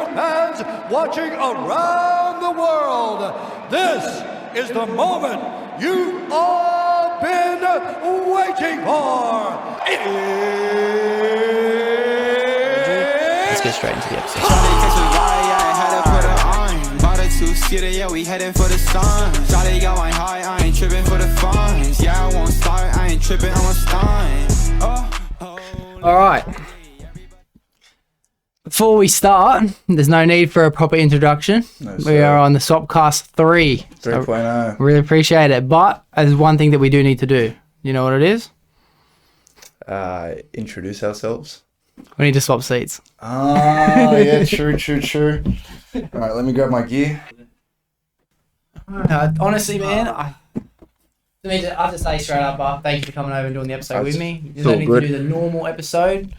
sport fans watching around the world, this is the moment you've all been waiting for. Let's get straight into the episode. Yeah, we heading for the sun. Shawty got my high, I ain't tripping for the funds. Yeah, I won't start, I ain't tripping, I'm a stun. All right. Before we start, there's no need for a proper introduction. No, we are on the Swapcast 3.0. So really appreciate it. But there's one thing that we do need to do. You know what it is? introduce ourselves. We need to swap seats. Ah, yeah, true. All right, let me grab my gear. Honestly, man, I have to say straight up, thank you for coming over and doing the episode with me. You don't need to do the normal episode.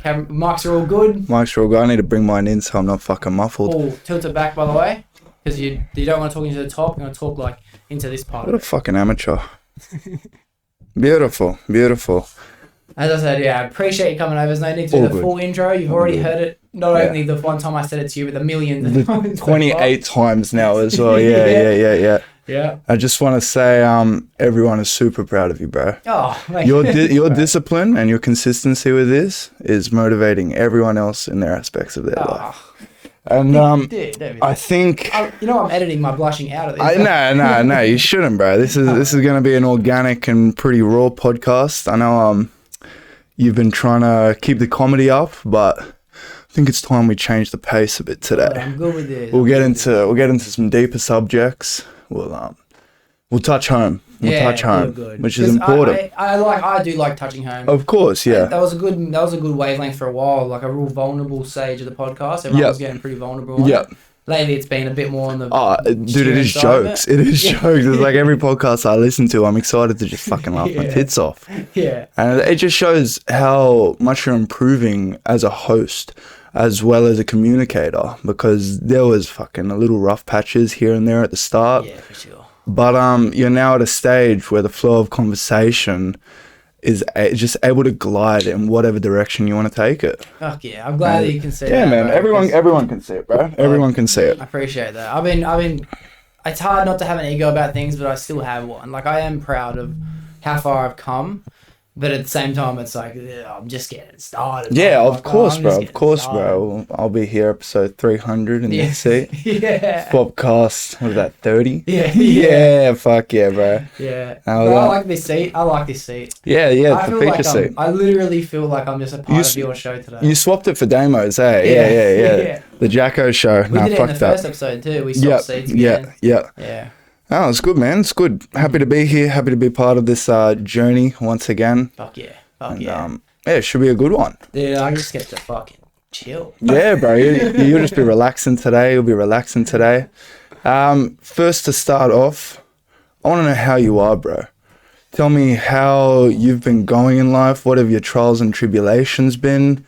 Mics are all good. I need to bring mine in so I'm not fucking muffled. Oh, tilt it back, by the way, because you don't want to talk into the top. You want to talk like into this part. What a fucking amateur. Beautiful. As I said, I appreciate you coming over. There's no need to do the full intro. You've already heard it. Not only the one time I said it to you, but the millions of times. 28 times now as well. Yeah. Yeah. I just want to say, everyone is super proud of you, bro. Oh, mate. Your discipline and your consistency with this is motivating everyone else in their aspects of their life. And I think I'm editing my blushing out of this. No, you shouldn't, bro. This is going to be an organic and pretty raw podcast. I know you've been trying to keep the comedy up, but I think it's time we change the pace a bit today. I'm good with this. We'll get into some deeper subjects. We'll touch home. Good. Which is important. I do like touching home. Of course, yeah. That was a good wavelength for a while, like a real vulnerable stage of the podcast. Everyone was getting pretty vulnerable on it. Lately, it's been a bit more on the... dude, it is jokes. It is jokes. It's like every podcast I listen to, I'm excited to just fucking laugh my tits off. Yeah. And it just shows how much you're improving as a host as well as a communicator, because there was fucking a little rough patches here and there at the start. Yeah, for sure. But you're now at a stage where the flow of conversation is just able to glide in whatever direction you want to take it. Fuck yeah, I'm glad that you can see that. Yeah, man, bro, everyone can see it, bro. Everyone can see it. I appreciate that. I've been. It's hard not to have an ego about things, but I still have one. Like, I am proud of how far I've come, but at the same time, it's like, I'm just getting started. Yeah, bro. of course, bro. Started. I'll be here episode 300 in this seat. Yeah. Swapcast, what is that, 30? Yeah. Yeah, fuck yeah, bro. Yeah. I like this seat. Yeah, I it's the feel feature like seat. I literally feel like I'm just a part of your show today. You swapped it for demos, eh? Yeah. The Jacko show. We did it in the first episode too. We swapped seats again. Yeah. Oh, it's good, man. It's good. Happy to be here. Happy to be part of this journey once again. Fuck yeah. It should be a good one. Dude, I just get to fucking chill. Yeah, bro. You'll just be relaxing today. You'll be relaxing today. First to start off, I want to know how you are, bro. Tell me how you've been going in life. What have your trials and tribulations been?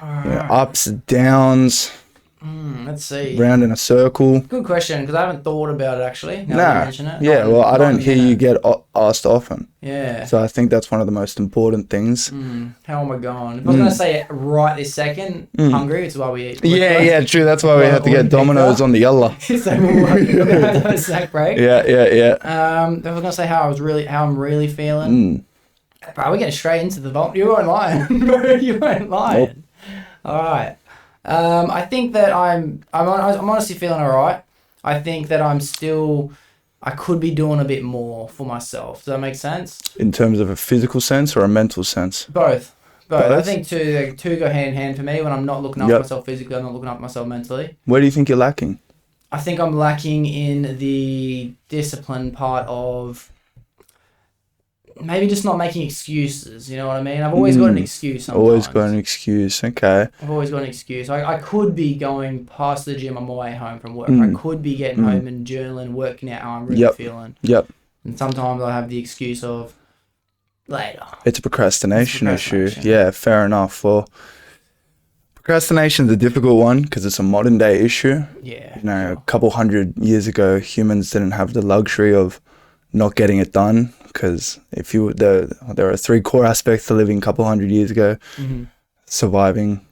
Ups, downs. Let's see. Round in a circle. Good question, because I haven't thought about it actually. Now that you mention it. Yeah, well, I don't hear you get asked often. Yeah. So I think that's one of the most important things. How am I going? If I was going to say it right this second, hungry, it's why we eat. Yeah, true. That's why we have to get Domino's on the yalla. So we're going to have to have a snack break. Yeah. If I was going to say how I'm really feeling, bro, we're getting straight into the vault. You weren't lying. You weren't lying. Nope. All right. I think that I'm honestly feeling all right. I think that I could be doing a bit more for myself. Does that make sense? In terms of a physical sense or a mental sense? Both. I think two go hand in hand for me. When I'm not looking after myself physically, I'm not looking after myself mentally. Where do you think you're lacking? I think I'm lacking in the discipline part of maybe just not making excuses, you know what I mean? I've always got an excuse sometimes. Always got an excuse, okay. I've always got an excuse. I could be going past the gym on my way home from work. I could be getting home and journaling, working out how I'm really feeling. Yep. And sometimes I have the excuse of later. It's a procrastination issue. Yeah, fair enough. Well, procrastination's a difficult one because it's a modern day issue. Yeah. You know, a couple hundred years ago, humans didn't have the luxury of not getting it done, because there are three core aspects to living a couple hundred years ago: surviving,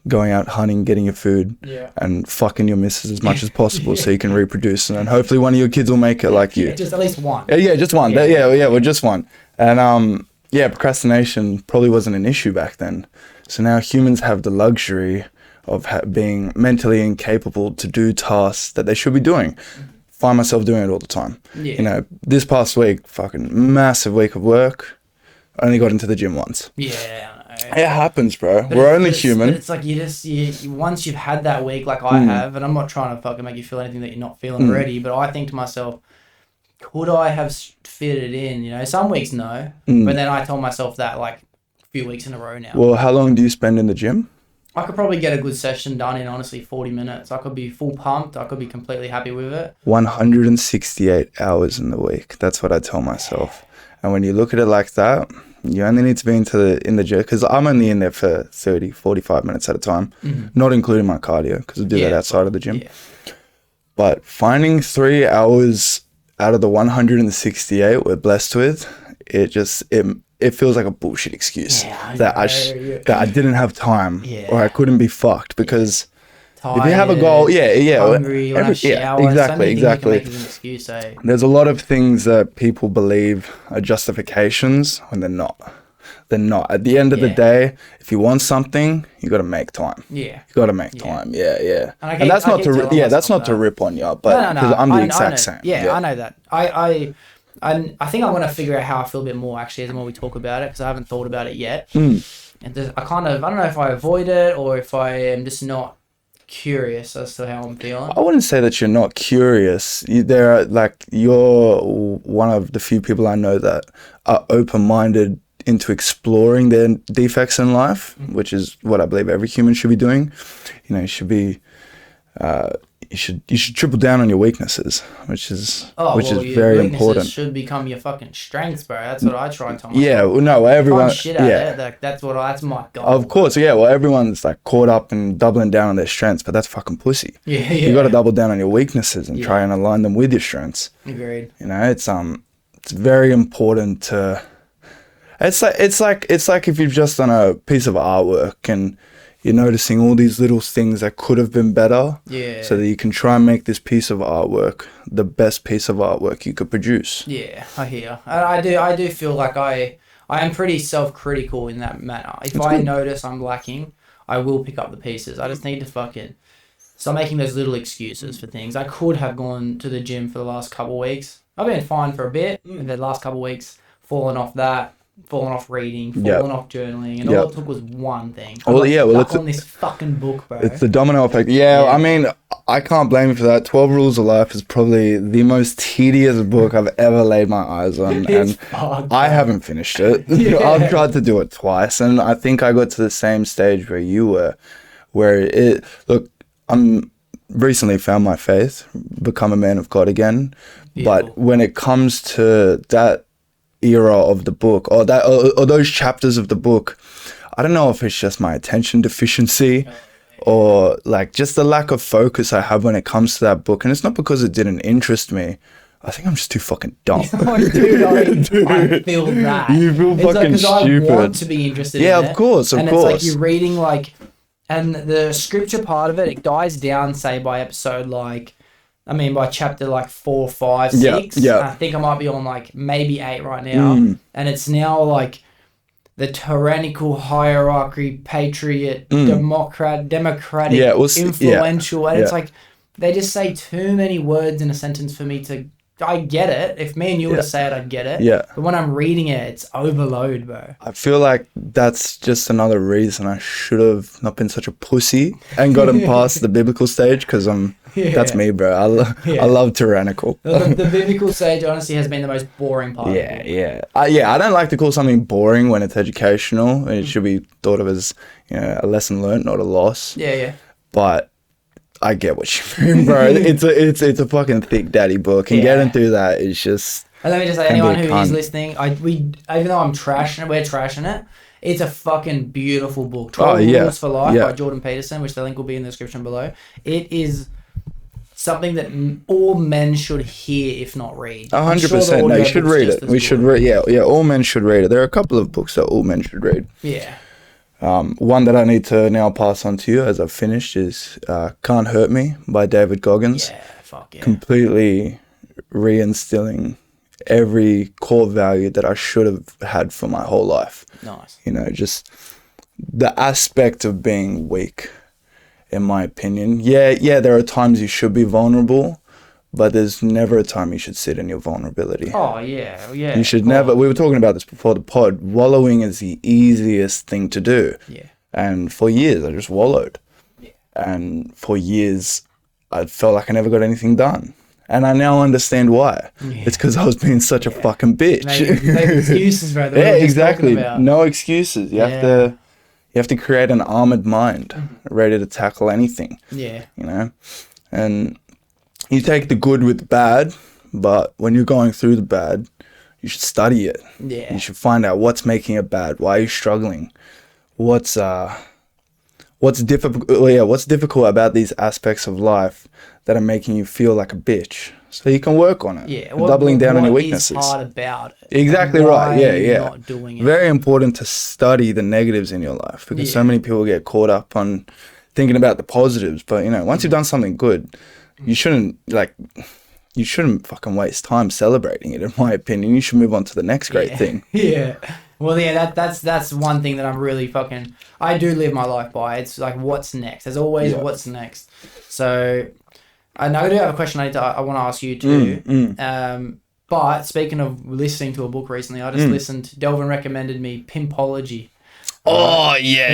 going out hunting, getting your food, Yeah. and fucking your missus as much as possible so you can reproduce, and then hopefully one of your kids will make it like you. Yeah, just at least one. Yeah, just one. Well, just one. And procrastination probably wasn't an issue back then. So now humans have the luxury of being mentally incapable to do tasks that they should be doing. Find myself doing it all the time. Yeah. You know, this past week, fucking massive week of work. Only got into the gym once. Yeah, I know. It happens, bro. But We're only human. But it's like you once you've had that week like I have, and I'm not trying to fucking make you feel anything that you're not feeling already, but I think to myself, could I have fitted it in? You know, some weeks no, but then I told myself that like a few weeks in a row now. Well, how long do you spend in the gym? I could probably get a good session done in honestly 40 minutes. I could be full pumped. I could be completely happy with it. 168 hours in the week. That's what I tell myself. And when you look at it like that, you only need to be in the gym, because I'm only in there for 30, 45 minutes at a time, not including my cardio, because I do that outside of the gym. Yeah. But finding 3 hours out of the 168 we're blessed with, it feels like a bullshit excuse that I didn't have time or I couldn't be fucked, because Tired, if you have a goal, hungry, you want to shower, exactly. Make it an excuse, eh? There's a lot of things that people believe are justifications when they're not. They're not. At the end of the day, if you want something, you got to make time. Yeah. You got to make time. Yeah. And that's not to rip on you, but because I'm the exact same. Yeah, I know that. I think I want to figure out how I feel a bit more actually the more we talk about it, because I haven't thought about it yet. And I don't know if I avoid it or if I am just not curious as to how I'm feeling. I wouldn't say that you're not curious. You're one of the few people I know that are open-minded into exploring their defects in life, which is what I believe every human should be doing. You know, you should be you should triple down on your weaknesses, which is very important. Should become your fucking strengths, bro. That's what I try and tell myself. Yeah, well, no, everyone. Shit out there, that's my goal. Of course, yeah. Well, everyone's like caught up in doubling down on their strengths, but that's fucking pussy. Yeah. You got to double down on your weaknesses and try and align them with your strengths. Agreed. You know, it's very important to. It's like if you've just done a piece of artwork and you're noticing all these little things that could have been better, so that you can try and make this piece of artwork the best piece of artwork you could produce. Yeah, I hear. I do feel like I am pretty self-critical in that manner. If I notice I'm lacking, I will pick up the pieces. I just need to fucking stop making those little excuses for things. I could have gone to the gym for the last couple of weeks. I've been fine for a bit, and the last couple of weeks, fallen off reading, fallen off journaling, and all it took was one thing. It's on this fucking book, bro. It's the domino effect. Yeah, I mean, I can't blame you for that. 12 Rules of Life is probably the most tedious book I've ever laid my eyes on, and I haven't finished it. I've tried to do it twice, and I think I got to the same stage where you were, I'm recently found my faith, become a man of God again, but when it comes to that era of the book or those chapters of the book, I don't know if it's just my attention deficiency or like just the lack of focus I have when it comes to that book. And it's not because it didn't interest me. I think I'm just too fucking dumb. Dude, I feel that. You feel fucking stupid. I want to be interested in it. Yeah, of course. And it's like you're reading and the scripture part of it dies down, say, by chapter 4, 5, 6. Yeah. I think I might be on maybe 8 right now. And it's now the tyrannical hierarchy, patriot, democratic, influential. And it's they just say too many words in a sentence for me to. I get it. If me and you were to say it, I'd get it. Yeah. But when I'm reading it, it's overload, bro. I feel like that's just another reason I should have not been such a pussy and gotten past the biblical stage, because that's me, bro. I love tyrannical. The biblical stage honestly has been the most boring part. Yeah. I don't like to call something boring when it's educational. It should be thought of as a lesson learned, not a loss. Yeah. But I get what you mean, bro. It's a fucking thick daddy book, and getting through that is just. And let me just say, anyone who is listening, even though we're trashing it. It's a fucking beautiful book. 12 Rules for Life by Jordan Peterson, which the link will be in the description below. It is something that all men should hear, if not read. 100%. No, you should read it. We should read. Yeah. All men should read it. There are a couple of books that all men should read. Yeah. One that I need to now pass on to you as I've finished is Can't Hurt Me by David Goggins. Yeah, fuck yeah. Completely reinstilling every core value that I should have had for my whole life. Nice. You know, just the aspect of being weak, in my opinion. Yeah, there are times you should be vulnerable, but there's never a time you should sit in your vulnerability. Oh, yeah. You should never, we were talking about this before the pod, wallowing is the easiest thing to do. Yeah. And for years, I just wallowed. Yeah. And for years, I felt like I never got anything done. And I now understand why. Yeah. It's because I was being such a fucking bitch. Make excuses, bro. Yeah, exactly. No excuses. You have to create an armored mind, ready to tackle anything. Yeah. You know? And you take the good with the bad, but when you're going through the bad, you should study it. Yeah. You should find out what's making it bad. Why are you struggling? What's difficult? What's difficult about these aspects of life that are making you feel like a bitch? So you can work on it. Yeah. Doubling down on your What weaknesses. is hard about it? Exactly And right. why Yeah, are you yeah. not doing it? Very important to study the negatives in your life because so many people get caught up on thinking about the positives. But you know, once you've done something good, you shouldn't fucking waste time celebrating it. In my opinion, you should move on to the next great thing. Yeah. Well, yeah, that's one thing that I'm really fucking. I do live my life by. It's like, what's next? There's always what's next. So, I know I do have a question I want to ask you too. But speaking of listening to a book recently, I just listened. Delvin recommended me Pimpology. Oh yeah.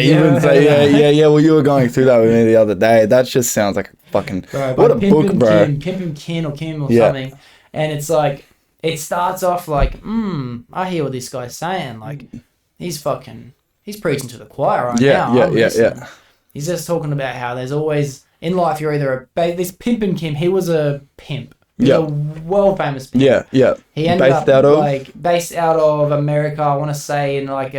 Well, you were going through that with me the other day. That just sounds like a fucking what a book, bro. Pimp and Kin or something, and it's like it starts off like, I hear what this guy's saying. Like he's preaching to the choir right now. Yeah. He's just talking about how there's always in life you're either this Pimp and Kim. He was a pimp. He's a world famous pimp. Yeah. He ended based out of America. I want to say in like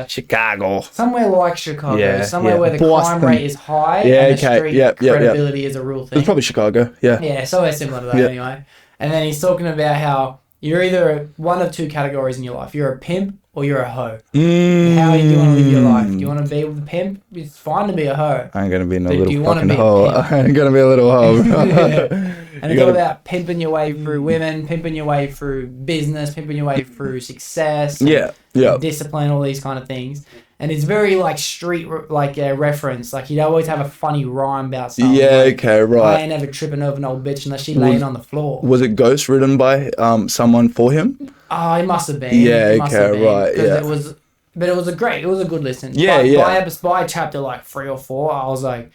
Chicago, somewhere like Chicago, where the Boston. crime rate is high and the street credibility is a real thing. It's probably Chicago. Yeah, somewhere similar to that anyway. And then he's talking about how you're either one of two categories in your life. You're a pimp or you're a hoe. How do you want to live your life? Do you want to be with a pimp? It's fine to be a hoe. I ain't gonna be no But do you little wanna fucking be a hoe. pimp? I ain't gonna be a little hoe. And it's all about pimping your way through women, pimping your way through business, pimping your way through success, discipline, all these kind of things. And it's very like street reference. Like he'd always have a funny rhyme about something. Yeah, like, okay, right. I ain't ever tripping over an old bitch unless she laying on the floor. Was it ghost written by someone for him? Oh, it must have been. Yeah, okay, right. Yeah. It was a good listen. Yeah, By chapter like 3 or 4, I was like,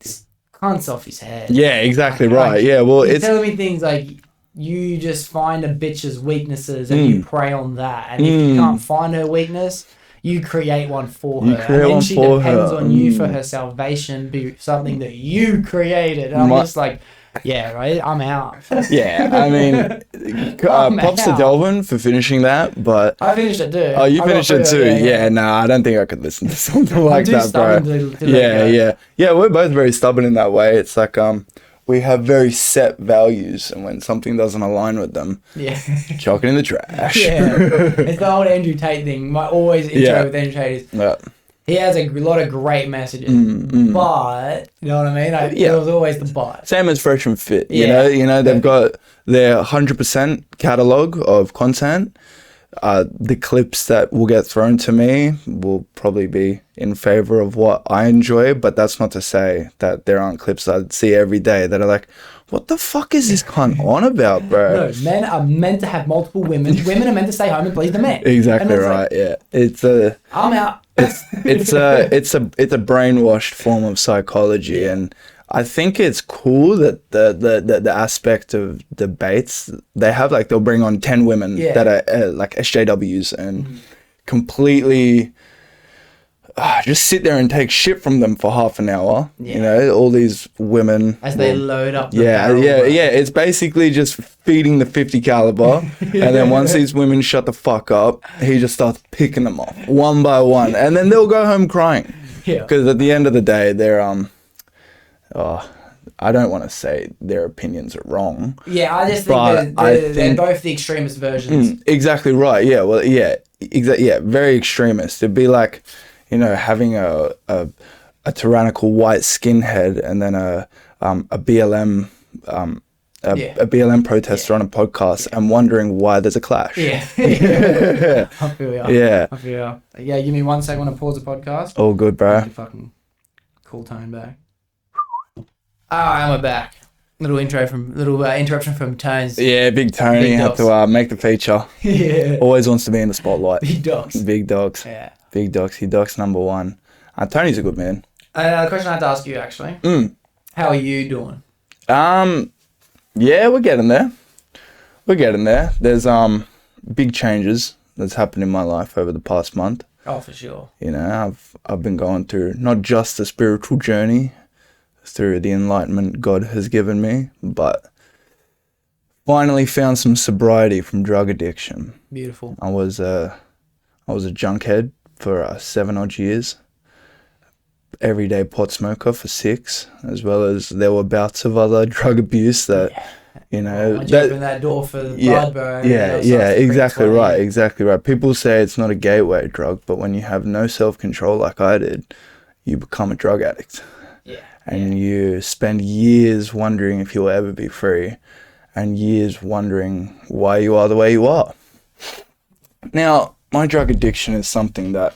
this cunt's off his head. Yeah, exactly right. Yeah, well, he's it's telling me things like you just find a bitch's weaknesses and you prey on that, and if you can't find her weakness, you create one for her, and then she depends on you for her salvation, be something that you created. And I'm just like, yeah, right, I'm out. Yeah, I mean, props to Delvin for finishing that, but I finished it too. Oh, you finished it too? Yeah, no, I don't think I could listen to something like that, bro. Yeah, we're both very stubborn in that way. It's like we have very set values, and when something doesn't align with them, chuck it in the trash. Yeah, it's the old Andrew Tate thing. My always intro with Andrew Tate is he has a lot of great messages, but you know what I mean. There was always the but. Same as Fresh and Fit. You know they've got their 100% catalog of content. The clips that will get thrown to me will probably be in favor of what I enjoy, but that's not to say that there aren't clips I see every day that are like, what the fuck is this cunt on about, bro? No, men are meant to have multiple women. Women are meant to stay home and please the men. Exactly right. It's I'm out. it's a brainwashed form of psychology, and I think it's cool that the aspect of debates they have, like they'll bring on 10 women that are like SJWs and completely just sit there and take shit from them for half an hour. You know, all these women as they load up. It's basically just feeding the 50 caliber, and then once these women shut the fuck up, he just starts picking them off one by one, and then they'll go home crying. Because at the end of the day, they're I don't want to say their opinions are wrong. Yeah, I just think they're both the extremist versions. Exactly right. Yeah, well, very extremist. It'd be like, you know, having a tyrannical white skinhead and then a BLM a BLM protester on a podcast and wondering why there's a clash. Yeah. I feel ya. Yeah. I feel ya. Yeah, give me 1 second. I want to pause the podcast. All good, bro. Fucking cool tone back. And we're back. Little interruption from Tones. Yeah, Big Tony Big had to make the feature. Yeah. Always wants to be in the spotlight. Big dogs. Big dogs. Yeah. Big dogs. He dogs number one. Tony's a good man. A question I had to ask you actually. How are you doing? Yeah, we're getting there. There's big changes that's happened in my life over the past month. Oh, for sure. You know, I've been going through not just a spiritual journey through the enlightenment God has given me, but finally found some sobriety from drug addiction. Beautiful. I was a junkhead for 7 odd years. Everyday pot smoker for 6, as well as there were bouts of other drug abuse that, you know, Once you open that door for the blood, bro. Exactly right. People say it's not a gateway drug, but when you have no self-control like I did, you become a drug addict. Yeah. And you spend years wondering if you'll ever be free, and years wondering why you are the way you are. Now, my drug addiction is something that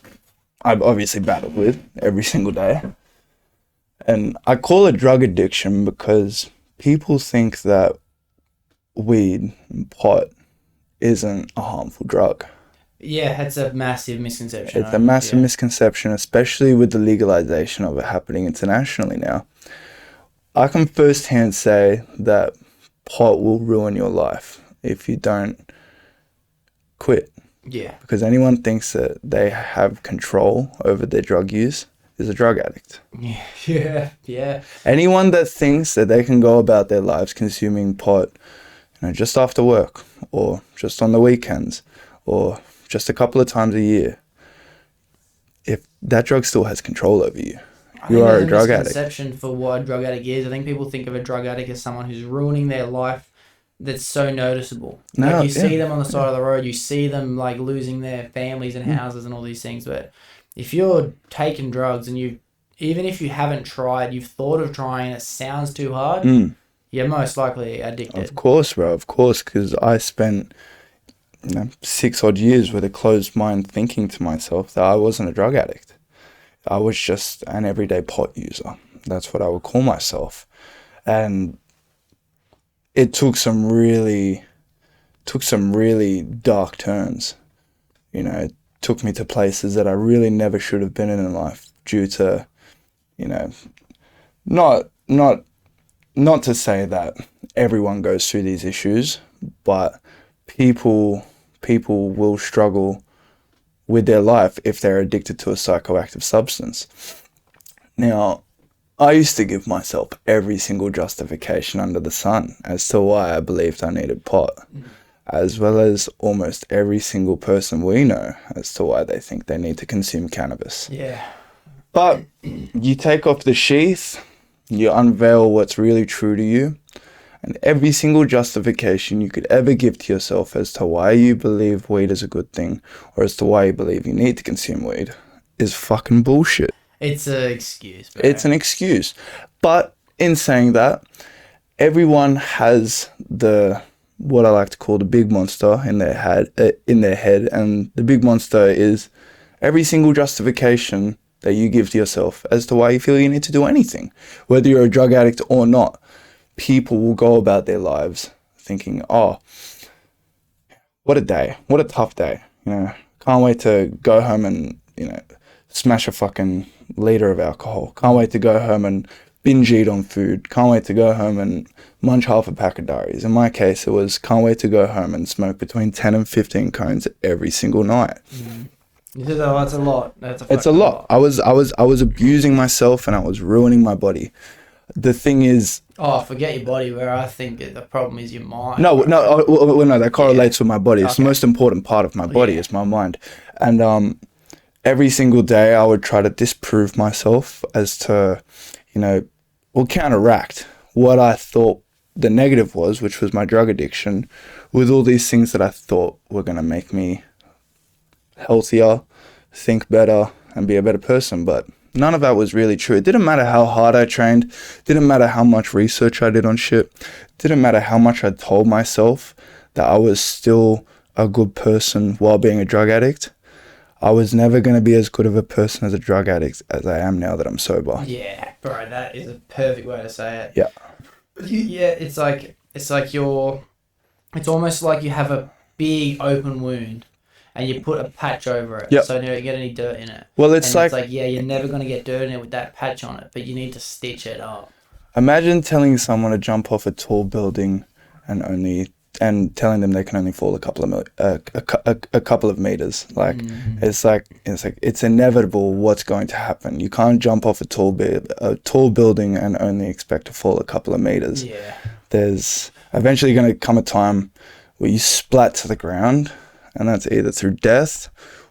I've obviously battled with every single day. And I call it drug addiction because people think that weed and pot isn't a harmful drug. Yeah, it's a massive misconception. It's a massive misconception, especially with the legalization of it happening internationally now. I can firsthand say that pot will ruin your life if you don't quit. Yeah. Because anyone thinks that they have control over their drug use is a drug addict. Yeah. Anyone that thinks that they can go about their lives consuming pot, you know, just after work or just on the weekends or just a couple of times a year, if that drug still has control over you, you are a drug addict. Misconception for what a drug addict is. I think people think of a drug addict as someone who's ruining their life. That's so noticeable. Like you see them on the side of the road, you see them like losing their families and houses and all these things. But if you're taking drugs and even if you haven't tried, you've thought of trying and it sounds too hard, you're most likely addicted. Of course, bro. Of course, because I spent 6 odd years with a closed mind thinking to myself that I wasn't a drug addict. I was just an everyday pot user. That's what I would call myself. And it took some really dark turns. You know, it took me to places that I really never should have been in life due to, you know, not to say that everyone goes through these issues, but people will struggle with their life if they're addicted to a psychoactive substance. Now, I used to give myself every single justification under the sun as to why I believed I needed pot, as well as almost every single person we know as to why they think they need to consume cannabis. Yeah. But you take off the sheath, you unveil what's really true to you, and every single justification you could ever give to yourself as to why you believe weed is a good thing or as to why you believe you need to consume weed is fucking bullshit. It's an excuse, bro. It's an excuse. But in saying that, everyone has what I like to call the big monster in their head, and the big monster is every single justification that you give to yourself as to why you feel you need to do anything, whether you're a drug addict or not. People will go about their lives thinking, "Oh, what a day! What a tough day! You know, can't wait to go home and smash a fucking liter of alcohol. Can't wait to go home and binge eat on food. Can't wait to go home and munch half a pack of diaries." In my case, it was can't wait to go home and smoke between 10 and 15 cones every single night. That's a lot. It's a lot. I was abusing myself and I was ruining my body. The thing is... Oh, forget your body, where I think the problem is your mind. No, that correlates with my body. It's the most important part of my body is my mind. And every single day I would try to disprove myself as to, counteract what I thought the negative was, which was my drug addiction, with all these things that I thought were going to make me healthier, think better, and be a better person, but none of that was really true. It didn't matter how hard I trained, didn't matter how much research I did on shit, didn't matter how much I told myself that I was still a good person while being a drug addict. I was never going to be as good of a person as a drug addict as I am now that I'm sober. Yeah, bro, that is a perfect way to say it. Yeah. It's almost like you have a big open wound and you put a patch over it, yep. so you don't get any dirt in it. Well, it's like you're never going to get dirt in it with that patch on it, but you need to stitch it up. Imagine telling someone to jump off a tall building and telling them they can only fall a couple of meters. Like, it's inevitable what's going to happen. You can't jump off a tall building and only expect to fall a couple of meters. Yeah. There's eventually going to come a time where you splat to the ground, and that's either through death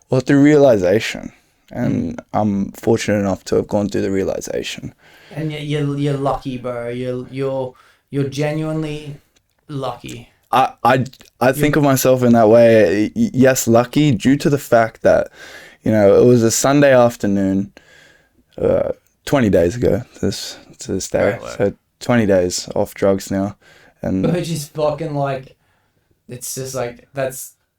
or through realization. And I'm fortunate enough to have gone through the realization. And you're lucky, bro. You're genuinely lucky. I think of myself in that way. Yes, lucky, due to the fact that, it was a Sunday afternoon, 20 days ago to this day. So 20 days off drugs now, and which is fucking like, it's just like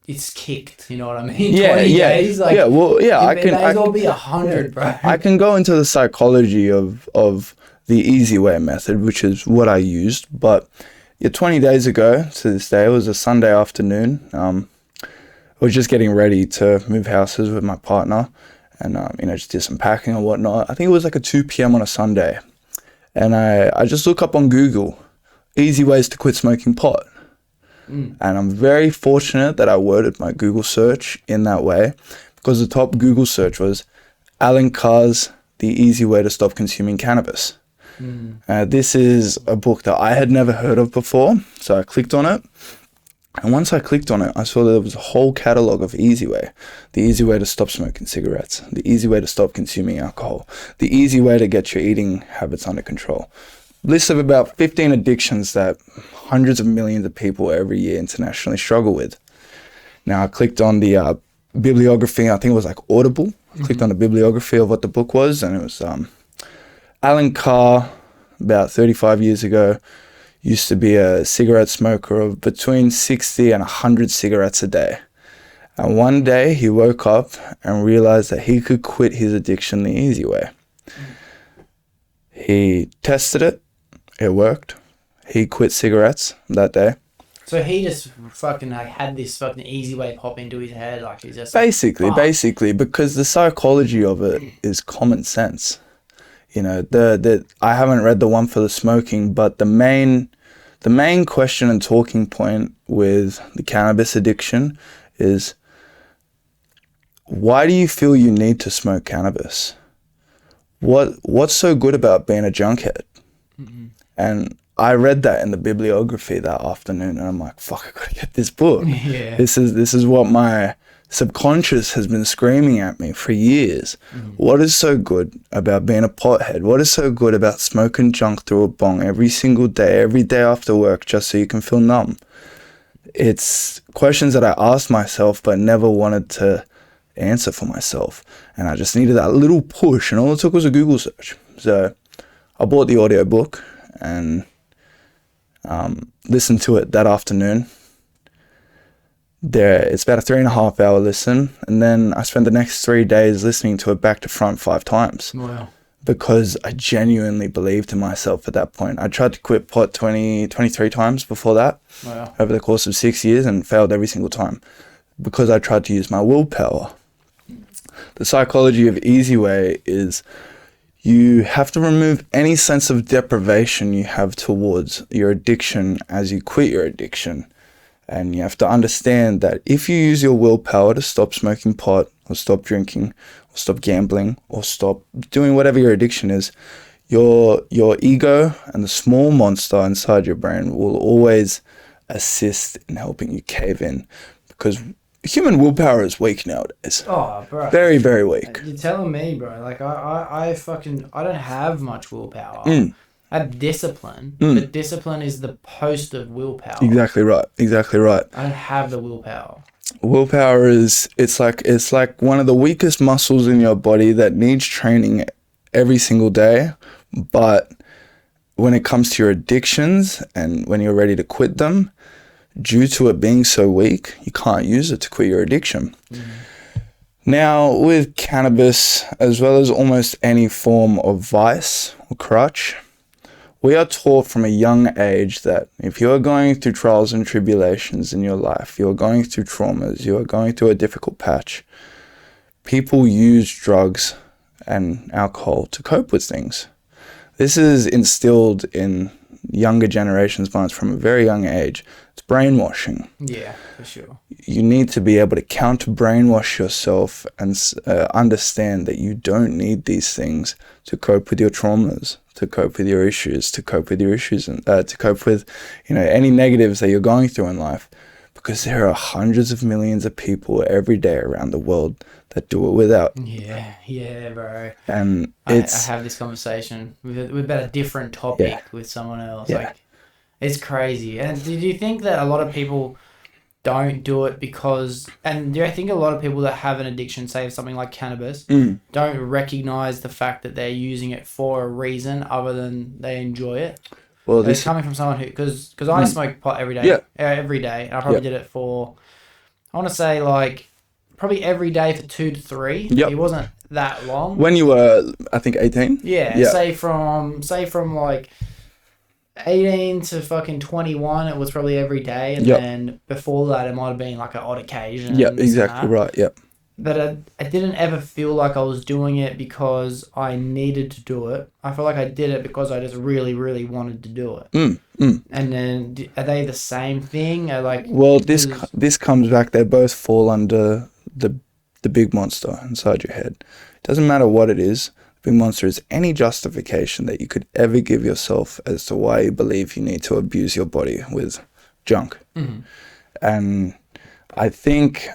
it's kicked. You know what I mean? Yeah, 20 days, like, yeah. Well, yeah. I may as well be 100, bro. I can go into the psychology of the easy way method, which is what I used, but. Yeah, 20 days ago to this day, it was a Sunday afternoon. I was just getting ready to move houses with my partner and, just did some packing and whatnot. I think it was like a 2 p.m. on a Sunday. And I just look up on Google, easy ways to quit smoking pot. And I'm very fortunate that I worded my Google search in that way, because the top Google search was Alan Carr's The Easy Way to Stop Consuming Cannabis. This is a book that I had never heard of before, so I clicked on it. And once I clicked on it, I saw that there was a whole catalog of easy way. The easy way to stop smoking cigarettes, the easy way to stop consuming alcohol, the easy way to get your eating habits under control. List of about 15 addictions that hundreds of millions of people every year internationally struggle with. Now I clicked on the bibliography. I think it was like Audible. I clicked on the bibliography of what the book was, and it was Alan Carr, about 35 years ago, used to be a cigarette smoker of between 60 and 100 cigarettes a day. And one day he woke up and realized that he could quit his addiction the easy way. He tested it. It worked. He quit cigarettes that day. So he just fucking had this fucking easy way pop into his head, like he's just basically, because the psychology of it is common sense. I haven't read the one for the smoking, but the main question and talking point with the cannabis addiction is, why do you feel you need to smoke cannabis? What's so good about being a junkhead? Mm-hmm. And I read that in the bibliography that afternoon, and I'm like, fuck, I gotta get this book. Yeah. This is what my subconscious has been screaming at me for years. What is so good about being a pothead? What is so good about smoking junk through a bong every single day, every day after work, just so you can feel numb? It's questions that I asked myself but never wanted to answer for myself, and I just needed that little push, and all it took was a Google search. So I bought the audiobook and listened to it that afternoon. It's about a 3.5 hour listen, and then I spent the next 3 days listening to it back to front 5 times. Wow. Because I genuinely believed in myself at that point. I tried to quit pot 23 times before that. Wow. Over the course of 6 years, and failed every single time because I tried to use my willpower. The psychology of easy way is you have to remove any sense of deprivation you have towards your addiction as you quit your addiction. And you have to understand that if you use your willpower to stop smoking pot, or stop drinking, or stop gambling, or stop doing whatever your addiction is, your ego and the small monster inside your brain will always assist in helping you cave in. Because human willpower is weak nowadays. Oh, bro. Very, very weak. You're telling me, bro. Like, I don't have much willpower. I have discipline, but discipline is the post of willpower. Exactly right. I don't have the willpower. Willpower it's like one of the weakest muscles in your body that needs training every single day. But when it comes to your addictions and when you're ready to quit them, due to it being so weak, you can't use it to quit your addiction. Now, with cannabis, as well as almost any form of vice or crutch, we are taught from a young age that if you are going through trials and tribulations in your life, you are going through traumas, you are going through a difficult patch, people use drugs and alcohol to cope with things. This is instilled in younger generations' minds from a very young age. It's brainwashing. Yeah, for sure. You need to be able to counter-brainwash yourself and understand that you don't need these things to cope with your traumas, to cope with your issues, to cope with any negatives that you're going through in life, because there are hundreds of millions of people every day around the world that do it without. Yeah, bro. And I it's have this conversation with about a different topic with someone else. Yeah. Like, it's crazy. And do you think that a lot of people don't do it because, and do I think a lot of people that have an addiction, say something like cannabis, don't recognize the fact that they're using it for a reason other than they enjoy it? well, It's coming from someone who, because I smoke pot every day. Yeah. Every day. And I probably did it for, I want to say like, probably every day for 2 to 3. Yep. It wasn't that long. when you were, I think, 18. Yeah. Say from like 18 to fucking 21, it was probably every day, and then before that, it might have been like an odd occasion. Yeah, exactly right. Yeah. But I didn't ever feel like I was doing it because I needed to do it. I feel like I did it because I just really, really wanted to do it. And then, are they the same thing? Or like, Well, this comes back. They both fall under the big monster inside your head. It doesn't matter what it is. The big monster is any justification that you could ever give yourself as to why you believe you need to abuse your body with junk. And I think...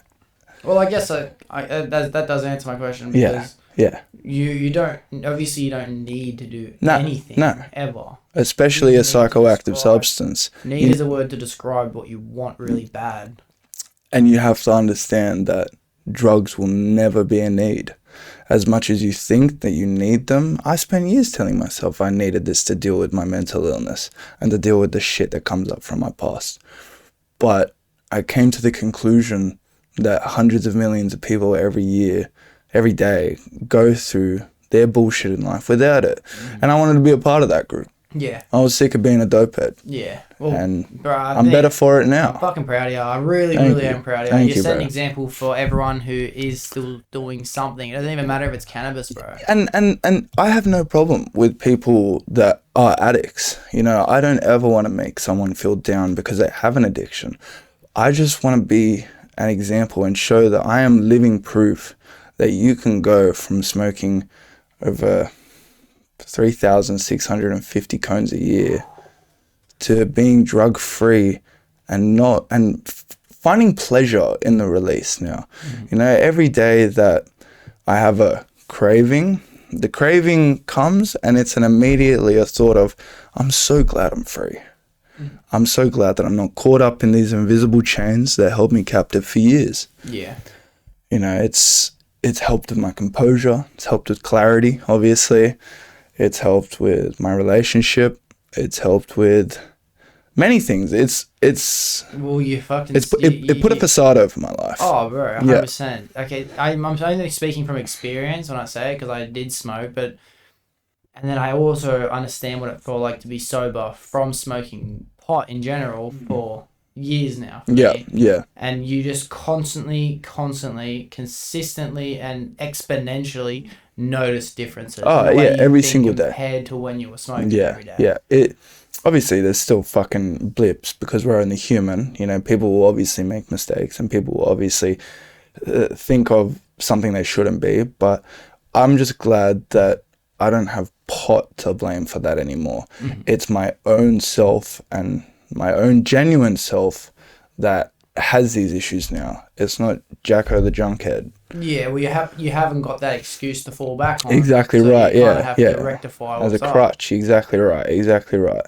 Well, I guess that does answer my question, because Yeah. you don't need to do No, anything ever. Especially a You need to psychoactive describe- substance. Need is a word to describe what you want really bad. And you have to understand that drugs will never be a need. As much as you think that you need them, I spent years telling myself I needed this to deal with my mental illness and to deal with the shit that comes up from my past. But I came to the conclusion that hundreds of millions of people every day, go through their bullshit in life without it. And I wanted to be a part of that group. Yeah. I was sick of being a dopehead. Yeah. Well, And bro, I'm better for it I'm now. fucking proud of you. I really, Thank really you. am proud of you. Thank You you, set an bro. example for everyone who is still doing something. It doesn't even matter if it's cannabis, bro. And I have no problem with people that are addicts. You know, I don't ever want to make someone feel down because they have an addiction. I just want to be an example and show that I am living proof that you can go from smoking over 3,650 cones a year to being drug free and finding pleasure in the release now. You know, every day that I have a craving, the craving comes and it's immediately a thought of, I'm so glad I'm free. I'm so glad that I'm not caught up in these invisible chains that held me captive for years. Yeah. You know, it's helped with my composure. It's helped with clarity, obviously. It's helped with my relationship. It's helped with many things. Well, you fucking... It put a facade over my life. Oh, bro, 100%. Okay, I'm only speaking from experience when I say it, because I did smoke, but... And then I also understand what it felt like to be sober from smoking pot in general for years now. For me. Yeah. And you just constantly, consistently, and exponentially notice differences. Oh, in the way yeah, you every think single day. compared to when you were smoking every day. Yeah. Obviously, there's still fucking blips because we're only human. You know, people will obviously make mistakes and people will obviously think of something they shouldn't be. But I'm just glad that I don't have pot to blame for that anymore. It's my own self and my own genuine self that has these issues now. It's not Jacko the junkhead. Yeah, well, you haven't got that excuse to fall back on. Exactly so right. You kind Yeah, of have to rectify as a what's up. crutch. Exactly right.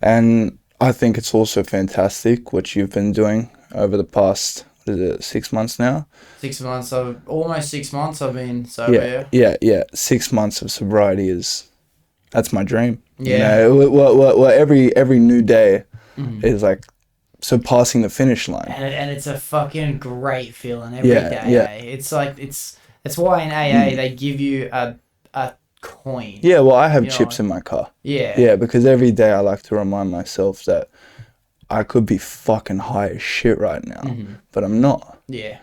And I think it's also fantastic what you've been doing over the past what is it, 6 months now? 6 months. So almost 6 months I've been sober. Yeah. 6 months of sobriety that's my dream. Yeah. You know, well, every new day is like surpassing the finish line. And it's a fucking great feeling every day. Yeah. It's like that's why in AA they give you a coin. Yeah, well, I have chips in my car. Yeah. Yeah, because every day I like to remind myself that I could be fucking high as shit right now, but I'm not. Yeah.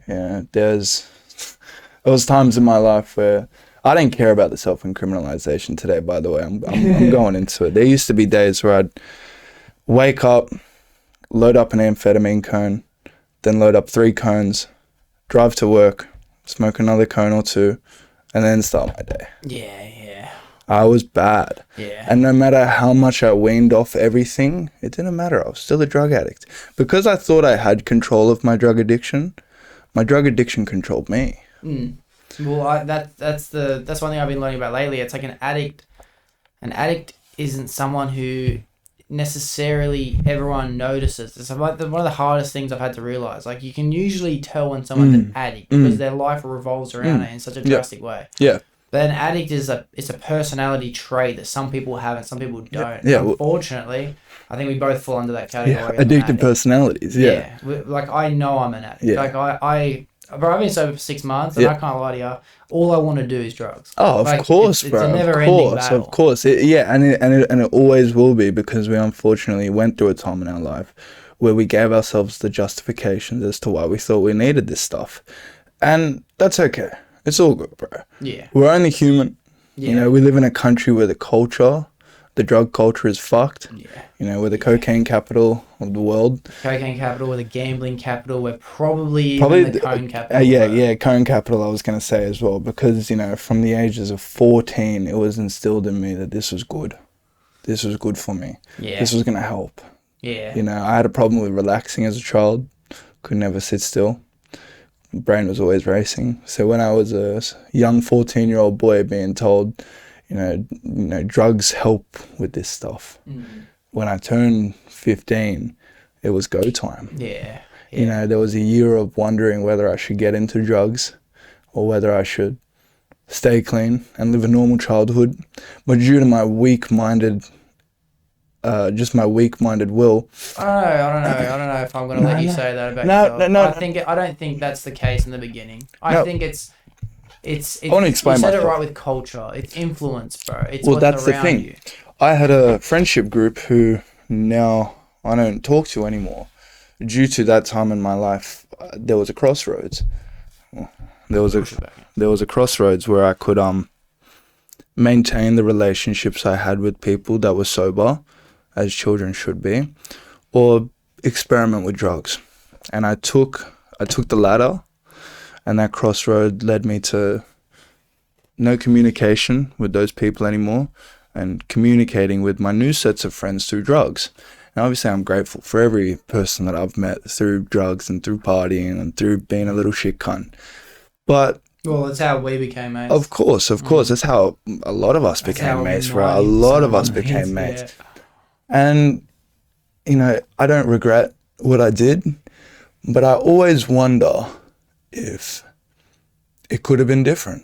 Yeah, there was times in my life where I didn't care about the self-incriminalization today, by the way. I'm going into it. There used to be days where I'd wake up, load up an amphetamine cone, then load up 3 cones, drive to work, smoke another cone or 2, and then start my day. Yeah. I was bad. Yeah. And no matter how much I weaned off everything, it didn't matter. I was still a drug addict. Because I thought I had control of my drug addiction controlled me. Well, that's one thing I've been learning about lately. It's like an addict isn't someone who necessarily everyone notices. It's like one of the hardest things I've had to realize. Like, you can usually tell when someone's an addict because their life revolves around it in such a drastic way. Yeah. But an addict is a personality trait that some people have and some people don't. Yeah. Unfortunately, I think we both fall under that category. Yeah, addicted personalities. Yeah. Like, I know I'm an addict. Yeah. Like, I've been sober for 6 months, and I can't lie to you. All I want to do is drugs. Oh, of course, bro. It's a never-ending battle. Of course. And it always will be, because we unfortunately went through a time in our life where we gave ourselves the justifications as to why we thought we needed this stuff. And that's okay. It's all good, bro. Yeah. We're only human. Yeah. You know, we live in a country where the drug culture is fucked. Yeah. You know, we're the cocaine capital of the world. Cocaine capital, we're the gambling capital, we're probably even the cone capital. Cone capital I was going to say as well, because, you know, from the ages of 14, it was instilled in me that this was good. This was good for me. Yeah. This was going to help. Yeah. You know, I had a problem with relaxing as a child. Could never sit still. Brain was always racing. So when I was a young 14-year-old boy being told, you know, drugs help with this stuff. When I turned 15, it was go time. Yeah. You know, there was a year of wondering whether I should get into drugs or whether I should stay clean and live a normal childhood. But due to my weak-minded will. I don't know if I'm going to let you say that about yourself. I don't think that's the case in the beginning. I think it's I want to explain you said myself. it right with culture. It's influence, bro. It's well, what's that's the around thing. you. I had a friendship group who now I don't talk to anymore. Due to that time in my life, there was a crossroads. There was a crossroads where I could maintain the relationships I had with people that were sober, as children should be, or experiment with drugs. And I took the latter, and that crossroad led me to no communication with those people anymore, and communicating with my new sets of friends through drugs. And obviously I'm grateful for every person that I've met through drugs and through partying and through being a little shit cunt. But well, that's how we became mates. Of course. That's how a lot of us became mates, right? A lot of us became mates. Yeah. And, you know, I don't regret what I did, but I always wonder if it could have been different.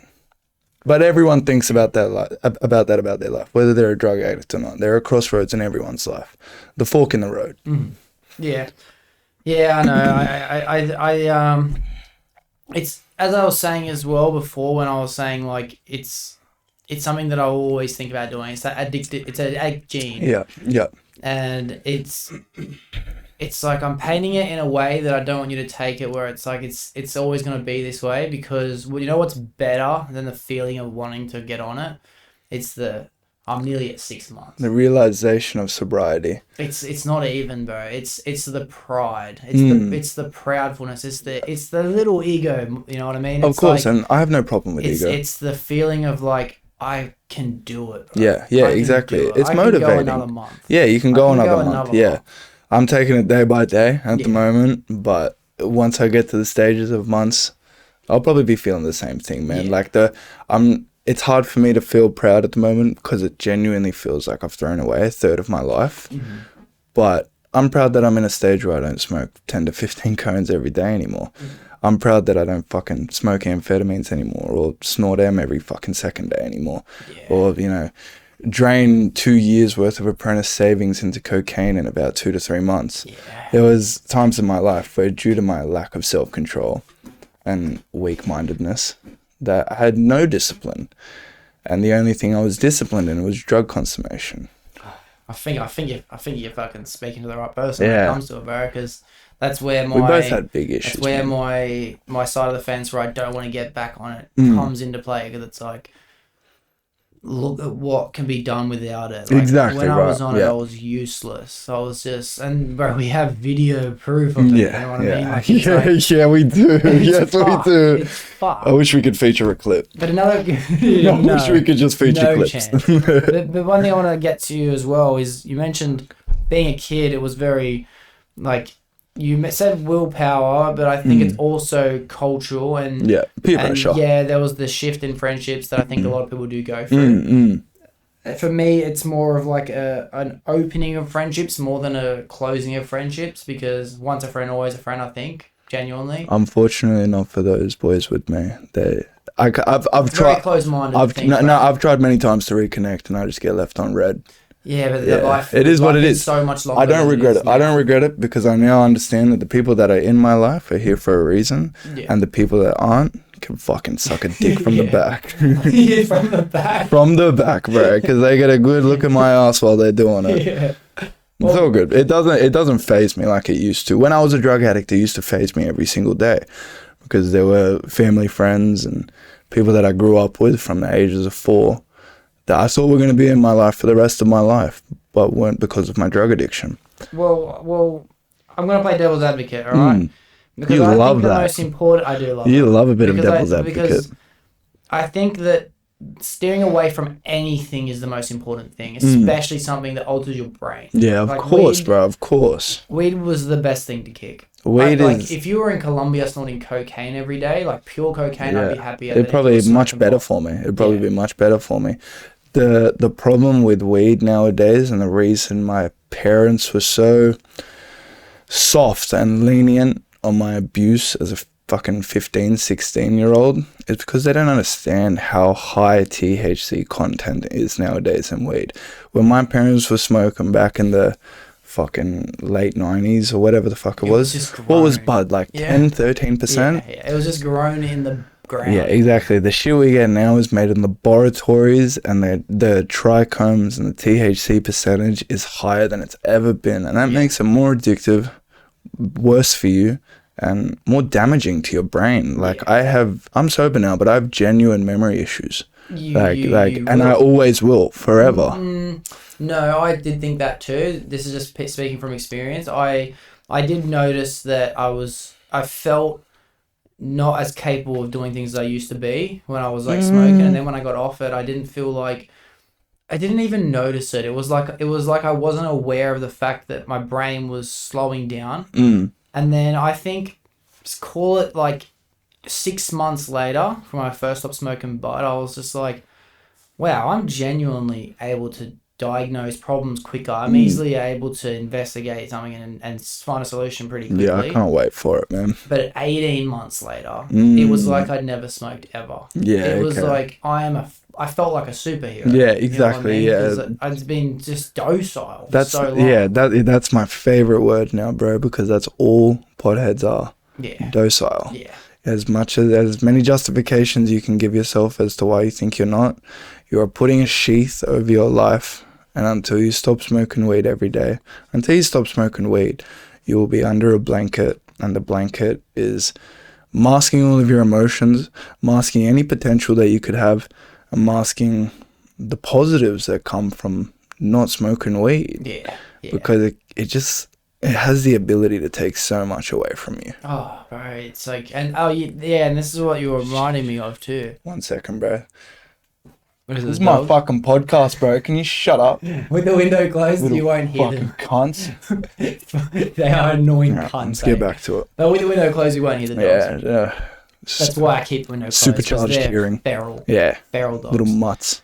But everyone thinks about that, about their life, whether they're a drug addict or not. There are crossroads in everyone's life. The fork in the road. Yeah. Yeah, I know. It's, as I was saying as well before, when I was saying, like, it's something that I always think about doing. It's that it's an addict gene. Yeah. And it's like I'm painting it in a way that I don't want you to take it, where it's like it's always going to be this way, because, well, you know what's better than the feeling of wanting to get on it? It's I'm nearly at 6 months. The realization of sobriety. It's not even, bro. It's the pride. It's the proudfulness. It's the little ego. You know what I mean? Of course, like, and I have no problem with ego. It's the feeling of, like, I can do it, bro. Yeah, exactly. It's motivating. I can go another month. Yeah, you can go another month. Yeah. I'm taking it day by day at the moment, but once I get to the stages of months, I'll probably be feeling the same thing, man. Yeah. Like it's hard for me to feel proud at the moment because it genuinely feels like I've thrown away a third of my life. But I'm proud that I'm in a stage where I don't smoke 10 to 15 cones every day anymore. I'm proud that I don't fucking smoke amphetamines anymore or snort M every fucking second day anymore. Or, you know, drain 2 years worth of apprentice savings into cocaine in about 2 to 3 months. There was times in my life where, due to my lack of self-control and weak-mindedness, that I had no discipline. And the only thing I was disciplined in was drug consummation. I think you're fucking speaking to the right person when it comes to it, bro, because that's where we both had big issues. That's where my side of the fence where I don't want to get back on it comes into play, because it's like, look at what can be done without it. Like, exactly. When I was on it, I was useless. I was just, and bro, we have video proof of it. You know what I mean? Like, yeah, we do. Yes, fucked. we do. It's fucked. I wish we could feature a clip. But another, I wish we could just feature clips. but one thing I want to get to you as well is, you mentioned being a kid. It was very, like, you said willpower, but I think it's also cultural and peer pressure. Yeah, there was the shift in friendships that I think a lot of people do go through. For me, it's more of like an opening of friendships more than a closing of friendships, because once a friend, always a friend, I think, genuinely. Unfortunately, not for those boys with me. I've very tried close-minded. I've tried many times to reconnect, and I just get left on red. Yeah, but life, it is what it is. So much longer. I don't regret it. I don't regret it, because I now understand that the people that are in my life are here for a reason, and the people that aren't can fucking suck a dick from the back. From the back. From the back, bro, because they get a good look at my ass while they're doing it. It's all good. It doesn't faze me like it used to. When I was a drug addict, it used to faze me every single day, because there were family friends and people that I grew up with from the ages of 4 that I thought were going to be in my life for the rest of my life, but weren't, because of my drug addiction. Well, I'm going to play devil's advocate, all right? Because You I love think the that. most important... I do love You it. love a bit of devil's advocate. Because I think that steering away from anything is the most important thing, especially something that alters your brain. Yeah, of course, bro, of course. Weed was the best thing to kick. Weed like, is... if you were in Colombia snorting cocaine every day, like pure cocaine, I'd be happier. It'd probably be much better for me. It'd probably be much better for me. The problem with weed nowadays, and the reason my parents were so soft and lenient on my abuse as a fucking 15, 16-year-old, is because they don't understand how high THC content is nowadays in weed. When my parents were smoking back in the fucking late 90s or whatever the fuck it was what was bud, like 10, 13%? Yeah, it was just grown in the ground. Yeah, exactly. The shit we get now is made in laboratories, and the trichomes and the THC percentage is higher than it's ever been, and that makes it more addictive, worse for you, and more damaging to your brain. Like, I'm sober now, but I have genuine memory issues. And I always will, forever. No, I did think that too. This is just speaking from experience. I did notice that I felt not as capable of doing things as I used to be when I was like smoking, and then when I got off it, I didn't feel like, I didn't even notice it. It was like I wasn't aware of the fact that my brain was slowing down. And then I think, just call it like 6 months later, from when I first stopped smoking bud, I was just like, wow, I'm genuinely able to diagnose problems quicker. I'm easily able to investigate something and find a solution pretty quickly. Yeah, I can't wait for it, man. But 18 months later, it was like I'd never smoked ever. Yeah, it was like I felt like a superhero. Yeah, exactly. You know what I mean? I've been just docile for that's so long. Yeah, that's my favorite word now, bro, because that's all potheads are. Yeah. Docile. Yeah. As many justifications you can give yourself as to why you think you're not, you are putting a sheath over your life, and until you stop smoking weed every day, until you stop smoking weed, you will be under a blanket, and the blanket is masking all of your emotions, masking any potential that you could have, and masking the positives that come from not smoking weed. Yeah. Because it has the ability to take so much away from you. Oh, bro, it's like, and this is what you were reminding me of too. 1 second, bro. What is This is my fucking podcast, bro. Can you shut up? With the window closed, Little you won't hear fucking them. cunts. They are annoying Right, cunts. let's get back to it. But with the window closed, you won't hear the dogs. Yeah. That's why I keep the window closed. 'Cause Supercharged they're hearing. Feral. Yeah. Feral dogs. Little mutts.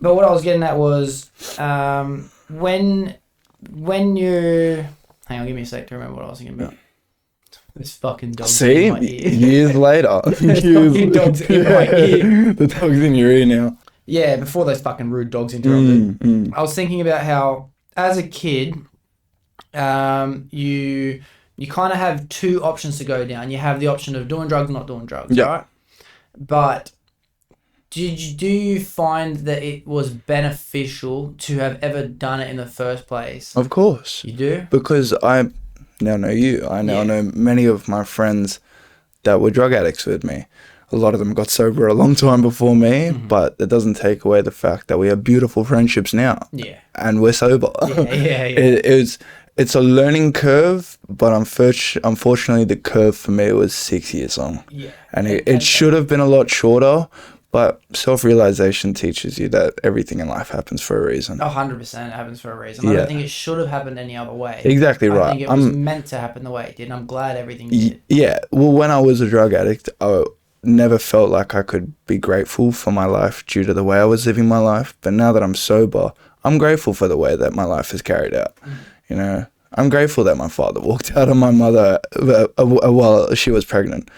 But what I was getting at was, when you Hang on, give me a sec to remember what I was thinking about. This fucking dog. See, in my ear. years later, fucking dog's in my ear. The dog's in your ear now. Yeah, before those fucking rude dogs interrupted. Mm. I was thinking about how, as a kid, you kind of have two options to go down. You have the option of doing drugs, not doing drugs, right? But do you find that it was beneficial to have ever done it in the first place? Of course. You do? Because I now know you. I now know many of my friends that were drug addicts with me. A lot of them got sober a long time before me, but it doesn't take away the fact that we have beautiful friendships now. Yeah. And we're sober. Yeah. It's a learning curve, but unfortunately the curve for me was 6 years long. Yeah. And it should have been a lot shorter, but self-realization teaches you that everything in life happens for a reason. 100% it happens for a reason. I don't think it should have happened any other way. Exactly right. I think it was meant to happen the way it did. I'm glad everything did. Yeah. Well, when I was a drug addict, I never felt like I could be grateful for my life due to the way I was living my life. But now that I'm sober, I'm grateful for the way that my life is carried out. You know, I'm grateful that my father walked out on my mother while she was pregnant.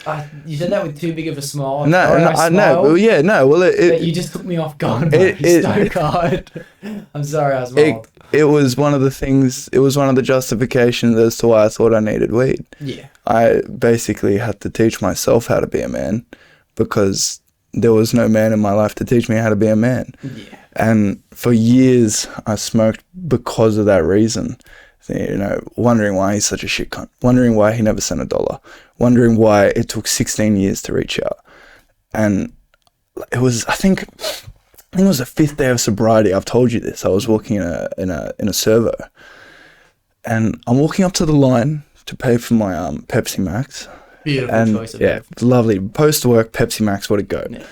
You said that with too big of a smile. No. Well, but you just took me off guard. You so hard. I'm sorry, I was wild. It was one of the things. It was one of the justifications as to why I thought I needed weed. Yeah. I basically had to teach myself how to be a man because there was no man in my life to teach me how to be a man. Yeah. And for years, I smoked because of that reason. You know, wondering why he's such a shit cunt, wondering why he never sent $1, wondering why it took 16 years to reach out. And it was, I think it was the 5th day of sobriety. I've told you this. I was walking in a servo, and I'm walking up to the line to pay for my Pepsi Max. Beautiful choice of it's lovely. Post work Pepsi Max, what a go. Yeah.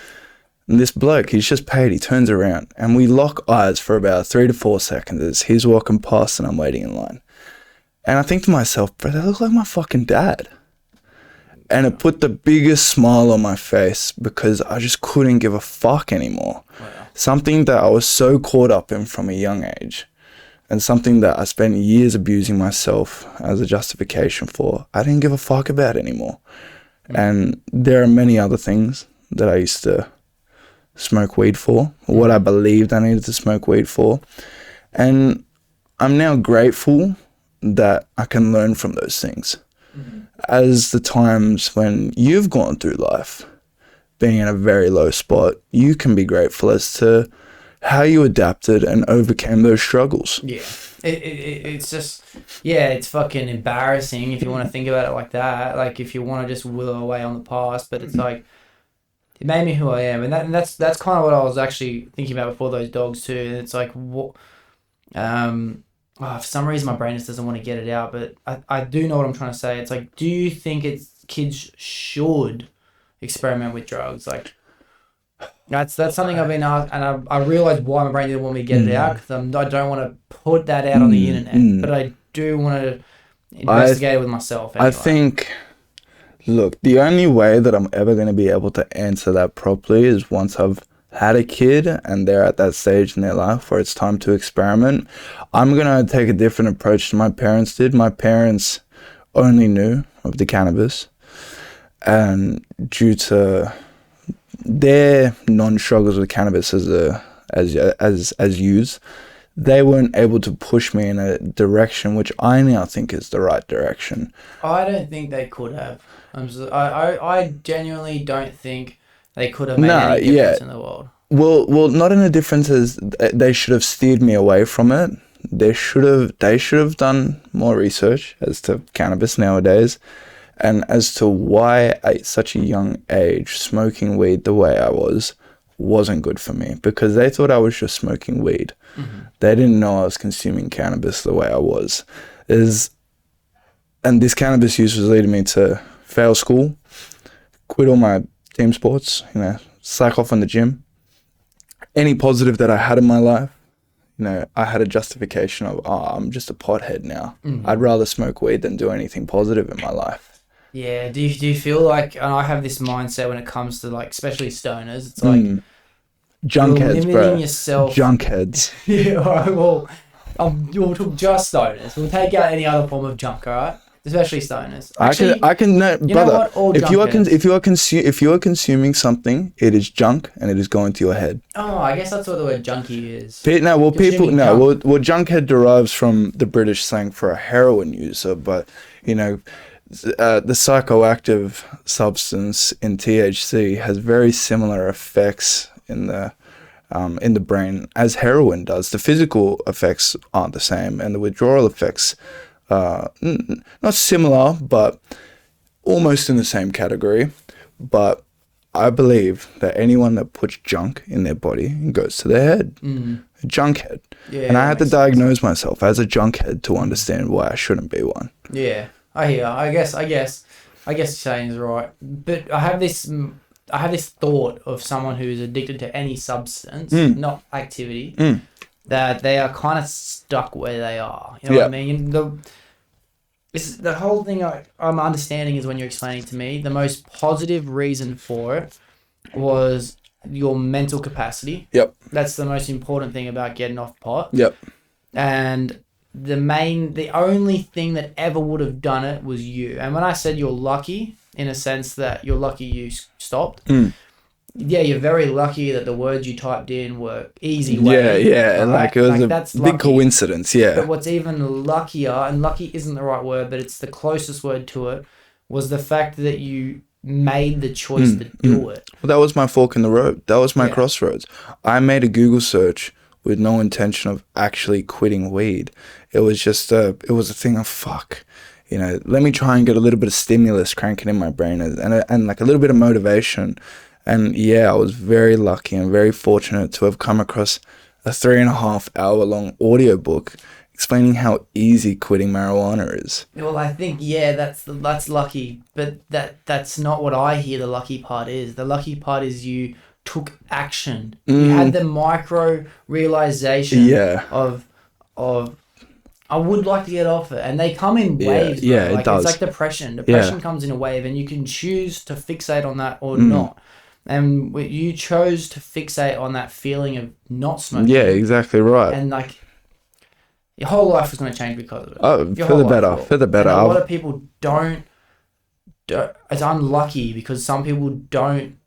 And this bloke, he's just paid, he turns around and we lock eyes for about 3 to 4 seconds as he's walking past and I'm waiting in line. And I think to myself, bro, they look like my fucking dad. And it put the biggest smile on my face because I just couldn't give a fuck anymore. Wow. Something that I was so caught up in from a young age and something that I spent years abusing myself as a justification for, I didn't give a fuck about anymore. And there are many other things that I used to smoke weed for, what I believed I needed to smoke weed for. And I'm now grateful that I can learn from those things. As the times when you've gone through life, being in a very low spot, you can be grateful as to how you adapted and overcame those struggles. Yeah. It's just, yeah, it's fucking embarrassing if you want to think about it like that. Like if you want to just willow away on the past, but it's like, it made me who I am, and that's kind of what I was actually thinking about before those dogs too. And it's like, what? For some reason my brain just doesn't want to get it out, but I do know what I'm trying to say. It's like, do you think kids should experiment with drugs? Like, that's something I've been asked, and I realized why my brain didn't want me to get it out because I don't want to put that out on the internet, but I do want to investigate it with myself. Anyway. I think. Look, the only way that I'm ever going to be able to answer that properly is once I've had a kid and they're at that stage in their life where it's time to experiment. I'm going to take a different approach than my parents did. My parents only knew of the cannabis, and due to their non-struggles with cannabis as use, they weren't able to push me in a direction which I now think is the right direction. I don't think they could have. I genuinely don't think they could have made any difference in the world. Well, not in a difference as they should have steered me away from it. They should have done more research as to cannabis nowadays, and as to why at such a young age smoking weed the way I wasn't good for me, because they thought I was just smoking weed. They didn't know I was consuming cannabis the way I was. And this cannabis use was leading me to fail school, quit all my team sports, slack off on the gym. Any positive that I had in my life, I had a justification of, I'm just a pothead now. I'd rather smoke weed than do anything positive in my life. Yeah, do you feel like, and I have this mindset when it comes to like, especially stoners, it's like, junkheads, bro. Yourself. Junkheads. Yeah, all right, well, You'll talk just stoners. We'll take out any other form of junk, alright? Especially stoners. I can no, you know brother. what? All If you are junkheads. if you are consuming something, it is junk and it is going to your head. Oh, I guess that's what the word junkie is. Consuming junk. junkhead derives from the British slang for a heroin user, but the psychoactive substance in THC has very similar effects in the brain as heroin does. The physical effects aren't the same, and the withdrawal effects not similar, but almost in the same category. But I believe that anyone that puts junk in their body goes to their head. A junk head. Yeah, And I had to makes diagnose myself as a junk head to understand why I shouldn't be one. Yeah, I hear. I guess you're saying is right. But I have this thought of someone who is addicted to any substance, not activity, that they are kind of stuck where they are. You know what I mean? The whole thing I'm understanding is when you're explaining to me, the most positive reason for it was your mental capacity. Yep. That's the most important thing about getting off pot. Yep. And the only thing that ever would have done it was you. And when I said you're lucky, in a sense that you're lucky you stopped, yeah, you're very lucky that the words you typed in were easy way. Yeah. Right? Like it was that's a big lucky. coincidence. Yeah. But what's even luckier, and lucky isn't the right word, but it's the closest word to it, was the fact that you made the choice to do it. Well, that was my fork in the road. That was my crossroads. I made a Google search with no intention of actually quitting weed. It was just it was a thing of fuck. Let me try and get a little bit of stimulus cranking in my brain and like a little bit of motivation. And yeah, I was very lucky and very fortunate to have come across a 3.5 hour long audiobook explaining how easy quitting marijuana is. Well, I think, that's lucky, but that's not what I hear the lucky part is. The lucky part is you took action. You had the micro realization of I would like to get off it, and they come in waves. Yeah, bro. it does. It's like depression. Depression comes in a wave, and you can choose to fixate on that or not. And you chose to fixate on that feeling of not smoking. Yeah, exactly right. And like your whole life was going to change because of it. Oh, Your for whole the life better, will. for the better. And a lot of people don't. It's unlucky because some people don't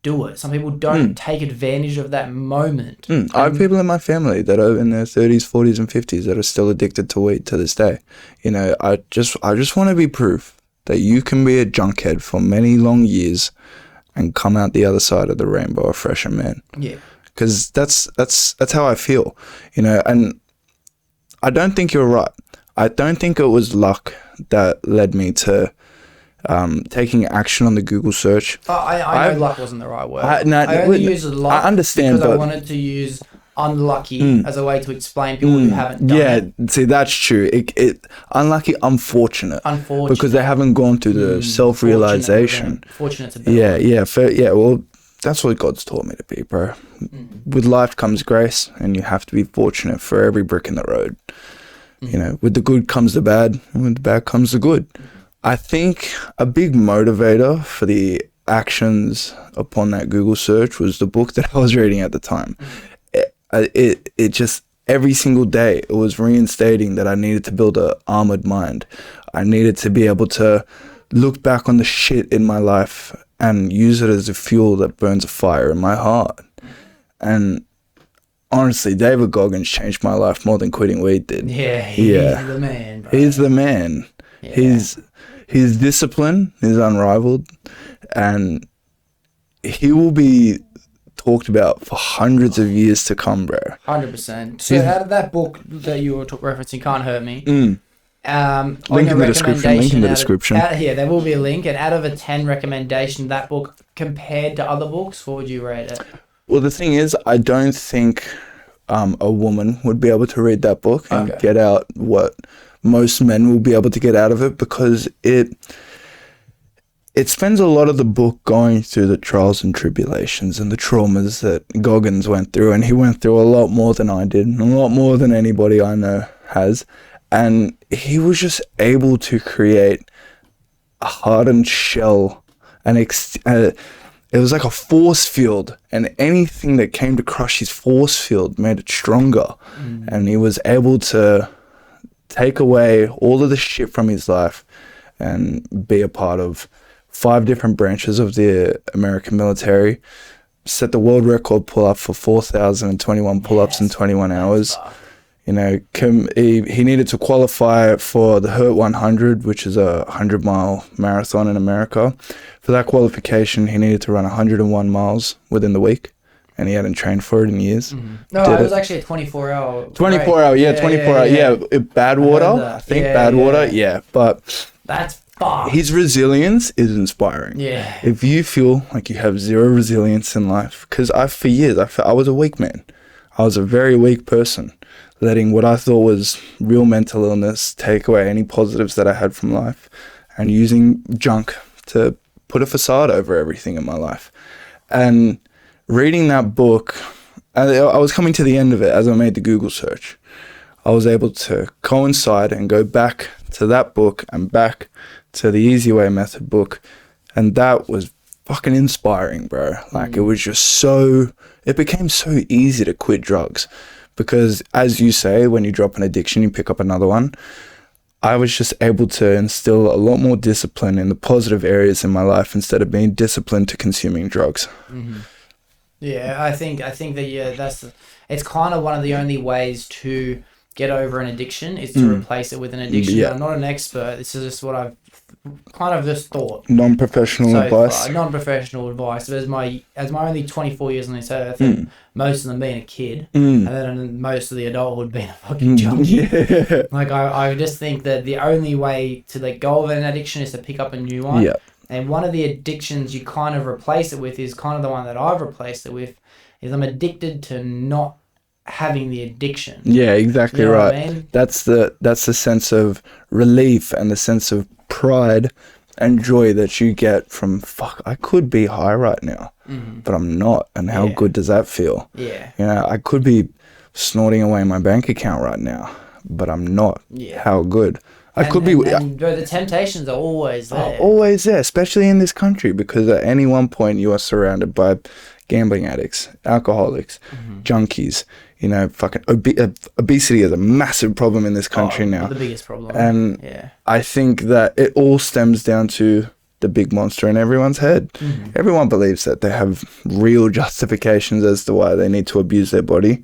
do it. Some people don't take advantage of that moment. I have people in my family that are in their 30s, 40s, and 50s that are still addicted to weed to this day. I just want to be proof that you can be a junkhead for many long years and come out the other side of the rainbow a fresher man. Yeah. Because that's how I feel, and I don't think you're right. I don't think it was luck that led me to taking action on the Google search. I know luck wasn't the right word. I only use luck I understand, because I but wanted to use unlucky as a way to explain people who haven't done it. Yeah, see, that's true. It unlucky, unfortunate. Unfortunate. Because they haven't gone through the self-realization. Fortunate to be. Well, that's what God's taught me to be, bro. With life comes grace, and you have to be fortunate for every brick in the road. With the good comes the bad, and with the bad comes the good. I think a big motivator for the actions upon that Google search was the book that I was reading at the time. It just, every single day, it was reinstating that I needed to build an armored mind. I needed to be able to look back on the shit in my life and use it as a fuel that burns a fire in my heart. And honestly, David Goggins changed my life more than quitting weed did. Yeah, he's the man, bro. He's the man. Yeah. His discipline is unrivaled, and he will be talked about for hundreds of years to come, bro. 100%. So out of that book that you were referencing, Can't Hurt Me, Link in the description. There will be a link. And out of a 10 recommendation, that book compared to other books, what would you rate it? Well, the thing is, I don't think a woman would be able to read that book and get out what most men will be able to get out of it, because it spends a lot of the book going through the trials and tribulations and the traumas that Goggins went through, and he went through a lot more than I did, and a lot more than anybody I know has, and he was just able to create a hardened shell and it was like a force field, and anything that came to crush his force field made it stronger. And he was able to take away all of the shit from his life and be a part of 5 different branches of the American military, set the world record pull-up for 4,021 pull-ups in 21 hours. You know, he needed to qualify for the Hurt 100, which is a 100-mile marathon in America. For that qualification, he needed to run 101 miles within the week, and he hadn't trained for it in years. No, it was actually a 24-hour. 24-hour, yeah, 24-hour, yeah. Badwater, I think Badwater, yeah. But that's fucked. His resilience is inspiring. Yeah. If you feel like you have zero resilience in life, because for years, I was a weak man. I was a very weak person, letting what I thought was real mental illness take away any positives that I had from life, and using junk to put a facade over everything in my life. And reading that book, I was coming to the end of it as I made the Google search. I was able to coincide and go back to that book and back to the Easy Way Method book. And that was fucking inspiring, bro. Like, it was just it became so easy to quit drugs. Because as you say, when you drop an addiction, you pick up another one. I was just able to instill a lot more discipline in the positive areas in my life instead of being disciplined to consuming drugs. Yeah, I think that it's kind of one of the only ways to get over an addiction is to replace it with an addiction. Yeah. I'm not an expert. This is just what I've kind of just thought. Non-professional advice. Non-professional advice. As my only 24 years on this earth, and most of them being a kid, and then most of the adulthood being a fucking junkie. Like I just think that the only way to let go of an addiction is to pick up a new one. Yeah. And one of the addictions you kind of replace it with is kind of the one that I've replaced it with, is I'm addicted to not having the addiction. Yeah, exactly, you know right. what I mean? That's the sense of relief and the sense of pride and joy that you get from, fuck, I could be high right now, but I'm not. And how good does that feel? Yeah. You know, I could be snorting away my bank account right now, but I'm not. Yeah. How good. And the temptations are always there. Always there, especially in this country, because at any one point you are surrounded by gambling addicts, alcoholics, junkies. You know, fucking obesity is a massive problem in this country now. The biggest problem. And I think that it all stems down to the big monster in everyone's head. Everyone believes that they have real justifications as to why they need to abuse their body.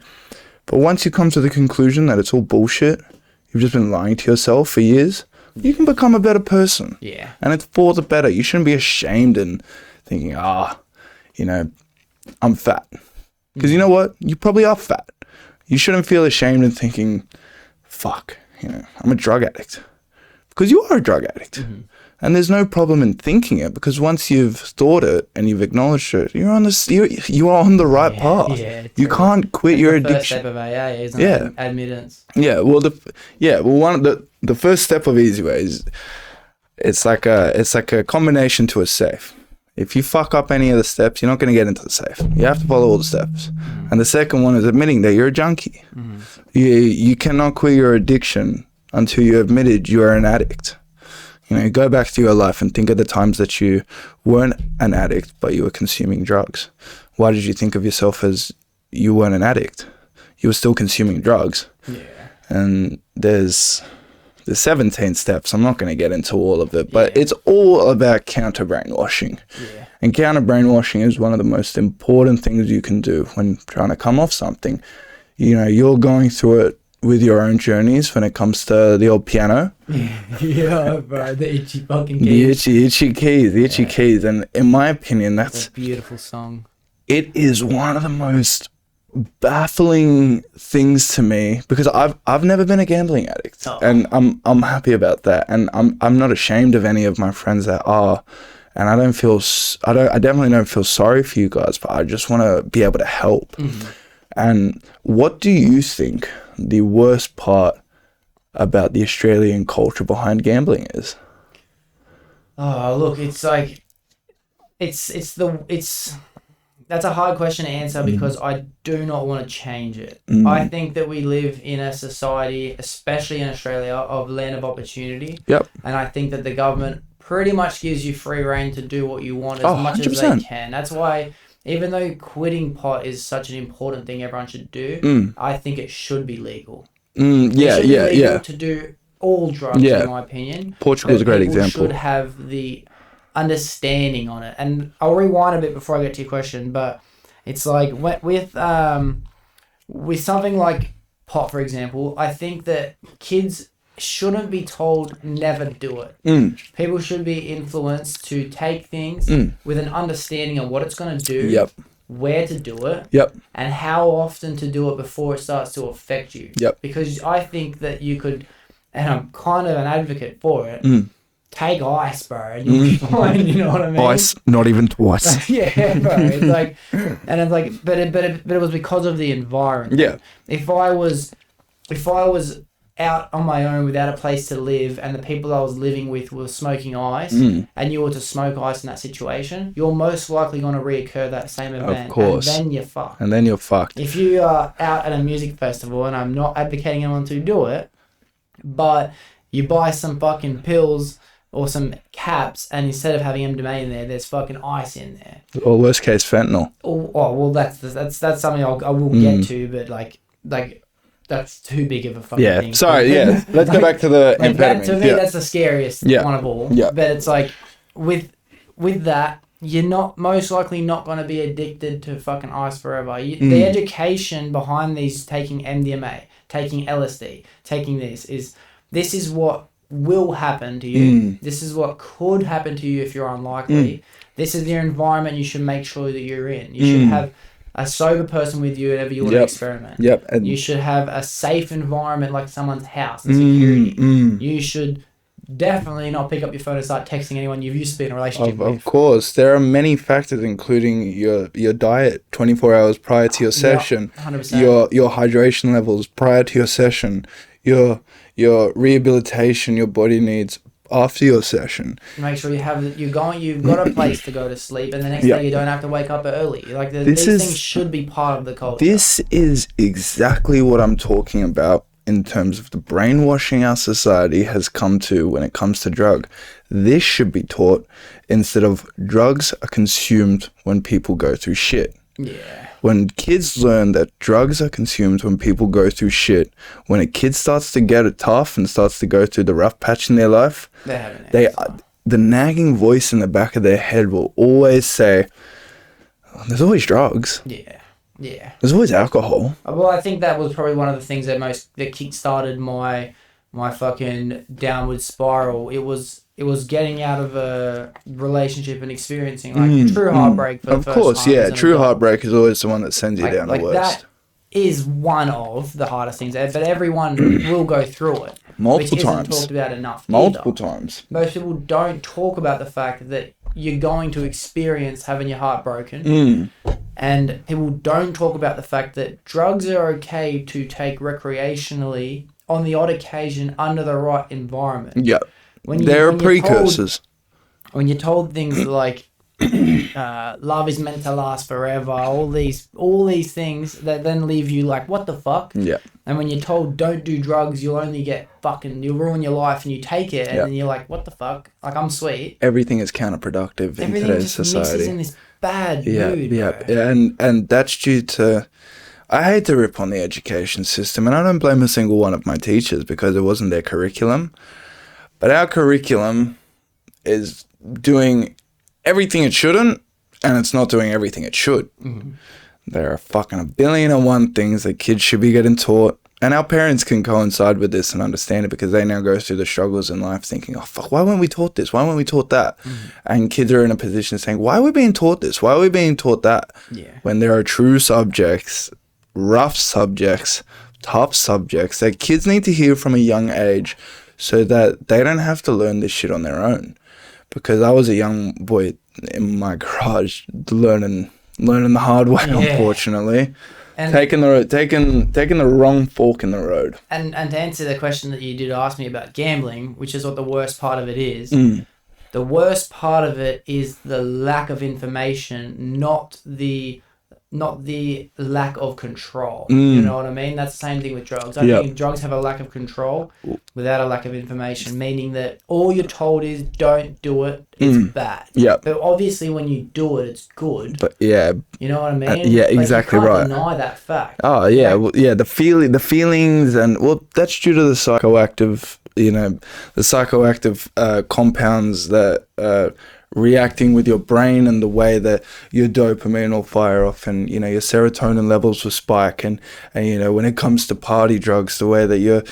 But once you come to the conclusion that it's all bullshit, you've just been lying to yourself for years, you can become a better person. Yeah. And it's for the better. You shouldn't be ashamed and thinking, you know, I'm fat. Because you know what? You probably are fat. You shouldn't feel ashamed and thinking, fuck, you know, I'm a drug addict. Because you are a drug addict. And there's no problem in thinking it, because once you've thought it and you've acknowledged it, you are on the right path. Yeah, you can't quit your addiction. First step of AA, isn't it? Admittance. Yeah, well, one of the first step of Easy Way is it's like a combination to a safe. If you fuck up any of the steps, you're not going to get into the safe. You have to follow all the steps. And the second one is admitting that you're a junkie. You cannot quit your addiction until you admitted you are an addict. You know, go back to your life and think of the times that you weren't an addict, but you were consuming drugs. Why did you think of yourself as you weren't an addict? You were still consuming drugs. Yeah. And there's 17 steps. I'm not going to get into all of it, but it's all about counter brainwashing. Yeah. And counter brainwashing is one of the most important things you can do when trying to come off something. You know, you're going through it with your own journeys when it comes to the old piano. Yeah, bro, the itchy fucking keys. The itchy keys. And in my opinion, that's a beautiful song. It is one of the most baffling things to me, because I've never been a gambling addict, and I'm happy about that, and I'm not ashamed of any of my friends that are, and I definitely don't feel sorry for you guys, but I just want to be able to help. And what do you think the worst part about the Australian culture behind gambling is? Oh, look, it's like that's a hard question to answer, because I do not want to change it. I think that we live in a society, especially in Australia, of land of opportunity. Yep. And I think that the government pretty much gives you free reign to do what you want as much as 100%. they can. That's why, even though quitting pot is such an important thing everyone should do, I think it should be legal. Yeah. To do all drugs, Yeah. in my opinion. Portugal's a great People example. should have the understanding on it. And I'll rewind a bit before I get to your question, but it's like with something like pot, for example, I think that kids shouldn't be told never do it. People should be influenced to take things with an understanding of what it's going to do. Yep. Where to do it, and how often to do it before it starts to affect you. Because I think that you could, and I'm kind of an advocate for it, take ice, bro, and you'll be fine, you know what I mean? Ice, not even twice. Yeah, bro. It's like, and it's like, but it was because of the environment. Yeah. If I was out on my own without a place to live and the people I was living with were smoking ice and you were to smoke ice in that situation, you're most likely going to reoccur that same event. Of course. And then you're fucked. If you are out at a music festival, and I'm not advocating anyone to do it, but you buy some fucking pills or some caps and instead of having MDMA in there, there's fucking ice in there. Or worst case, fentanyl. Oh well, that's something I will get to, but like that's too big of a fucking thing. Sorry, let's go back to the like that, amphetamine. to me, that's the scariest one of all. Yeah. But it's like, with that, you're not most likely not going to be addicted to fucking ice forever. The education behind these taking MDMA, taking LSD, taking this is what will happen to you. This is what could happen to you if you're unlikely. This is your environment you should make sure that you're in. You should have a sober person with you whenever you want to experiment. And you should have a safe environment like someone's house and security. You should definitely not pick up your phone and start texting anyone you've used to be in a relationship with. Of course. There are many factors, including your diet 24 hours prior to your session, 100%. your hydration levels prior to your session, your rehabilitation, your body needs after your session. Make sure you've got a place to go to sleep, and the next day you don't have to wake up early. Like these things should be part of the culture. This is exactly what I'm talking about in terms of the brainwashing our society has come to when it comes to drug. This should be taught instead of drugs are consumed when people go through shit. Yeah. When kids learn that drugs are consumed when people go through shit, when a kid starts to get it tough and starts to go through the rough patch in their life, the nagging voice in the back of their head will always say, there's always drugs. Yeah. There's always alcohol. Well, I think that was probably one of the things that kick-started my fucking downward spiral. It was getting out of a relationship and experiencing like true heartbreak for the first time. Of course, true heartbreak is always the one that sends you down the worst. That is one of the hardest things, but everyone will go through it. Multiple which times. Isn't talked about enough. Multiple either. times. Most people don't talk about the fact that you're going to experience having your heart broken. And people don't talk about the fact that drugs are okay to take recreationally on the odd occasion under the right environment. Yeah. There are precursors. When you're told things like love is meant to last forever, all these things that then leave you like, what the fuck? Yeah. And when you're told don't do drugs, you'll ruin your life, and you take it, and then you're like, what the fuck? Like, I'm sweet. Everything is counterproductive in today's society. Mixes in this bad mood. Yeah. And that's due to, I hate to rip on the education system, and I don't blame a single one of my teachers because it wasn't their curriculum. But our curriculum is doing everything it shouldn't, and it's not doing everything it should. There are fucking 1,000,000,001 things that kids should be getting taught, and our parents can coincide with this and understand it because they now go through the struggles in life thinking, oh fuck, why weren't we taught this? Why weren't we taught that? And kids are in a position saying, why are we being taught this? Why are we being taught that? When there are true subjects, rough subjects, tough subjects that kids need to hear from a young age so that they don't have to learn this shit on their own. Because I was a young boy in my garage learning the hard way, unfortunately. And taking the wrong fork in the road. And to answer the question that you did ask me about gambling, which is what the worst part of it is, the worst part of it is the lack of information, not the not the lack of control. You know what I mean? That's the same thing with drugs. I think drugs have a lack of control without a lack of information, meaning that all you're told is don't do it, it's bad. Yeah. But obviously when you do it, it's good. But yeah. You know what I mean? Yeah, exactly you can't right. deny that fact. Oh yeah, well, yeah. The feelings, and well, that's due to the psychoactive, the psychoactive compounds that reacting with your brain, and the way that your dopamine will fire off, and your serotonin levels will spike, and when it comes to party drugs, the way that your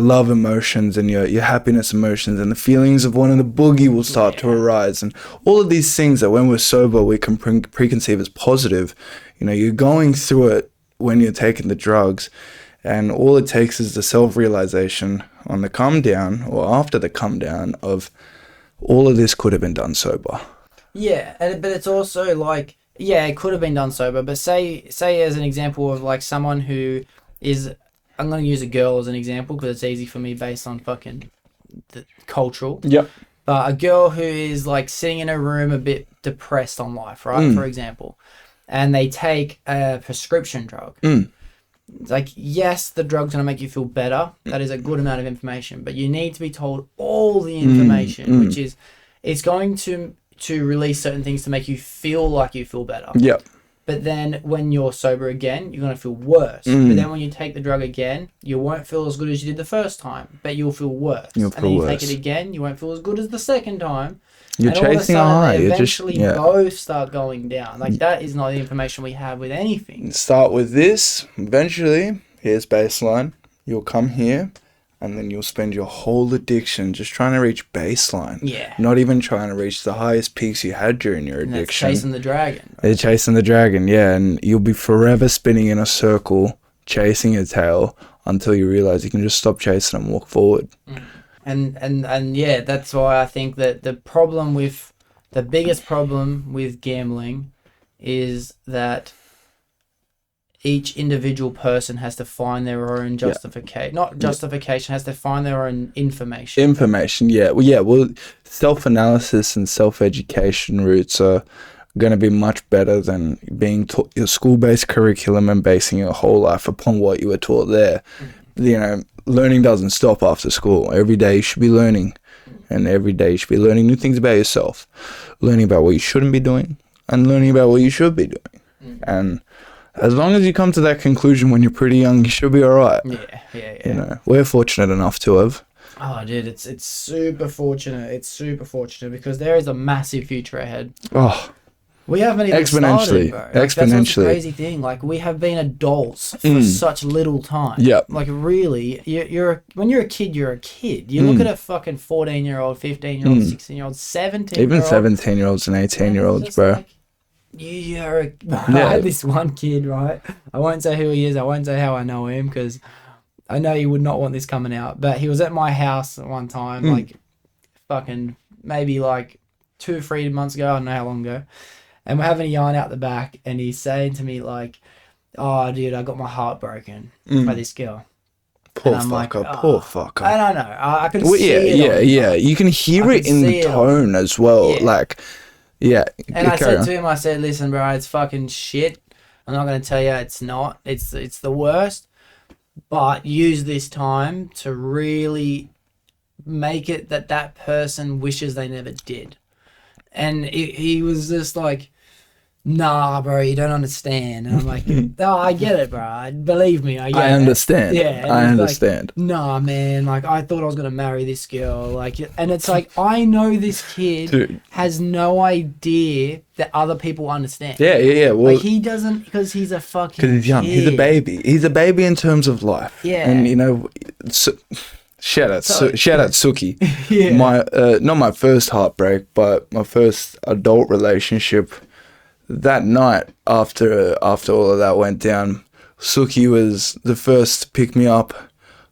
love emotions and your happiness emotions and the feelings of wanting the boogie will start to arise, and all of these things that when we're sober we can preconceive as positive. You're going through it when you're taking the drugs, and all it takes is the self-realization on the come down or after the come down of all of this could have been done sober. Yeah, but it's also like, yeah, it could have been done sober, but say as an example of like someone who is, I'm going to use a girl as an example because it's easy for me based on fucking the cultural. Yep. But a girl who is like sitting in a room a bit depressed on life, right, for example, and they take a prescription drug. It's like, yes, the drug's going to make you feel better. That is a good amount of information. But you need to be told all the information, which is it's going to release certain things to make you feel like you feel better. Yep. But then when you're sober again, you're going to feel worse. But then when you take the drug again, you won't feel as good as you did the first time, but you'll feel worse. And then you take it again, you won't feel as good as the second time. You're and chasing a high. They eventually both start going down. Like, that is not the information we have with anything. Start with this. Eventually, here's baseline. You'll come here, and then you'll spend your whole addiction just trying to reach baseline. Yeah. Not even trying to reach the highest peaks you had during your addiction. That's chasing the dragon. They're chasing the dragon, yeah. And you'll be forever spinning in a circle, chasing your tail, until you realize you can just stop chasing and walk forward. And yeah, that's why I think that the biggest problem with gambling is that each individual person has to find their own justification. Not justification, has to find their own information. Information, yeah. Well, self-analysis and self-education routes are going to be much better than being taught your school-based curriculum and basing your whole life upon what you were taught there. Learning doesn't stop after school. Every day you should be learning, and every day you should be learning new things about yourself, learning about what you shouldn't be doing, and learning about what you should be doing. And as long as you come to that conclusion when you're pretty young, you should be all right. Yeah. We're fortunate enough to have. Oh, dude, it's super fortunate. It's super fortunate because there is a massive future ahead. Oh. We haven't even exponentially, started, bro. That's what's the crazy thing. Like, we have been adults for such little time. Yep. Like, really, when you're a kid, you're a kid. You look at a fucking 14-year-old, 15-year-old, 16-year-old, 17-year-old. Even 17-year-olds and 18-year-olds, bro. Like, I had this one kid, right? I won't say who he is. I won't say how I know him because I know you would not want this coming out. But he was at my house at one time, like, fucking maybe like 2 or 3 months ago. I don't know how long ago. And we're having a yarn out the back, and he's saying to me, like, oh, dude, I got my heart broken by this girl. Poor fucker. I don't know. I can see it. Yeah. You can hear it in the tone as well. Yeah. Like, yeah. And I said to him, listen, bro, it's fucking shit. I'm not going to tell you it's not. It's the worst. But use this time to really make it that person wishes they never did. And he was just like, nah, bro, you don't understand. And I'm like, no, I get it, bro. Believe me, I get it. I understand. Yeah. I understand. Like, nah, man, like, I thought I was going to marry this girl. Like, and it's like, I know this kid has no idea that other people understand. Yeah. Well, like, he doesn't, because he's a fucking Because he's young. kid. He's a baby. He's a baby in terms of life. Yeah. And, shout out Suki. Yeah. Not my first heartbreak, but my first adult relationship. That night after all of that went down, Suki was the first to pick me up,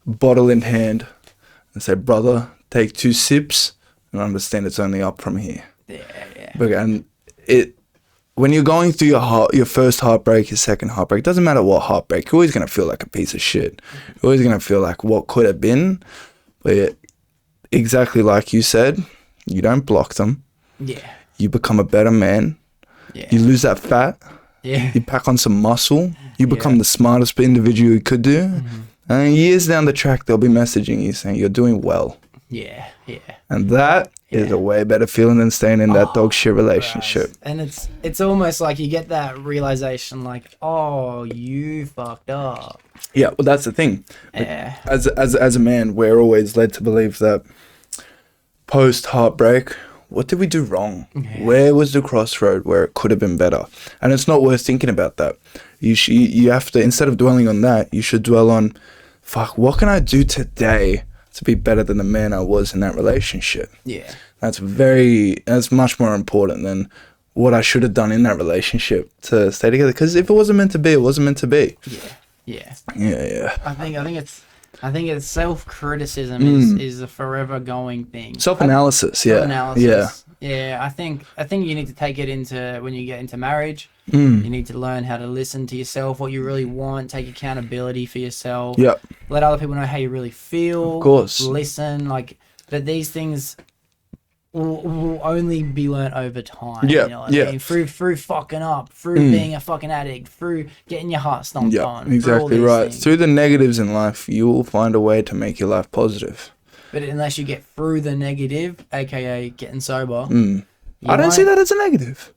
bottle in hand, and say, "Brother, take 2 sips and understand it's only up from here." Yeah. And when you're going through your first heartbreak, your second heartbreak, doesn't matter what heartbreak, you're always gonna feel like a piece of shit. You're always gonna feel like what could have been. But exactly like you said, you don't block them. Yeah. You become a better man. Yeah. You lose that fat, Yeah. You pack on some muscle. You become the smartest individual you could do. Mm-hmm. And years down the track, they'll be messaging you saying you're doing well. Yeah. And that is a way better feeling than staying in that dog shit relationship. Right. And it's almost like you get that realization, like, oh, you fucked up. Yeah, well, that's the thing. Yeah. As a man, we're always led to believe that post heartbreak, what did we do wrong? Yeah. Where was the crossroad where it could have been better? And it's not worth thinking about that. You have to, instead of dwelling on that, you should dwell on, fuck, what can I do today to be better than the man I was in that relationship? Yeah. That's much more important than what I should have done in that relationship to stay together. Because if it wasn't meant to be, it wasn't meant to be. Yeah. Yeah. I think it's self-criticism is a forever going thing. Self-analysis, yeah. Self-analysis. Yeah, I think you need to take it into when you get into marriage. You need to learn how to listen to yourself, what you really want, take accountability for yourself. Yep. Let other people know how you really feel. Of course. Listen, but these things will only be learnt over time. Yeah, You know what I mean? Through fucking up, through being a fucking addict, through getting your heart stomped on. through all Exactly these right. things. Through the negatives in life, you will find a way to make your life positive. But unless you get through the negative, aka getting sober, I don't see that as a negative.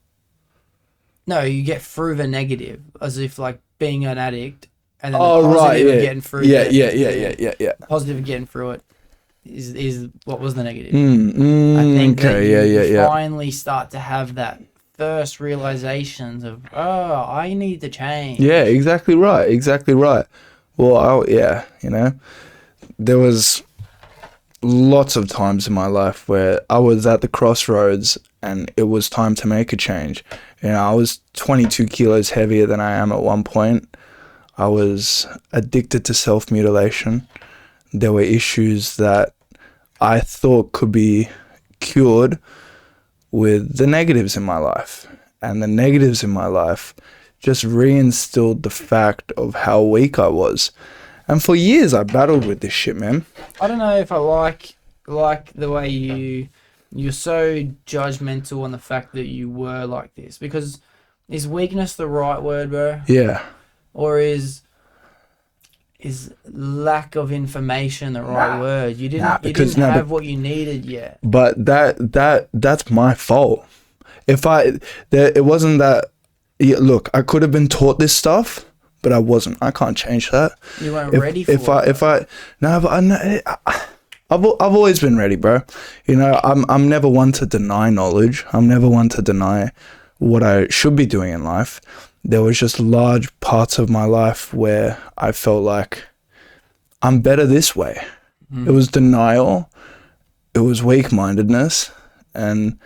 No, you get through the negative, as if like being an addict, and then Oh, the right, positive of yeah. getting through. Yeah. Positive of getting through it is what was the negative. I I think that you yeah. finally start to have that first realizations of, oh, I need to change. Yeah, exactly right. Well, there was lots of times in my life where I was at the crossroads and it was time to make a change. I was 22 kilos heavier than I am at one point. I was addicted to self-mutilation. There were issues that I thought could be cured with the negatives in my life. And the negatives in my life just reinstilled the fact of how weak I was. And for years I battled with this shit, man. I don't know if I like the way you're so judgmental on the fact that you were like this, because is weakness the right word, bro? Yeah. Or is lack of information the right word? You didn't have what you needed yet. But that's my fault. It wasn't that. Yeah, look, I could have been taught this stuff, but I wasn't. I can't change that. You weren't ready for it. I've always been ready, bro. I'm never one to deny knowledge. I'm never one to deny what I should be doing in life. There was just large parts of my life where I felt like I'm better this way. It was denial. It was weak-mindedness. And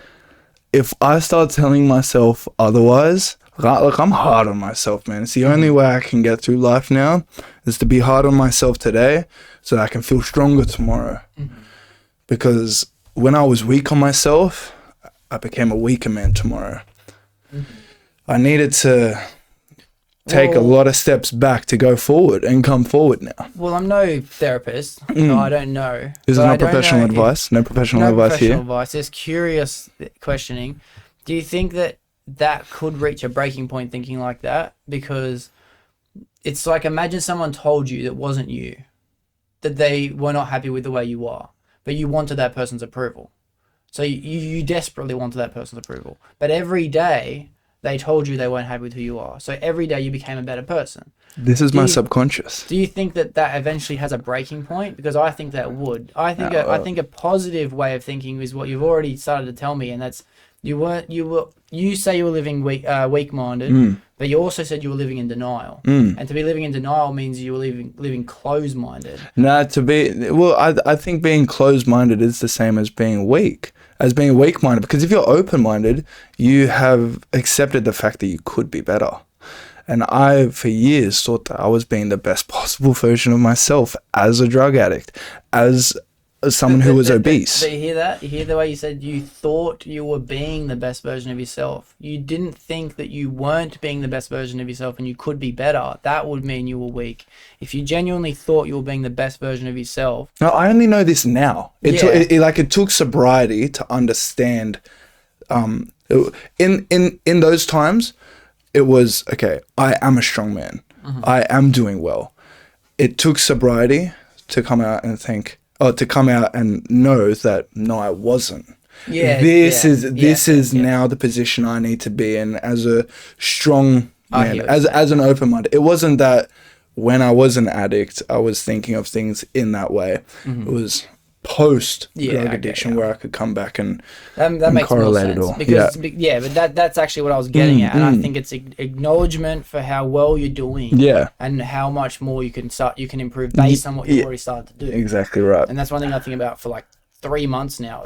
if I start telling myself otherwise, look, I'm hard on myself, man. It's the only way I can get through life now is to be hard on myself today so that I can feel stronger tomorrow. Because when I was weak on myself, I became a weaker man tomorrow. I needed to take a lot of steps back to go forward and come forward now. Well, I'm no therapist, so I don't know. This is not professional advice. No professional advice here. No professional advice. Just curious questioning. Do you think that could reach a breaking point thinking like that? Because it's like, imagine someone told you that wasn't you, that they were not happy with the way you are, but you wanted that person's approval. So you desperately wanted that person's approval. But every day they told you they weren't happy with who you are. So every day you became a better person. This is my subconscious. Do you think that eventually has a breaking point? Because I think that would. I think a positive way of thinking is what you've already started to tell me, and that's you say you were living weak-minded, but you also said you were living in denial. And to be living in denial means you were living closed-minded. I think being closed-minded is the same as being weak. As being weak-minded, because if you're open-minded, you have accepted the fact that you could be better. And I, for years, thought that I was being the best possible version of myself as a drug addict, as someone who was obese. But you hear that? You hear the way you said you thought you were being the best version of yourself. You didn't think that you weren't being the best version of yourself and you could be better. That would mean you were weak. If you genuinely thought you were being the best version of yourself. No, I only know this now. It took sobriety to understand. In those times, it was, okay, I am a strong man. I am doing well. It took sobriety to come out and to come out and know that, no, I wasn't. Yeah. This yeah, is now the position I need to be in as a strong I man, hear what you're as an open mind. It wasn't that when I was an addict, I was thinking of things in that way. It was post drug addiction where I could come back and that makes more correlate sense it all. because but that's actually what I was getting at, and I think it's acknowledgement for how well you're doing, and how much more you can improve based on what you've already started to do. Exactly right. And that's one thing I think about for like 3 months now.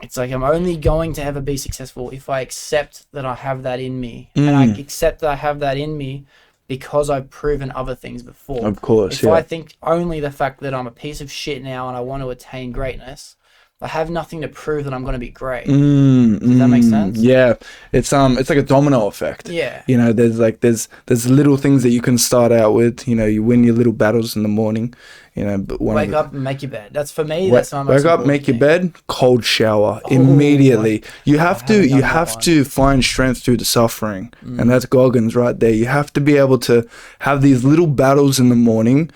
It's like I'm only going to ever be successful if I accept that I have that in me, and I accept that I have that in me because I've proven other things before. Of course, if I think only the fact that I'm a piece of shit now and I want to attain greatness, I have nothing to prove that I'm going to be great. Does that make sense? Yeah, it's like a domino effect. Yeah. You know, there's little things that you can start out with. You know, you win your little battles in the morning. You know, but wake up and make your bed. That's for me. That's my most wake up, make your bed, cold shower immediately. You have to find strength through the suffering, and that's Goggins right there. You have to be able to have these little battles in the morning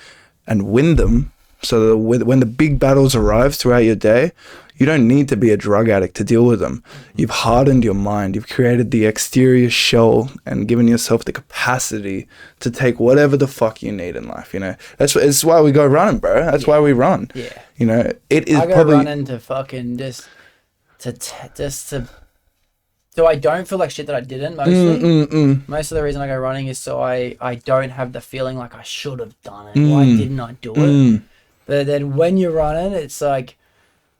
and win them, so that when the big battles arrive throughout your day, you don't need to be a drug addict to deal with them. You've hardened your mind. You've created the exterior shell and given yourself the capacity to take whatever the fuck you need in life. You know, it's why we go running, bro. That's why we run. Yeah. You know, it is I go probably running to fucking just to. So I don't feel like shit that I didn't mostly. Most of the reason I go running is so I don't have the feeling like I should have done it. Why didn't I do it? But then when you're running, it's like,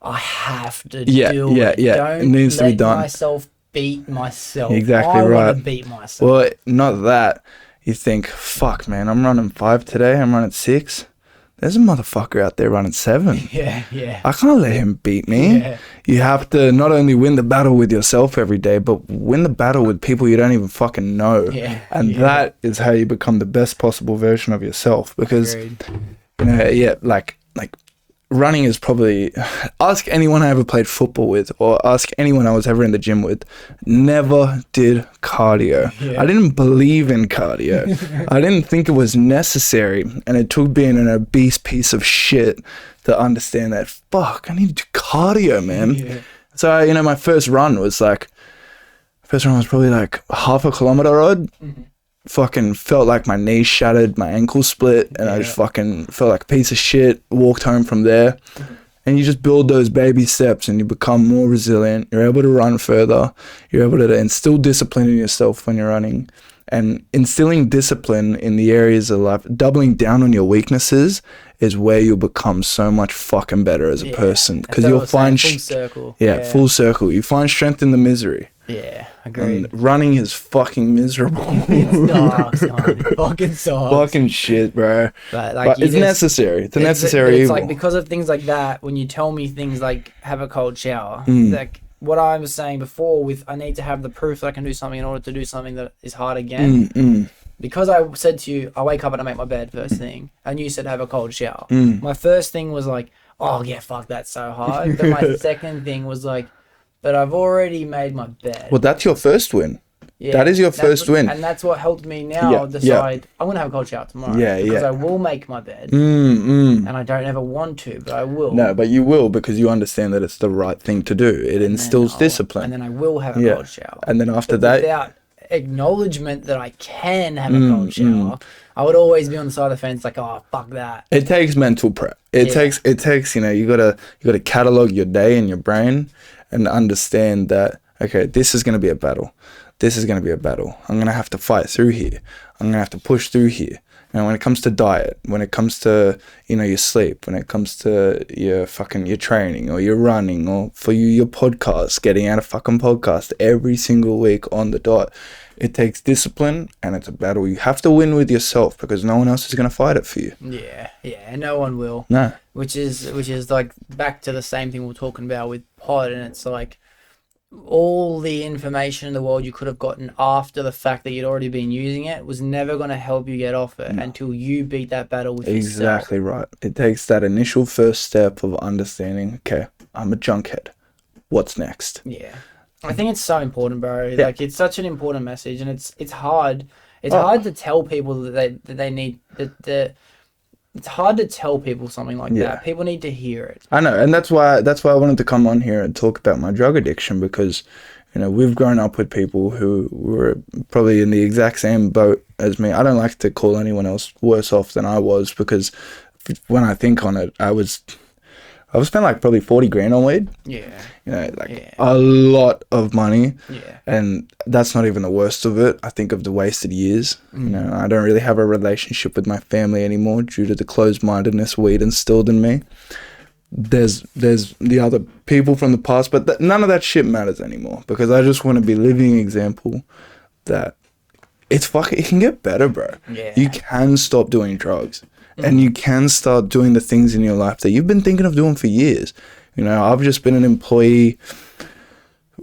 I have to do it. Yeah. Don't It needs to be done. myself beat myself. Exactly I right. want to beat myself. Well, not that. You think, fuck, man, I'm running 5 today. I'm running 6. There's a motherfucker out there running 7. Yeah. I can't let him beat me. Yeah. You have to not only win the battle with yourself every day, but win the battle with people you don't even fucking know. Yeah. And that is how you become the best possible version of yourself. Because, Agreed. you know, like running is probably, ask anyone I ever played football with, or ask anyone I was ever in the gym with, never did cardio. Yeah. I didn't believe in cardio. I didn't think it was necessary, and it took being an obese piece of shit to understand that, fuck, I need to do cardio, man. Yeah. So, you know, my first run was probably like half a kilometer odd. Fucking felt like my knee shattered, my ankle split, and I just fucking felt like a piece of shit. Walked home from there. And you just build those baby steps and you become more resilient. You're able to run further. You're able to instill discipline in yourself when you're running. And instilling discipline in the areas of life, doubling down on your weaknesses, is where you'll become so much fucking better as a person. Because you'll find full circle. full circle. You find strength in the misery. Yeah, agreed. And running is fucking miserable. It sucks, man. It fucking sucks. Fucking shit, bro. But it's necessary. It's a necessary It's evil. like, because of things like that, when you tell me things like have a cold shower, like what I was saying before with I need to have the proof that I can do something in order to do something that is hard again. Because I said to you, I wake up and I make my bed first thing, and you said have a cold shower. My first thing was like, oh yeah, fuck, that's so hard. But my second thing was like, but I've already made my bed. Well, that's your first win. Yeah, that is your first win. And that's what helped me now decide I'm going to have a cold shower tomorrow. Because I will make my bed. And I don't ever want to, but I will. No, but you will, because you understand that it's the right thing to do. It instills discipline. And then I will have a cold shower. And then after that, without acknowledgement that I can have a cold shower, I would always be on the side of the fence like, oh, fuck that. It takes mental prep. It takes, you know, you gotta catalog your day in your brain and understand that, okay, this is going to be a battle. This is going to be a battle. I'm going to have to fight through here. I'm going to have to push through here. You know, when it comes to diet, when it comes to, you know, your sleep, when it comes to your training or your running, or for you, your podcast, getting out a fucking podcast every single week on the dot. It takes discipline, and it's a battle you have to win with yourself, because no one else is going to fight it for you. Yeah, no one will. No. Which is like back to the same thing we we're talking about with pod, and it's like all the information in the world you could have gotten after the fact that you'd already been using it was never going to help you get off it until you beat that battle with yourself. Exactly right. It takes that initial first step of understanding, okay, I'm a junkhead. What's next? Yeah. I think it's so important, bro. Yeah. Like, it's such an important message, and it's hard. It's hard to tell people that they need that. It's hard to tell people something like Yeah. that. People need to hear it. I know, and that's why I wanted to come on here and talk about my drug addiction, because, you know, we've grown up with people who were probably in the exact same boat as me. I don't like to call anyone else worse off than I was, because when I think on it, I've spent like probably 40 grand on weed. Yeah. You know, like a lot of money. Yeah. And that's not even the worst of it. I think of the wasted years. You know, I don't really have a relationship with my family anymore due to the closed-mindedness weed instilled in me. There's the other people from the past, but none of that shit matters anymore, because I just want to be living example that it can get better, bro. Yeah. You can stop doing drugs. And you can start doing the things in your life that you've been thinking of doing for years. You know, I've just been an employee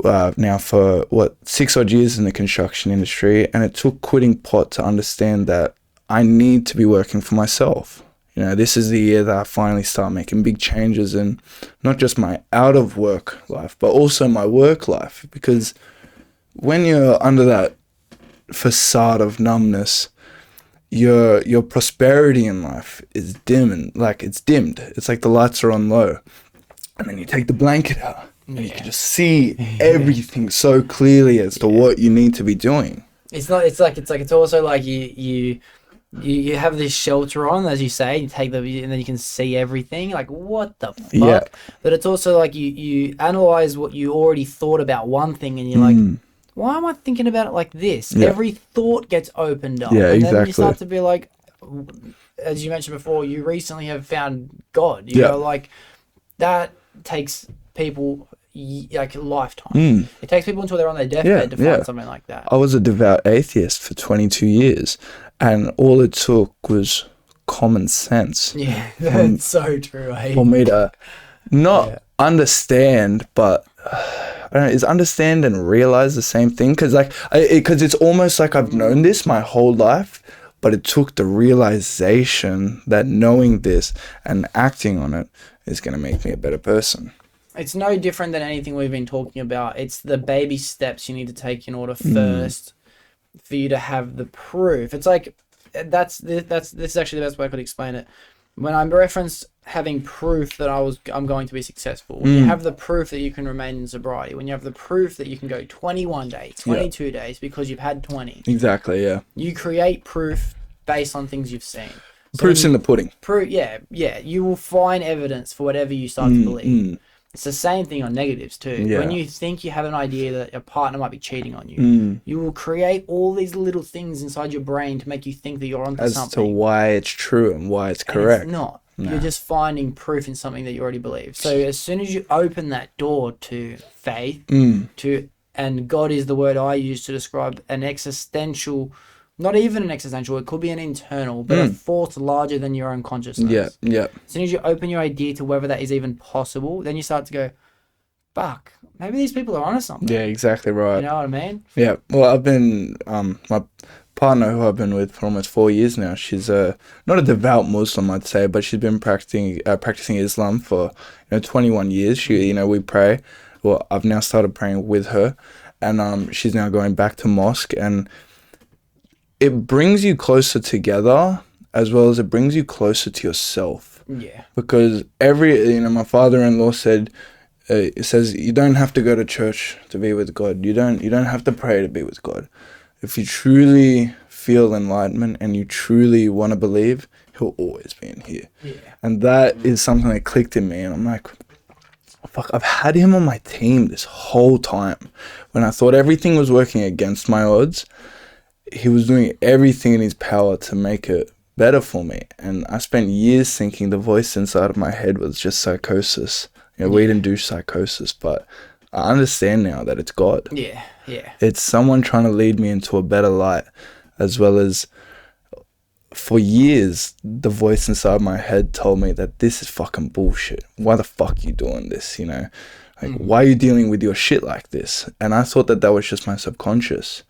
now for 6 odd years in the construction industry, and it took quitting pot to understand that I need to be working for myself. You know, this is the year that I finally start making big changes in not just my out of work life, but also my work life. Because when you're under that facade of numbness, your prosperity in life is dim, and like it's dimmed. It's like the lights are on low, and then you take the blanket out and you can just see everything so clearly as to what you need to be doing. It's also like you have this shelter on, as you say, you take and then you can see everything. Like, what the fuck? Yeah. But it's also like you analyze what you already thought about one thing, and you're like, why am I thinking about it like this? Yeah. Every thought gets opened up. Yeah, and then you exactly. start to be like, as you mentioned before, you recently have found God. You Yeah. know, like, that takes people like a lifetime. It takes people until they're on their deathbed to find something like that. I was a devout atheist for 22 years, and all it took was common sense Yeah, that's so true. for me to not understand, but I don't know, is understand and realize the same thing? Because it's almost like I've known this my whole life, but it took the realization that knowing this and acting on it is going to make me a better person. It's no different than anything we've been talking about. It's the baby steps you need to take in order first for you to have the proof. It's like this is actually the best way I could explain it. When I referenced having proof that I'm going to be successful, when you have the proof that you can remain in sobriety, when you have the proof that you can go 21 days, 22 days because you've had 20. Exactly, yeah. You create proof based on things you've seen. So Proof's in the pudding. Yeah. You will find evidence for whatever you start to believe. It's the same thing on negatives too. Yeah. When you think you have an idea that your partner might be cheating on you, you will create all these little things inside your brain to make you think that you're onto something. As to why it's true and why it's correct. It's not. No. You're just finding proof in something that you already believe. So as soon as you open that door to faith, and God is the word I use to describe an existential, not even an existential, it could be an internal, but a force larger than your own consciousness. Yeah. As soon as you open your idea to whether that is even possible, then you start to go, fuck, maybe these people are onto something. Yeah, exactly right. You know what I mean? Yeah. Well, I've been, my partner who I've been with for almost 4 years now, she's not a devout Muslim, I'd say, but she's been practicing Islam for 21 years. We pray. Well, I've now started praying with her, and she's now going back to mosque, and it brings you closer together as well as it brings you closer to yourself. Yeah. Because my father-in-law said, it says you don't have to go to church to be with God. You don't have to pray to be with God. If you truly feel enlightenment and you truly want to believe, he'll always be in here. Yeah. And that is something that clicked in me, and I'm like, fuck, I've had him on my team this whole time. When I thought everything was working against my odds, he was doing everything in his power to make it better for me. And I spent years thinking the voice inside of my head was just psychosis. Weed induced psychosis, but I understand now that it's God. Yeah. It's someone trying to lead me into a better light, as well as for years, the voice inside my head told me that this is fucking bullshit. Why the fuck are you doing this, Why are you dealing with your shit like this? And I thought that was just my subconscious.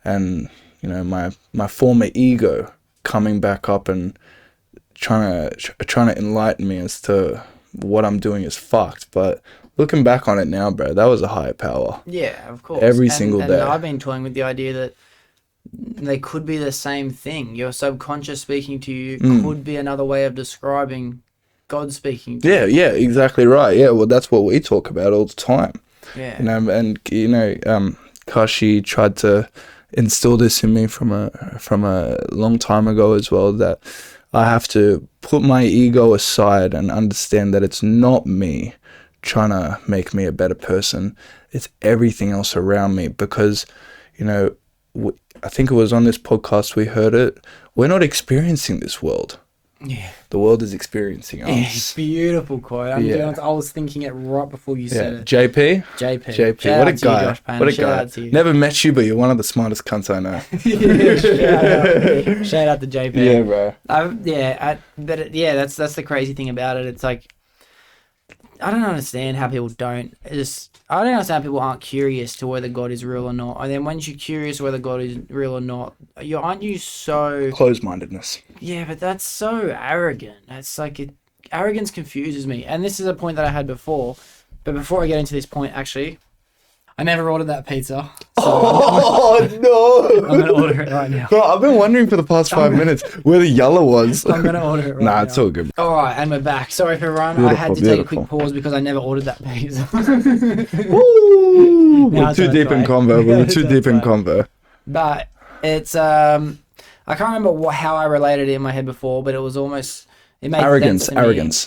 And, my former ego coming back up and trying to enlighten me as to what I'm doing is fucked. But looking back on it now, bro, that was a higher power. Yeah, of course. Every single day. And I've been toying with the idea that they could be the same thing. Your subconscious speaking to you could be another way of describing God speaking to you. Yeah, exactly right. Yeah, well, that's what we talk about all the time. Yeah. You know, Kashi tried to instill this in me from a long time ago as well, that I have to put my ego aside and understand that it's not me trying to make me a better person. It's everything else around me, because, you know, I think it was on this podcast we heard it. We're not experiencing this world. Yeah. The world is experiencing us. Beautiful quote. I was thinking it right before you said it. JP? JP. JP. Shout What a out to you, guy. Josh Pan. What a Shout guy. out to you. Never met you, but you're one of the smartest cunts I know. Shout out to JP. Yeah, bro. That's the crazy thing about it. It's like, I don't understand how people I don't understand how people aren't curious to whether God is real or not. And then once you're curious whether God is real or not, aren't you so... Closed-mindedness. Yeah, but that's so arrogant. That's like... Arrogance confuses me. And this is a point that I had before. But before I get into this point, actually, I never ordered that pizza. So no! I'm going to order it right now. Bro, I've been wondering for the past 5 minutes where the yellow was. I'm going to order it right now. Nah, it's all good. All right, and we're back. Sorry for everyone. I had to take a quick pause because I never ordered that pizza. Woo! Now We're it's too deep in okay. convo. We're too deep in Okay. convo. But it's I can't remember how I related it in my head before, but it was almost it made Arrogance, sense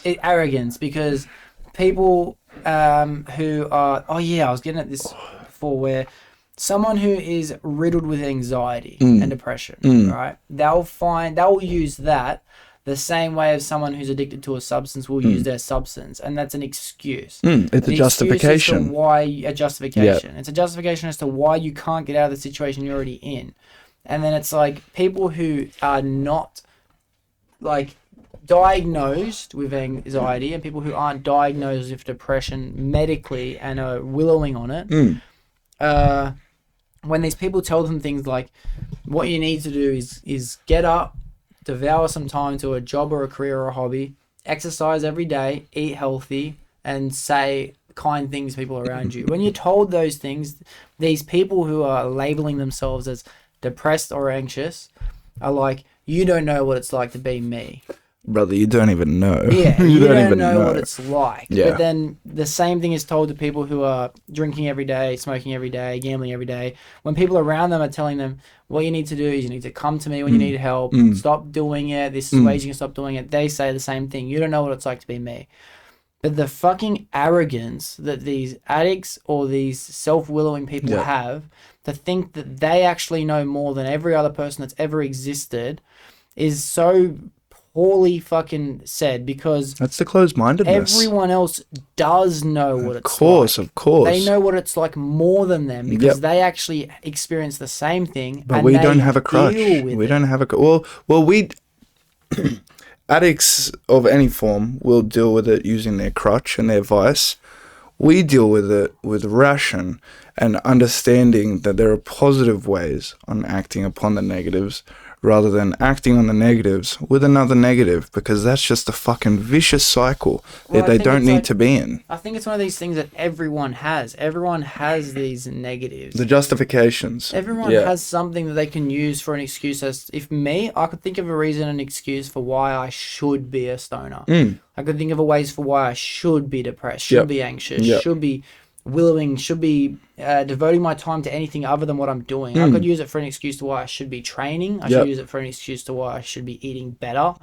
to me. Arrogance, because people who are I was getting at this before, where someone who is riddled with anxiety and depression, right? They'll use that the same way as someone who's addicted to a substance will use their substance, and that's an excuse. It's a justification. A justification. It's a justification as to why you can't get out of the situation you're already in. And then it's like people who are not like diagnosed with anxiety and people who aren't diagnosed with depression medically and are willowing on it. When these people tell them things like, what you need to do is get up, devour some time to a job or a career or a hobby, exercise every day, eat healthy, and say kind things to people around you. When you're told those things, these people who are labeling themselves as depressed or anxious are like, you don't know what it's like to be me. Brother, you don't even know. Yeah, you you don't don't even know what it's like. Yeah. But then the same thing is told to people who are drinking every day, smoking every day, gambling every day. When people around them are telling them, what you need to do is you need to come to me when you need help, stop doing it, this is ways you can stop doing it, they say the same thing. You don't know what it's like to be me. But the fucking arrogance that these addicts or these self-willowing people have to think that they actually know more than every other person that's ever existed is so poorly fucking said, because That's the closed-mindedness. everyone else does know what it's like. Of course. They know what it's like more than them, because they actually experience the same thing. But and we they don't have a crutch. deal with We it. don't have a we addicts of any form will deal with it using their crutch and their vice. We deal with it with ration and understanding that there are positive ways on acting upon the negatives, rather than acting on the negatives with another negative, because that's just a fucking vicious cycle Well, that I they think don't it's need like- to be in. I think it's one of these things that everyone has. Everyone has these negatives. The justifications. Everyone Yeah. has something that they can use for an excuse. As if me, I could think of a reason, an excuse for why I should be a stoner. I could think of a ways for why I should be depressed, should Yep. be anxious, Yep. should be willowing, should be devoting my time to anything other than what I'm doing. I could use it for an excuse to why I should be training. I Yep. should use it for an excuse to why I should be eating better.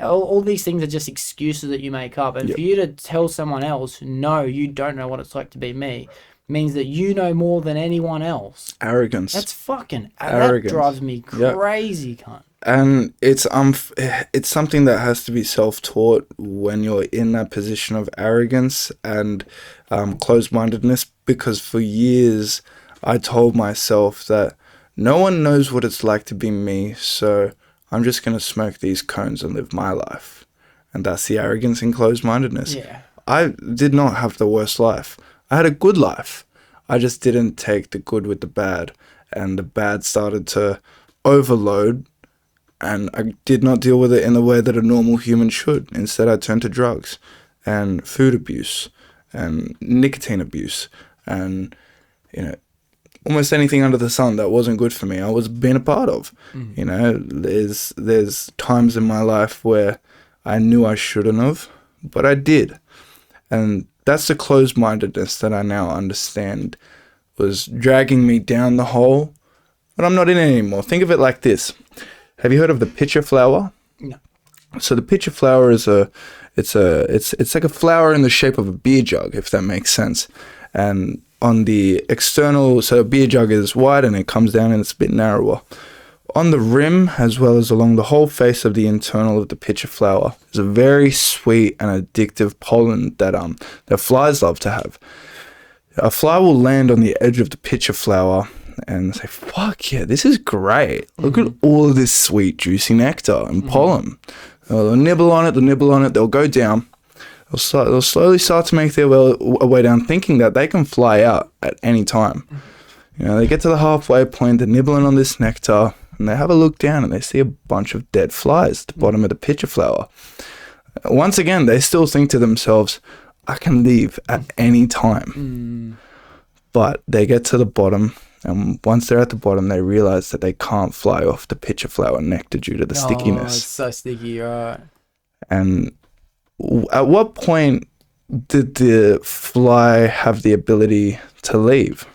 All these things are just excuses that you make up. And for you to tell someone else, no, you don't know what it's like to be me, means that you know more than anyone else. Arrogance. That's fucking... Arrogance. That drives me Yep. crazy, cunt. And it's something that has to be self-taught when you're in that position of arrogance and closed-mindedness, because for years I told myself that no one knows what it's like to be me, so I'm just going to smoke these cones and live my life. And that's the arrogance and closed-mindedness. Yeah. I did not have the worst life. I had a good life. I just didn't take the good with the bad, and the bad started to overload, and I did not deal with it in the way that a normal human should. Instead, I turned to drugs and food abuse and nicotine abuse and, you know, almost anything under the sun that wasn't good for me, I was being a part of. You know, there's times in my life where I knew I shouldn't have, but I did. And that's the closed-mindedness that I now understand was dragging me down the hole, but I'm not in it anymore. Think of it like this. Have you heard of the pitcher flower? No. So the pitcher flower is it's like a flower in the shape of a beer jug, if that makes sense. And on the external, so a beer jug is wide and it comes down and it's a bit narrower. On the rim, as well as along the whole face of the internal of the pitcher flower, is a very sweet and addictive pollen that flies love to have. A fly will land on the edge of the pitcher flower and say, fuck yeah, this is great. Look at all of this sweet, juicy nectar and pollen. They'll nibble on it, they'll go down. They'll slowly start to make their way down, thinking that they can fly out at any time. You know, they get to the halfway point, they're nibbling on this nectar, and they have a look down and they see a bunch of dead flies at the bottom of the pitcher flower. Once again, they still think to themselves, I can leave at any time. But they get to the bottom, and once they're at the bottom, they realize that they can't fly off the pitcher flower nectar due to the stickiness. It's so sticky, right? And at what point did the fly have the ability to leave?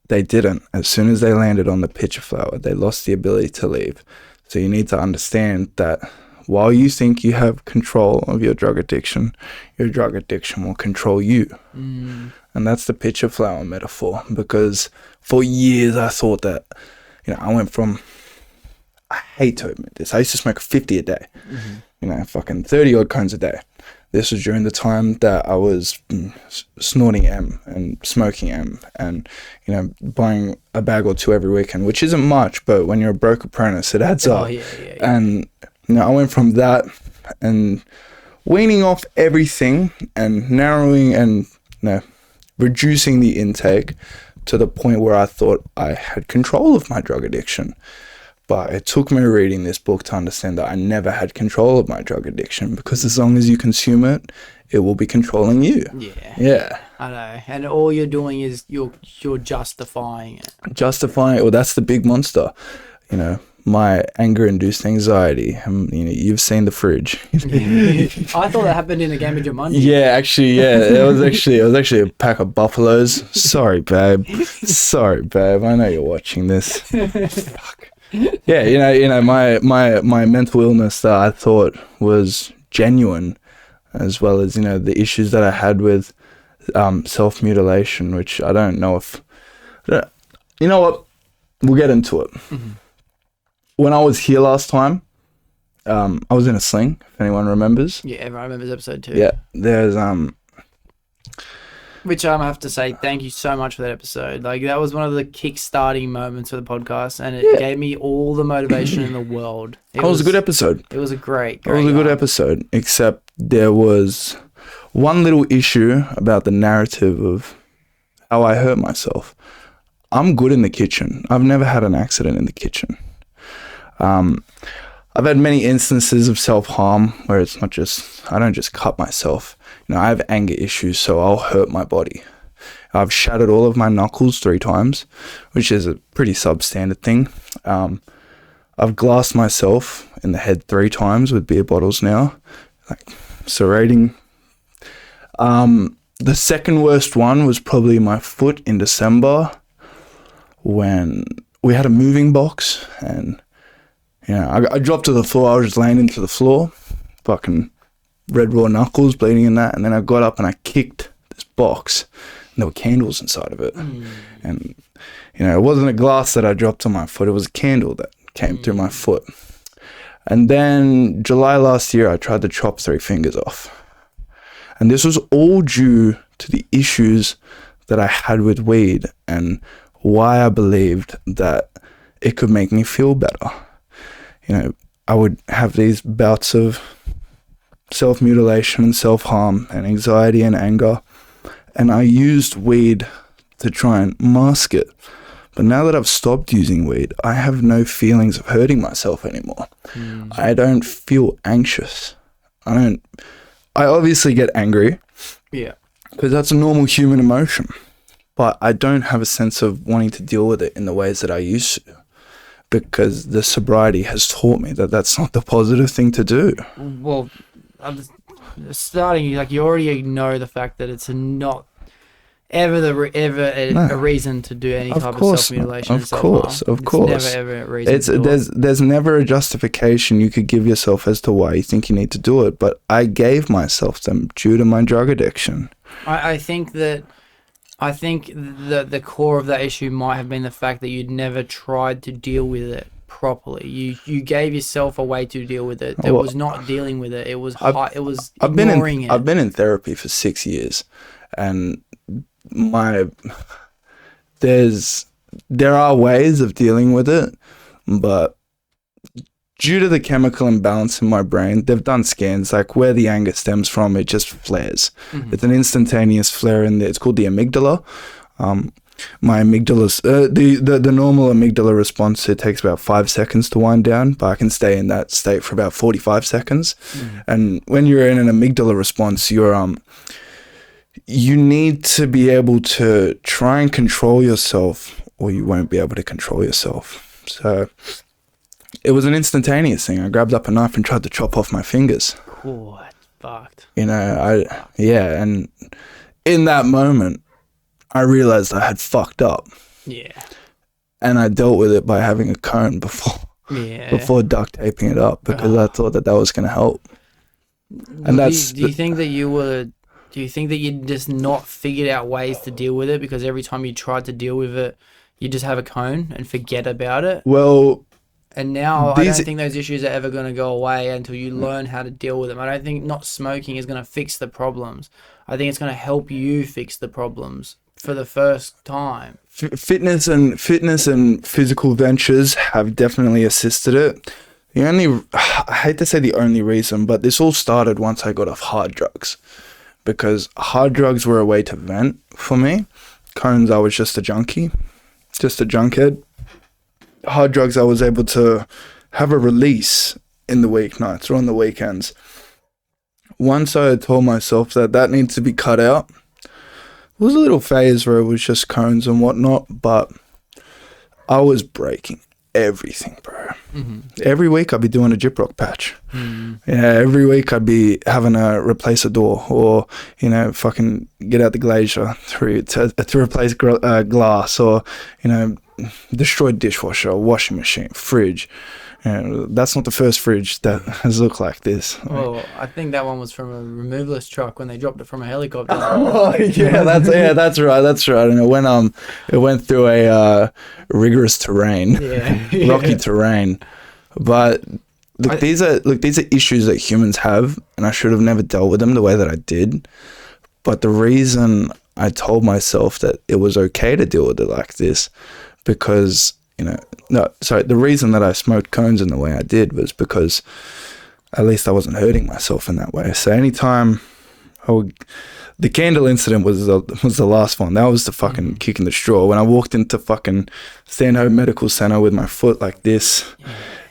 They didn't. As soon as they landed on the pitcher flower, they lost the ability to leave. So you need to understand that while you think you have control of your drug addiction will control you. And that's the pitcher flower metaphor, because for years I thought that, you know, I went from, I hate to admit this, I used to smoke 50 a day, you know, fucking 30 odd cones a day. This was during the time that I was snorting M and smoking M and, you know, buying a bag or two every weekend, which isn't much, but when you're a broke apprentice, it adds up. Yeah. And, you know, I went from that and weaning off everything and narrowing and, you know, reducing the intake to the point where I thought I had control of my drug addiction. But it took me reading this book to understand that I never had control of my drug addiction, because as long as you consume it, it will be controlling you. Yeah. I know. And all you're doing is you're justifying it. Justifying it. Well, that's the big monster. You know, my anger-induced anxiety. You know, you've seen the fridge. I thought that happened in a game of Jumanji. Yeah, actually, yeah. It was actually a pack of buffaloes. Sorry, babe. I know you're watching this. Fuck. Yeah, you know, my mental illness that I thought was genuine, as well as, you know, the issues that I had with self-mutilation, which I don't know if, you know what, we'll get into it. When I was here last time, I was in a sling, if anyone remembers. Yeah, everyone remembers episode 2. Yeah, there's which I have to say, thank you so much for that episode. Like, that was one of the kick-starting moments of the podcast, and it gave me all the motivation in the world. It was a good episode. It was a great It was a good episode, except there was one little issue about the narrative of how I hurt myself. I'm good in the kitchen. I've never had an accident in the kitchen. I've had many instances of self-harm where it's not just, I don't just cut myself. You know, I have anger issues, so I'll hurt my body. I've shattered all of my knuckles 3 times, which is a pretty substandard thing. I've glassed myself in the head 3 times with beer bottles now, like serrating. The second worst one was probably my foot in December when we had a moving box and, you know, I dropped to the floor. I was just laying into the floor, fucking red raw knuckles bleeding in that, and then I got up and I kicked this box and there were candles inside of it. And, you know, it wasn't a glass that I dropped on my foot, it was a candle that came through my foot. And then July last year I tried to chop 3 fingers off, and this was all due to the issues that I had with weed and why I believed that it could make me feel better. You know, I would have these bouts of self-mutilation and self-harm and anxiety and anger, and I used weed to try and mask it. But now that I've stopped using weed, I have no feelings of hurting myself anymore. I don't feel anxious. I obviously get angry, Yeah. because that's a normal human emotion. But I don't have a sense of wanting to deal with it in the ways that I used to, because the sobriety has taught me that that's not the positive thing to do. Well, I'm starting, like, you already know the fact that it's not ever a reason to do any type of self-mutilation. Of course. It's never ever a reason to do it. There's never a justification you could give yourself as to why you think you need to do it, but I gave myself them due to my drug addiction. I think that the core of that issue might have been the fact that you'd never tried to deal with it properly. You gave yourself a way to deal with it. That was not dealing with it. It was ignoring it. I've been in therapy for 6 years, and there are ways of dealing with it, but due to the chemical imbalance in my brain, they've done scans, like where the anger stems from, it just flares. It's an instantaneous flare in there. It's called the amygdala. My amygdala's the normal amygdala response, it takes about 5 seconds to wind down, but I can stay in that state for about 45 seconds. And when you're in an amygdala response, you need to be able to try and control yourself, or you won't be able to control yourself. So it was an instantaneous thing. I grabbed up a knife and tried to chop off my fingers. Oh, that's fucked. And in that moment, I realized I had fucked up. Yeah. And I dealt with it by having a cone before duct taping it up, because I thought that was going to help. And do you think that you'd just not figured out ways to deal with it, because every time you tried to deal with it, you just have a cone and forget about it? Well, and now I don't think those issues are ever going to go away until you learn how to deal with them. I don't think not smoking is going to fix the problems. I think it's going to help you fix the problems for the first time. Fitness and physical ventures have definitely assisted it. I hate to say the only reason, but this all started once I got off hard drugs, because hard drugs were a way to vent for me. Cones, I was just a junkie, just a junkhead. Hard drugs, I was able to have a release in the weeknights or on the weekends. Once I had told myself that needs to be cut out, it was a little phase where it was just cones and whatnot, but I was breaking everything, bro. Every week I'd be doing a gyprock patch. Every week I'd be having to replace a door, or fucking get out the glazier to replace glass, or destroyed dishwasher, washing machine, fridge. That's not the first fridge that has looked like this. Well, I think that one was from a removalist truck when they dropped it from a helicopter. That's right. And it went through a rigorous terrain, rocky terrain. But these are issues that humans have, and I should have never dealt with them the way that I did. But the reason I told myself that it was okay to deal with it like this, because the reason that I smoked cones in the way I did was because at least I wasn't hurting myself in that way. So anytime the candle incident was the last one. That was the fucking kick in the straw. When I walked into fucking Stanhope Medical Center with my foot like this,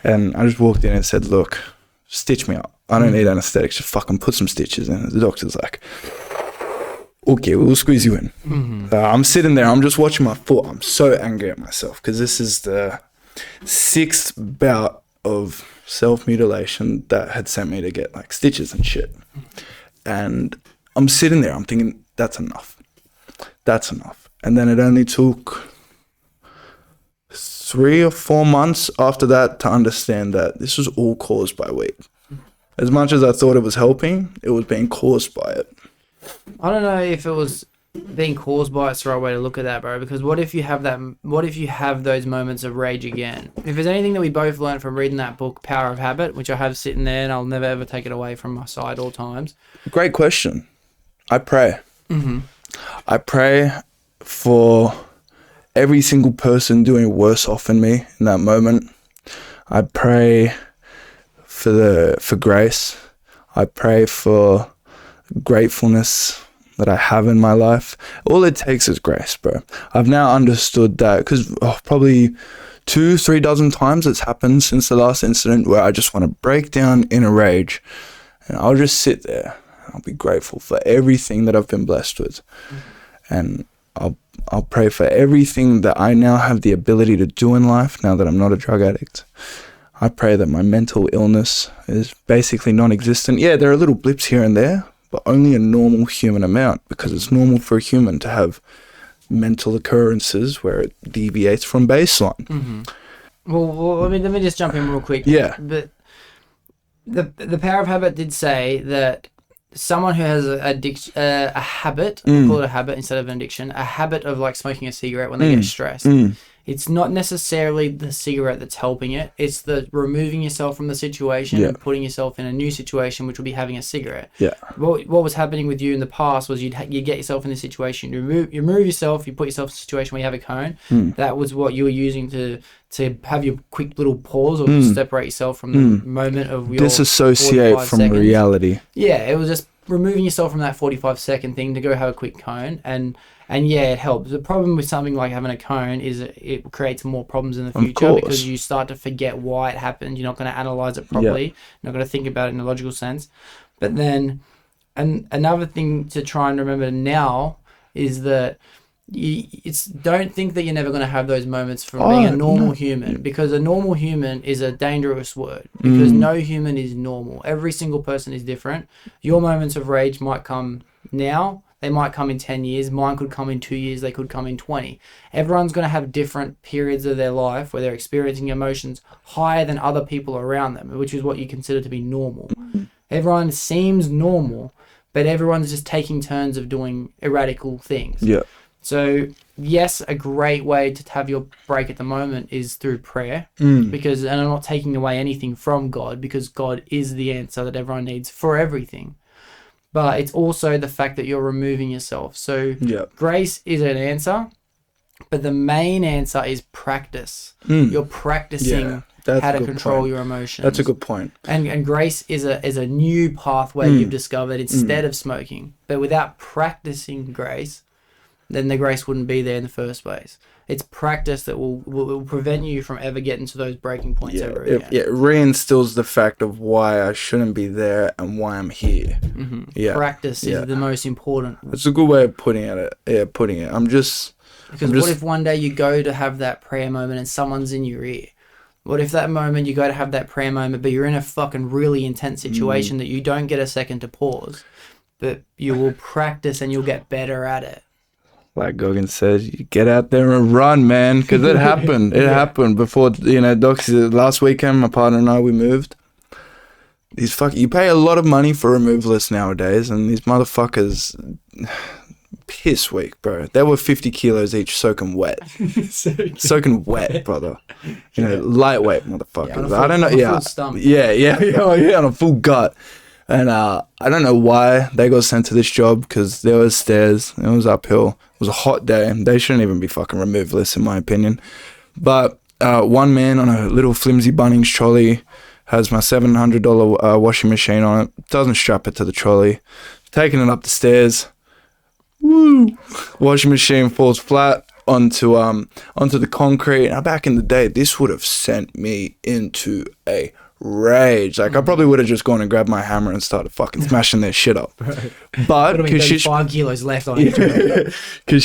and I just walked in and said, "Look, stitch me up. I don't need anesthetics. Just fucking put some stitches in." The doctor's like, "Okay, we'll squeeze you in." I'm sitting there, I'm just watching my foot. I'm so angry at myself, because this is the 6th bout of self-mutilation that had sent me to get like stitches and shit. And I'm sitting there, I'm thinking, that's enough. And then it only took 3 or 4 months after that to understand that this was all caused by weed. As much as I thought it was helping, it was being caused by it. I don't know if it was being caused by it's the right way to look at that, bro, because what if you have those moments of rage again? If there's anything that we both learned from reading that book, Power of Habit, which I have sitting there and I'll never ever take it away from my side all times. Great question. I pray. I pray for every single person doing worse off than me in that moment. I pray for grace. I pray for gratefulness that I have in my life. All it takes is grace, bro. I've now understood that, because probably 2-3 dozen times it's happened since the last incident where I just want to break down in a rage, and I'll just sit there. I'll be grateful for everything that I've been blessed with. And I'll pray for everything that I now have the ability to do in life now that I'm not a drug addict. I pray that my mental illness is basically non-existent. Yeah, there are little blips here and there, but only a normal human amount, because it's normal for a human to have mental occurrences where it deviates from baseline. Well, let me just jump in real quick. Yeah. But the Power of Habit did say that someone who has a habit, we'll call it a habit instead of an addiction, a habit of like smoking a cigarette when they get stressed. It's not necessarily the cigarette that's helping it. It's the removing yourself from the situation and putting yourself in a new situation, which will be having a cigarette. Yeah. What was happening with you in the past was you get yourself in this situation, you remove yourself, you put yourself in a situation where you have a cone. That was what you were using to have your quick little pause or separate yourself from the moment of your disassociate from seconds. reality. Yeah, it was just removing yourself from that 45-second thing to go have a quick cone, and yeah, it helps. The problem with something like having a cone is it creates more problems in the future because you start to forget why it happened. You're not going to analyze it properly. You're not going to think about it in a logical sense. But then, and another thing to try and remember now is that don't think that you're never going to have those moments from being a normal human, because a normal human is a dangerous word, because no human is normal. Every single person is different. Your moments of rage might come now, they might come in 10 years, mine could come in 2 years, they could come in 20. Everyone's going to have different periods of their life where they're experiencing emotions higher than other people around them, which is what you consider to be normal. Everyone seems normal, but everyone's just taking turns of doing erratical things. Yeah. So, yes, a great way to have your break at the moment is through prayer, because, and I'm not taking away anything from God, because God is the answer that everyone needs for everything. But it's also the fact that you're removing yourself. So, grace is an answer, but the main answer is practice. You're practicing how to control your emotions. That's a good point. And grace is a new pathway you've discovered instead of smoking. But without practicing grace, then the grace wouldn't be there in the first place. It's practice that will prevent you from ever getting to those breaking points ever again. It reinstills the fact of why I shouldn't be there and why I'm here. Practice is the most important. It's a good way of putting it. Because what if one day you go to have that prayer moment and someone's in your ear? What if that moment you go to have that prayer moment, but you're in a fucking really intense situation that you don't get a second to pause, but you will practice and you'll get better at it. Like Goggins said, you get out there and run, man, because it happened. It happened before, Doxie, last weekend, my partner and I, we moved. You pay a lot of money for removalists nowadays, and these motherfuckers, piss weak, bro. They were 50 kilos each, soaking wet. Soaking wet, brother. Lightweight motherfuckers. I don't know. Full stomach. On a full gut. And I don't know why they got sent to this job, because there was stairs, it was uphill, it was a hot day. They shouldn't even be fucking removalists, in my opinion. But one man on a little flimsy Bunnings trolley has my $700 washing machine on it, doesn't strap it to the trolley, taking it up the stairs. Woo! Washing machine falls flat onto the concrete. Now, back in the day, this would have sent me into a rage. Like, I probably would have just gone and grabbed my hammer and started fucking smashing their shit up. But because she's 5 kilos left on it. Because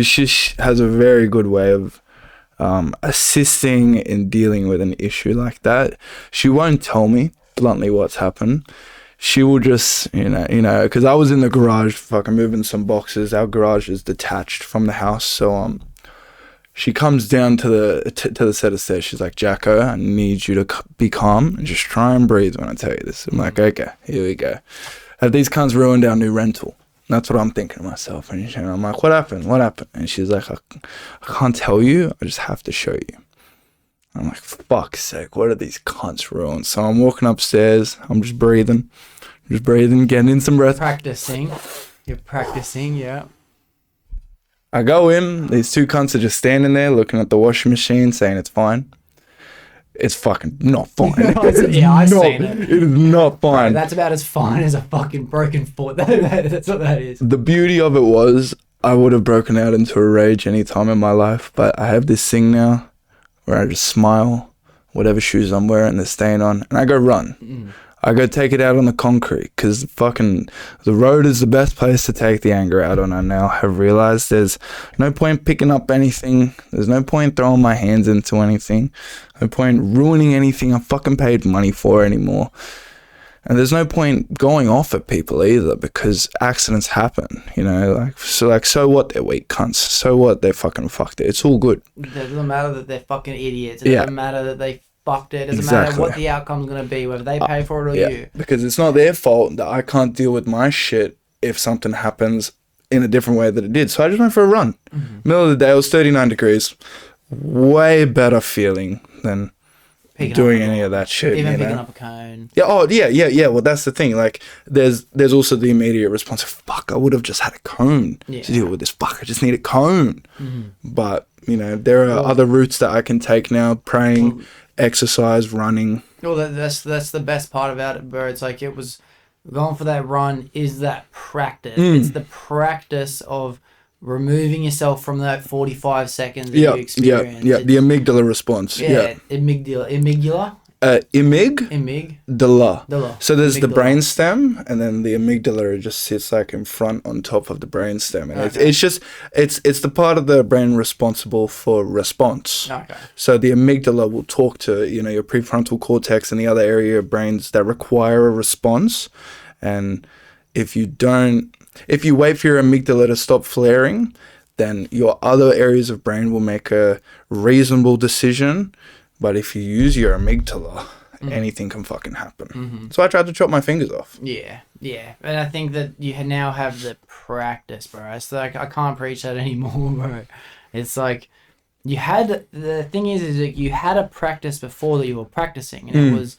she has a very good way of assisting in dealing with an issue like that. She won't tell me bluntly what's happened. She will just, because I was in the garage fucking moving some boxes. Our garage is detached from the house, so she comes down to the set of stairs. She's like, Jacko, I need you to be calm and just try and breathe when I tell you this. I'm like, okay, here we go. Have these cunts ruined our new rental? That's what I'm thinking to myself. And I'm like, what happened? And she's like, I can't tell you. I just have to show you. I'm like, fuck's sake, what are these cunts ruined? So I'm walking upstairs. I'm just breathing, getting in some breath. Practicing. You're practicing, yeah. I go in, these two cunts are just standing there looking at the washing machine saying it's fine. It's fucking not fine. I've seen it. It is not fine. Bro, that's about as fine as a fucking broken foot. That's what that is. The beauty of it was I would have broken out into a rage any time in my life, but I have this thing now where I just smile, whatever shoes I'm wearing, they're staying on, and I go run. I go take it out on the concrete because fucking the road is the best place to take the anger out on. I now have realized there's no point picking up anything. There's no point throwing my hands into anything. No point ruining anything I fucking paid money for anymore. And there's no point going off at people either because accidents happen, you know, so what, they're weak cunts. So what, they fucking fucked it. It's all good. It doesn't matter that they're fucking idiots. It doesn't matter that they fucked it. It doesn't matter what the outcome's going to be, whether they pay for it or you. Because it's not their fault that I can't deal with my shit if something happens in a different way that it did. So I just went for a run. Middle of the day, it was 39 degrees. Way better feeling than doing any of that shit. Even picking up a cone. Yeah. Well, that's the thing. Like, there's also the immediate response of, fuck, I would have just had a cone to deal with this. Fuck, I just need a cone. But, you know, there are other routes that I can take now. Praying, exercise, running. Well, that's the best part about it, bro. It's like it was going for that run is that practice. It's the practice of removing yourself from that 45 seconds that you experience. The amygdala response. Amygdala. Amygdala. So there's the brainstem, and then the amygdala just sits like in front on top of the brainstem, and it's the part of the brain responsible for response. So the amygdala will talk to, you know, your prefrontal cortex and the other area of brains that require a response, and if you wait for your amygdala to stop flaring, then your other areas of brain will make a reasonable decision. But if you use your amygdala, anything can fucking happen. So I tried to chop my fingers off. Yeah. And I think that you now have the practice, bro. It's like, I can't preach that anymore, bro. It's like, the thing is that you had a practice before that you were practicing, and it was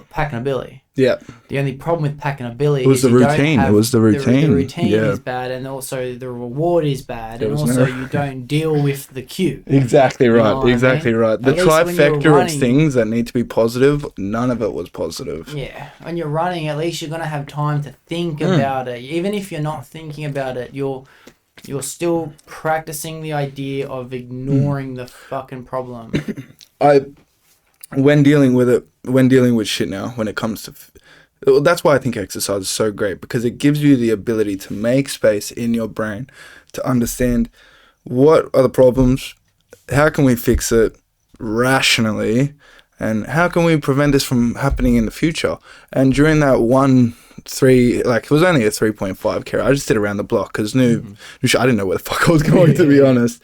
packing a billy. Yeah. The only problem with packing a billy was the routine. It was the routine. The routine is bad, and also the reward is bad, and also you don't deal with the cue. Exactly right. You know exactly right. The trifecta of things that need to be positive, none of it was positive. Yeah. When you're running, at least you're gonna have time to think about it. Even if you're not thinking about it, you're still practicing the idea of ignoring the fucking problem. When dealing with shit now, when it comes to, that's why I think exercise is so great, because it gives you the ability to make space in your brain to understand what are the problems, how can we fix it rationally, and how can we prevent this from happening in the future. And during that it was only a 3.5 carry. I just did around the block because I didn't know where the fuck I was going, to be honest.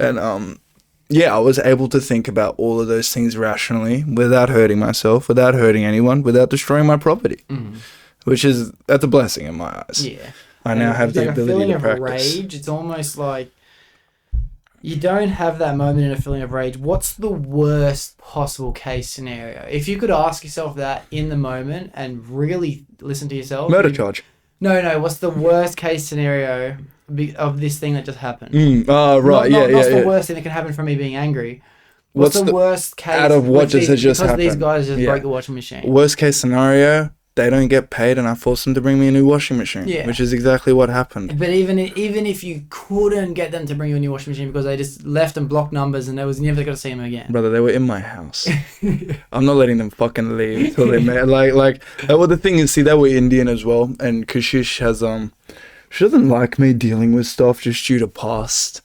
And I was able to think about all of those things rationally without hurting myself, without hurting anyone, without destroying my property, that's a blessing in my eyes. Yeah. I now have the ability to practice. Rage, it's almost like you don't have that moment in a feeling of rage. What's the worst possible case scenario? If you could ask yourself that in the moment and really listen to yourself. Murder charge. No. What's the worst case scenario of this thing that just happened? Right. What's the worst thing that can happen from me being angry? What's the worst case out of what just happened? Because these guys just broke the washing machine. Worst case scenario, they don't get paid, and I force them to bring me a new washing machine. Yeah. Which is exactly what happened. But even if you couldn't get them to bring you a new washing machine because they just left and blocked numbers and they was never going to see them again. Brother, they were in my house. I'm not letting them fucking leave till they met. Well, the thing is, see, they were Indian as well, and Kashish has she doesn't like me dealing with stuff just due to past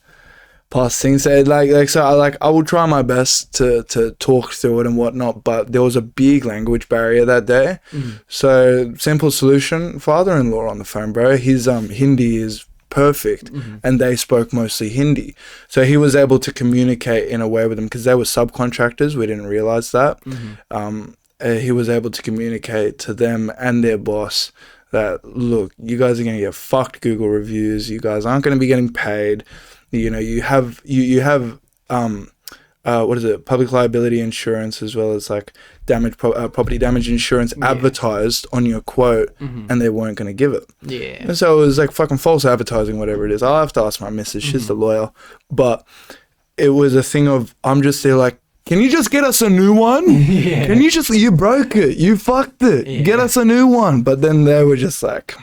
things. So I will try my best to talk through it and whatnot, but there was a big language barrier that day. So simple solution: father-in-law on the phone, bro. His Hindi is perfect, and they spoke mostly Hindi, so he was able to communicate in a way with them because they were subcontractors. We didn't realize that. He was able to communicate to them and their boss that, look, you guys are going to get fucked Google reviews. You guys aren't going to be getting paid. You know, you have public liability insurance as well as like property damage insurance advertised on your quote, and they weren't going to give it. Yeah. And so it was like fucking false advertising, whatever it is. I'll have to ask my missus. She's the lawyer. But it was a thing of, I'm just there like, can you just get us a new one? Can you broke it. You fucked it. Get us a new one. But then they were just like,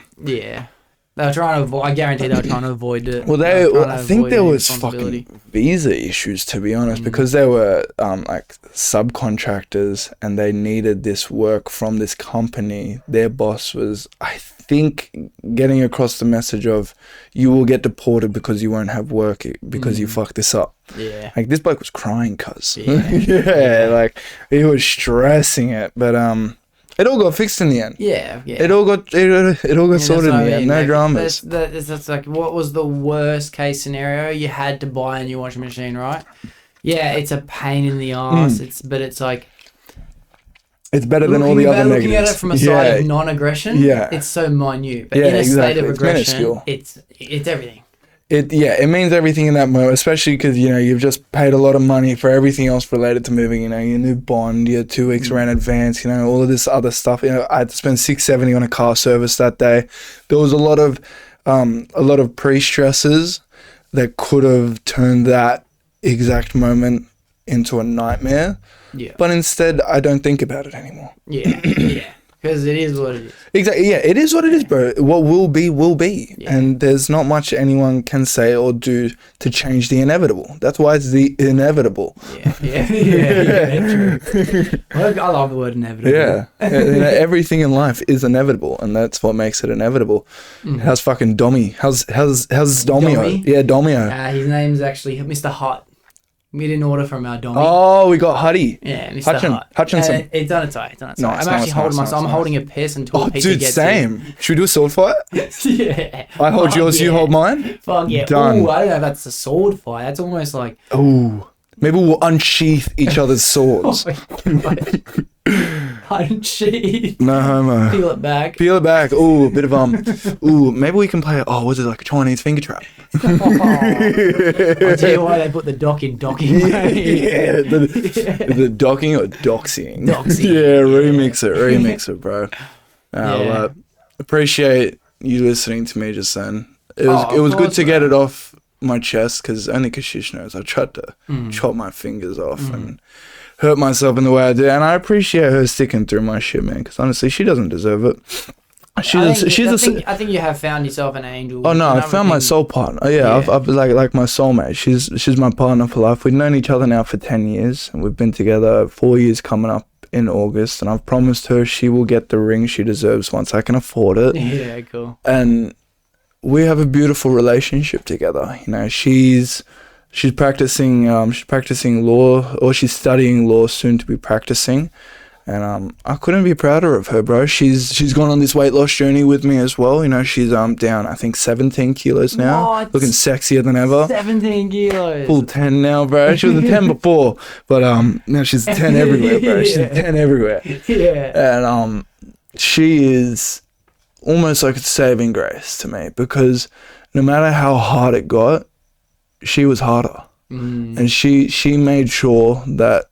They were trying to avoid. I guarantee they were trying to avoid it. Well, I think there was fucking visa issues, to be honest, because they were like subcontractors and they needed this work from this company. Their boss was, I think, getting across the message of you will get deported because you won't have work because you fucked this up. Yeah. Like this bloke was crying, cuz. Yeah. Like he was stressing it, but it all got fixed in the end. Yeah. It all got sorted in the end. No dramas. That's like, what was the worst case scenario? You had to buy a new washing machine, right? Yeah, it's a pain in the ass. But it's like, it's better than all the other negatives. Looking at it from a side of non-aggression, it's so minute. But in a state of aggression, it's everything. It means everything in that moment, especially because, you know, you've just paid a lot of money for everything else related to moving, you know, your new bond, your 2 weeks rent advance, you know, all of this other stuff. You know, I had to spend $670 on a car service that day. There was a lot of pre-stresses that could have turned that exact moment into a nightmare. Yeah. But instead, I don't think about it anymore. Yeah. Because it is what it is. Exactly. Yeah, it is what it is, bro. What will be, will be. Yeah. And there's not much anyone can say or do to change the inevitable. That's why it's the inevitable. Yeah. True. I love the word inevitable. Yeah. You know, everything in life is inevitable, and that's what makes it inevitable. How's fucking Dommy? How's Domio? Yeah, Domio. His name's actually Mr. Hut. We didn't order from our Dommy. Oh, we got Huddy. Yeah, Mr. Hutchinson. It's done its way. I'm actually holding myself. I'm holding a piss until Peter dude, gets same. it. Should we do a sword fight? Yeah. I hold yours, you hold mine? Fuck yeah. Done. Ooh, I don't know if that's a sword fight. That's almost like... Ooh. Maybe we'll unsheath each other's swords. Unsheath. No homo. Peel it back. Ooh, a bit of maybe we can play, was it like a Chinese finger trap? I'll tell you why they put the dock in docking. Yeah, the docking or doxing. Doxie. Yeah, remix it, bro. Well, appreciate you listening to me just then. It was good to get it off my chest, because only Kashish knows I tried to chop my fingers off and hurt myself in the way I did, and I appreciate her sticking through my shit, man, because honestly she doesn't deserve it. I think you have found yourself an angel. Oh no, I found my soul partner. I've like my soulmate. She's my partner for life. We've known each other now for 10 years, and we've been together 4 years coming up in August, and I've promised her she will get the ring she deserves once I can afford it. Yeah, cool. And we have a beautiful relationship together. You know, she's practicing law, or she's studying law, soon to be practicing. And I couldn't be prouder of her, bro. She's gone on this weight loss journey with me as well. You know, she's down, I think, 17 kilos now. What? Looking sexier than ever. 17 kilos. Full 10 now, bro. She was a 10 before, but now she's 10 everywhere, bro. She's 10 everywhere. Yeah. And she is almost like a saving grace to me, because no matter how hard it got, she was harder. And she made sure that,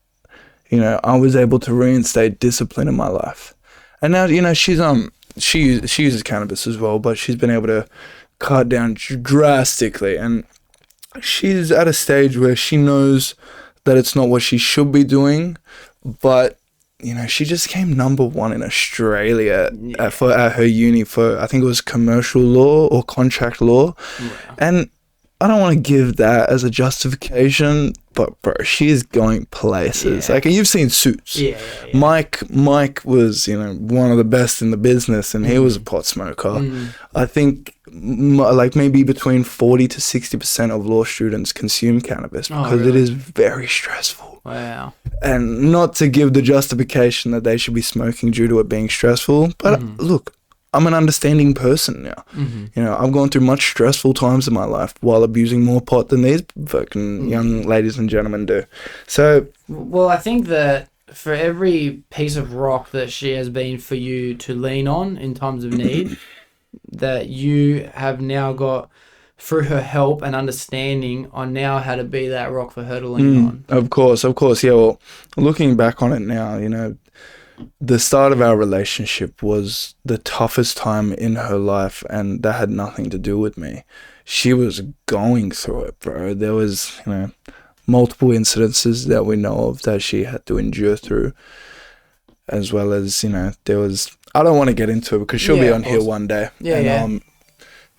you know, I was able to reinstate discipline in my life. And now, you know, she uses cannabis as well, but she's been able to cut down drastically, and she's at a stage where she knows that it's not what she should be doing, but you know, she just came number 1 in Australia at her uni for, I think it was commercial law or contract law. Wow. And I don't want to give that as a justification, but bro, she is going places. Like, you've seen Suits. Yeah. Mike was, you know, one of the best in the business, and he was a pot smoker. I think like maybe between 40 to 60% of law students consume cannabis because it is very stressful. Wow. And not to give the justification that they should be smoking due to it being stressful, but look, I'm an understanding person now. You know, I've gone through much stressful times in my life while abusing more pot than these fucking young ladies and gentlemen do. So, well, I think that for every piece of rock that she has been for you to lean on in times of need, that you have now got, through her help and understanding, on now how to be that rock for her to lean on. Of course. Yeah, well, looking back on it now, you know, the start of our relationship was the toughest time in her life, and that had nothing to do with me. She was going through it, bro. There was, you know, multiple incidences that we know of that she had to endure through, as well as, you know, there was, I don't want to get into it because she'll be on here one day.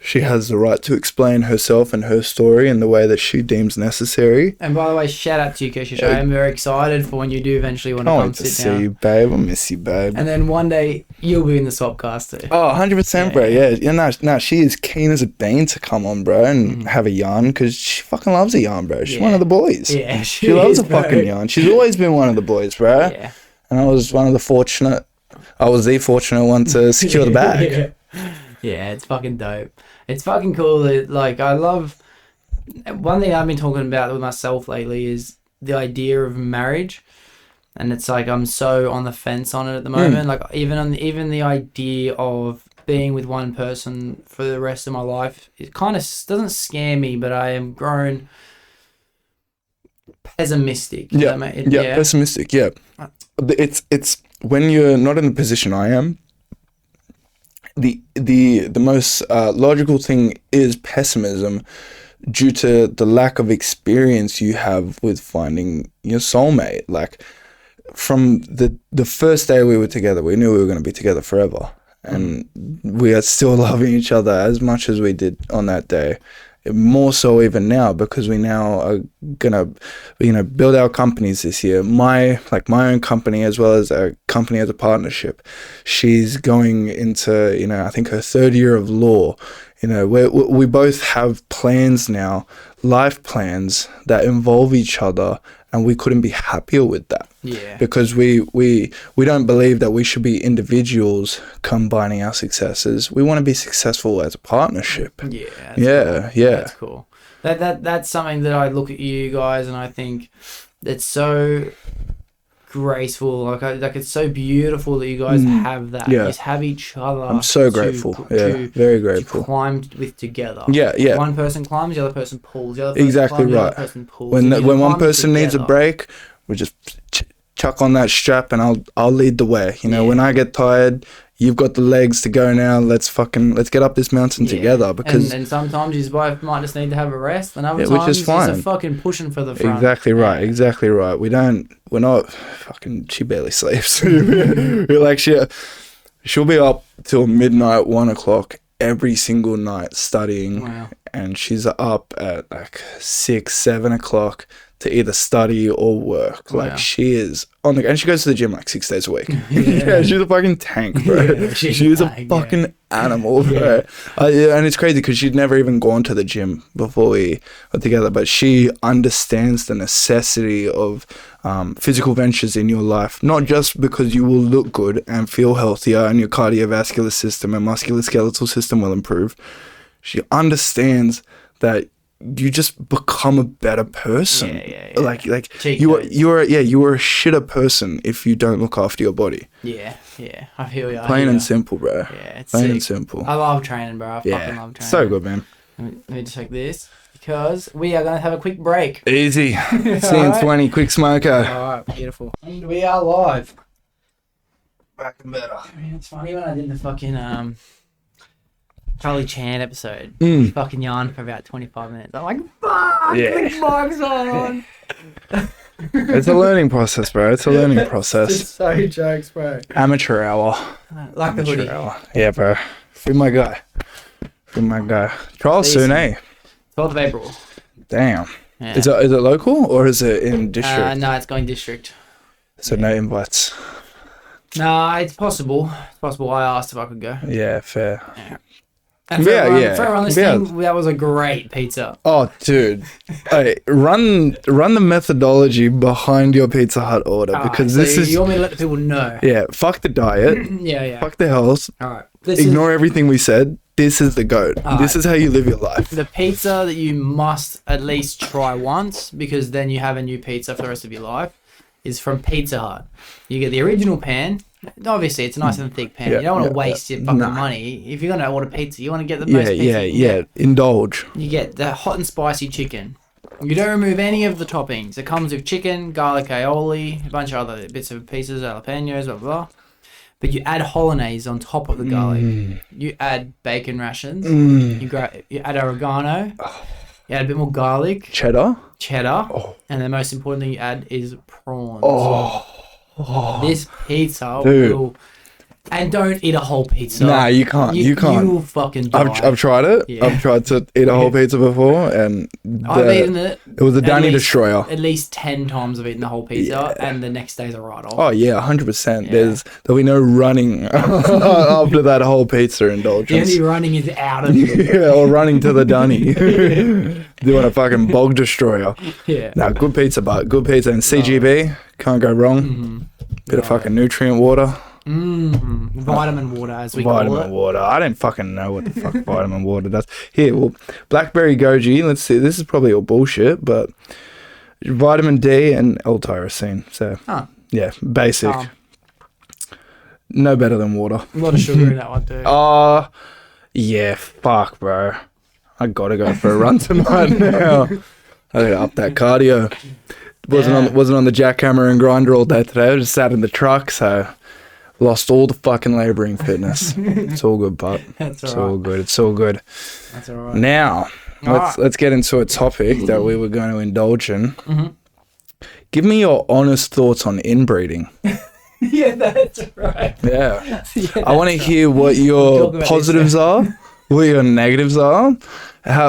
She has the right to explain herself and her story in the way that she deems necessary. And by the way, shout out to you, Keshish. I am very excited for when you do eventually want to Can't come wait to sit see down. you, babe. I miss you, babe. And then one day you'll be in the Swapcast too. Oh, 100%, bro. Yeah. No, she is keen as a bean to come on, bro, and have a yarn because she fucking loves a yarn, bro. She's one of the boys. Yeah, she loves is, a fucking yarn. She's always been one of the boys, bro. Yeah. And I was the fortunate one to secure the bag. Yeah, it's fucking dope. It's fucking cool that, like, I love... One thing I've been talking about with myself lately is the idea of marriage. And it's like, I'm so on the fence on it at the moment. Like, even the idea of being with one person for the rest of my life, it kind of doesn't scare me, but I am grown pessimistic. Pessimistic, yeah. It's when you're not in the position I am, the most logical thing is pessimism due to the lack of experience you have with finding your soulmate. Like, from the first day we were together, we knew we were going to be together forever, and we are still loving each other as much as we did on that day. More so even now, because we now are gonna, build our companies this year. My own company, as well as a company as a partnership. She's going into, I think her third year of law. We both have plans now, life plans that involve each other, and we couldn't be happier with that. Yeah. Because we don't believe that we should be individuals combining our successes. We want to be successful as a partnership. Yeah. That's cool. That's something that I look at you guys and I think it's so graceful. Like it's so beautiful that you guys have that. You just have each other. I'm so grateful. Very grateful. To climb with together. Yeah. One person climbs, the other person pulls. The other person Exactly climbs, right. The other person pulls. When one person needs a break, we just chuck on that strap and I'll lead the way. When I get tired, you've got the legs to go now. Let's get up this mountain together. Because and sometimes you both might just need to have a rest, and other times which is fine. it's a fucking pushing for the front. Exactly right. We're not fucking. She barely sleeps. We're like she'll be up till midnight, 1 o'clock every single night studying. Wow. And she's up at like 6, 7 o'clock to either study or work. Wow. Like, she is on the, and she goes to the gym like 6 days a week. She's a fucking tank, bro. She's a fucking animal, bro. And it's crazy because she'd never even gone to the gym before we were together, but she understands the necessity of physical ventures in your life, not just because you will look good and feel healthier and your cardiovascular system and musculoskeletal system will improve. She understands that you just become a better person. Like you are a shitter person if you don't look after your body. Yeah. I feel you. Plain and simple, bro. Yeah, it's plain sick. and simple. I love training, bro. I fucking love training. So good, man. Let me just take this because we are gonna have a quick break. Easy. See you in 20. Quick smoker. All right, beautiful. And we are live. Back and better. I mean, it's funny when I did the fucking Charlie Chan episode. Fucking yawned for about 25 minutes. I'm like, fuck, the mic's on. It's a learning process, bro. It's a learning process. It's so jokes, bro. Amateur hour. Like the hoodie. Hour. Yeah, bro. Free my guy. Trial soon, eh? 12th of April. Damn. Yeah. Is it local or is it in district? No, it's going district. So no invites. No, it's possible. I asked if I could go. Yeah, fair. Yeah. And for everyone listening, that was a great pizza. Oh, dude. Hey, run the methodology behind your Pizza Hut order because right, you want me to let the people know. Yeah, fuck the diet. Yeah. Fuck the health. All right. Ignore everything we said. This is the goat. This is how you live your life. The pizza that you must at least try once, because then you have a new pizza for the rest of your life, is from Pizza Hut. You get the original pan. Obviously, it's a nice and thick pan. You don't want to waste your fucking money. If you're going to order pizza, you want to get the most pizza you can get. Indulge. You get the hot and spicy chicken. You don't remove any of the toppings. It comes with chicken, garlic aioli, a bunch of other bits of pieces, jalapenos, blah, blah. But you add hollandaise on top of the garlic. You add bacon rations. You add oregano. You add a bit more garlic. Cheddar. And the most important thing you add is prawns. This pizza will And don't eat a whole pizza. Nah, you can't. You can't. You will fucking die. I've tried it. Yeah. I've tried to eat a whole pizza before, and I've eaten it. It was a Danny Destroyer. At least 10 times I've eaten the whole pizza, and the next day's a write-off. Oh yeah, 100%. There'll be no running after that whole pizza indulgence. The only running is out of you. Yeah, or running to the Dunny. Doing a fucking bog destroyer. Yeah. Nah, good pizza, but good pizza and CGB, can't go wrong. Bit of fucking nutrient water. Vitamin water, as we call it. Vitamin water. I don't fucking know what the fuck vitamin water does. Here, well, blackberry goji. Let's see. This is probably all bullshit, but vitamin D and L-tyrosine. So, yeah, basic. No better than water. A lot of sugar in that one too. Yeah, fuck, bro. I gotta go for a run tonight now. I gotta up that cardio. Wasn't on the jackhammer and grinder all day today. I just sat in the truck, so lost all the fucking labouring fitness. It's all good, but it's all good. It's all good. That's all right. Now, let's get into a topic that we were going to indulge in. Give me your honest thoughts on inbreeding. Yeah, that's right. Yeah. I want to hear what your positives are, what your negatives are,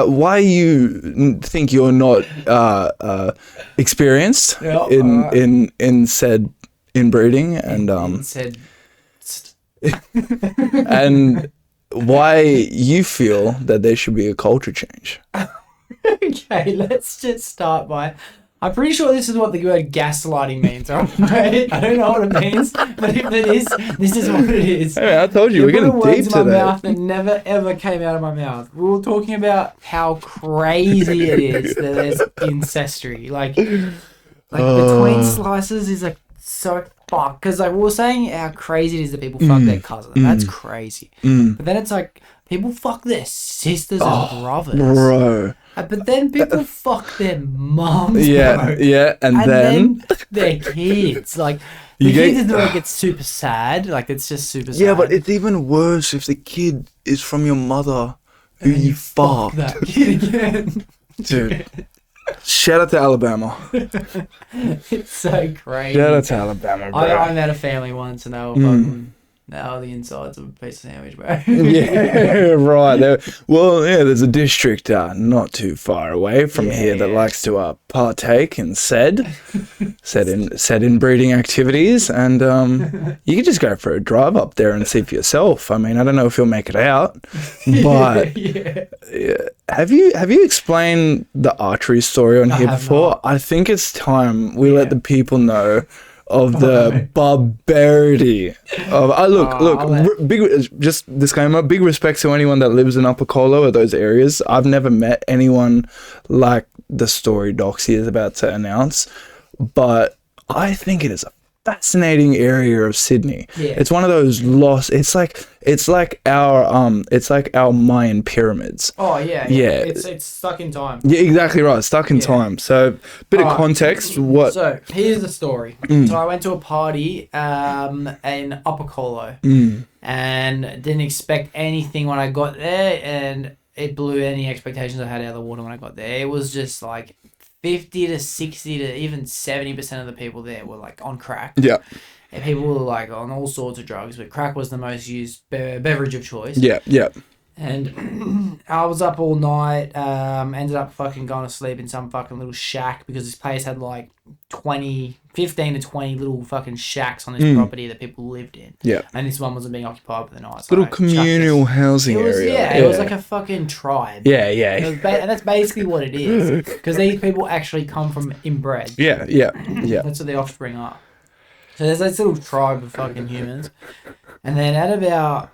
why you think you're not experienced in said inbreeding, and and why you feel that there should be a culture change. Okay, let's just start by... I'm pretty sure this is what the word gaslighting means, alright? I don't know what it means, but if it is, this is what it is. Hey, I told you, we're getting deep today. today. My mouth that never ever came out of my mouth. We were talking about how crazy it is that there's incestuary. Like between slices is like so fuck. Because like we were saying how crazy it is that people fuck their cousin. That's crazy. But then it's like people fuck their sisters and brothers. Bro. But then people fuck their mums. Yeah, bro. yeah, and then their kids. Like the kids is where it gets super sad. Like it's just super sad. Yeah, but it's even worse if the kid is from your mother who you fucked. That kid again. Dude. Shout out to Alabama. It's so crazy. Shout out to Alabama, bro. I met a family once and they were fucking... Now the insides of a piece of sandwich, bro. Yeah, right. There's a district not too far away from here that likes to partake in said inbreeding activities, and you can just go for a drive up there and see for yourself. I mean, I don't know if you'll make it out, but have you explained the archery story on here before? Not. I think it's time we let the people know of the barbarity of big just disclaimer, big respect to anyone that lives in Upper Colo or those areas. I've never met anyone like the story Doxie is about to announce, but I think it is a fascinating area of Sydney. It's one of those lost. It's like our Mayan pyramids. It's stuck in time. Yeah, exactly right. Stuck in time. So bit of context. So here's the story. So I went to a party in Upper Colo and didn't expect anything when I got there, and it blew any expectations I had out of the water when I got there. It was just like 50 to 60 to even 70% of the people there were like on crack. Yeah. And people were like on all sorts of drugs, but crack was the most used beverage of choice. Yeah, yeah. And I was up all night, ended up fucking going to sleep in some fucking little shack because this place had like 15 to 20 little fucking shacks on this property that people lived in. Yeah. And this one wasn't being occupied for the night. So little communal housing area. It was like a fucking tribe. Yeah, yeah. And that's basically what it is. Because these people actually come from inbred. Yeah, yeah, yeah. That's what the offspring are. So there's this little tribe of fucking humans. And then at about,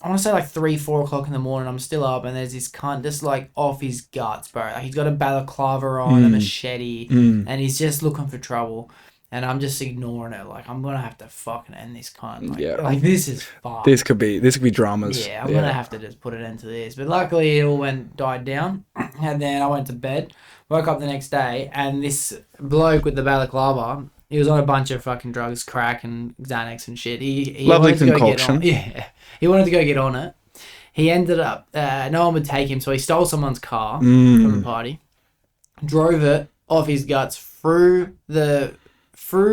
I want to say like 3-4 o'clock in the morning, I'm still up, and there's this cunt just like off his guts, bro. Like he's got a balaclava on, a machete, and he's just looking for trouble. And I'm just ignoring it. Like, I'm gonna have to fucking end this cunt. Like, like this is fucked. This could be dramas. Yeah, I'm gonna have to just put it into this. But luckily, it all died down, and then I went to bed. Woke up the next day, and this bloke with the balaclava, he was on a bunch of fucking drugs, crack and Xanax and shit. He lovely concoction. He wanted to go get on it. He ended up, no one would take him, so he stole someone's car from the party, drove it off his guts through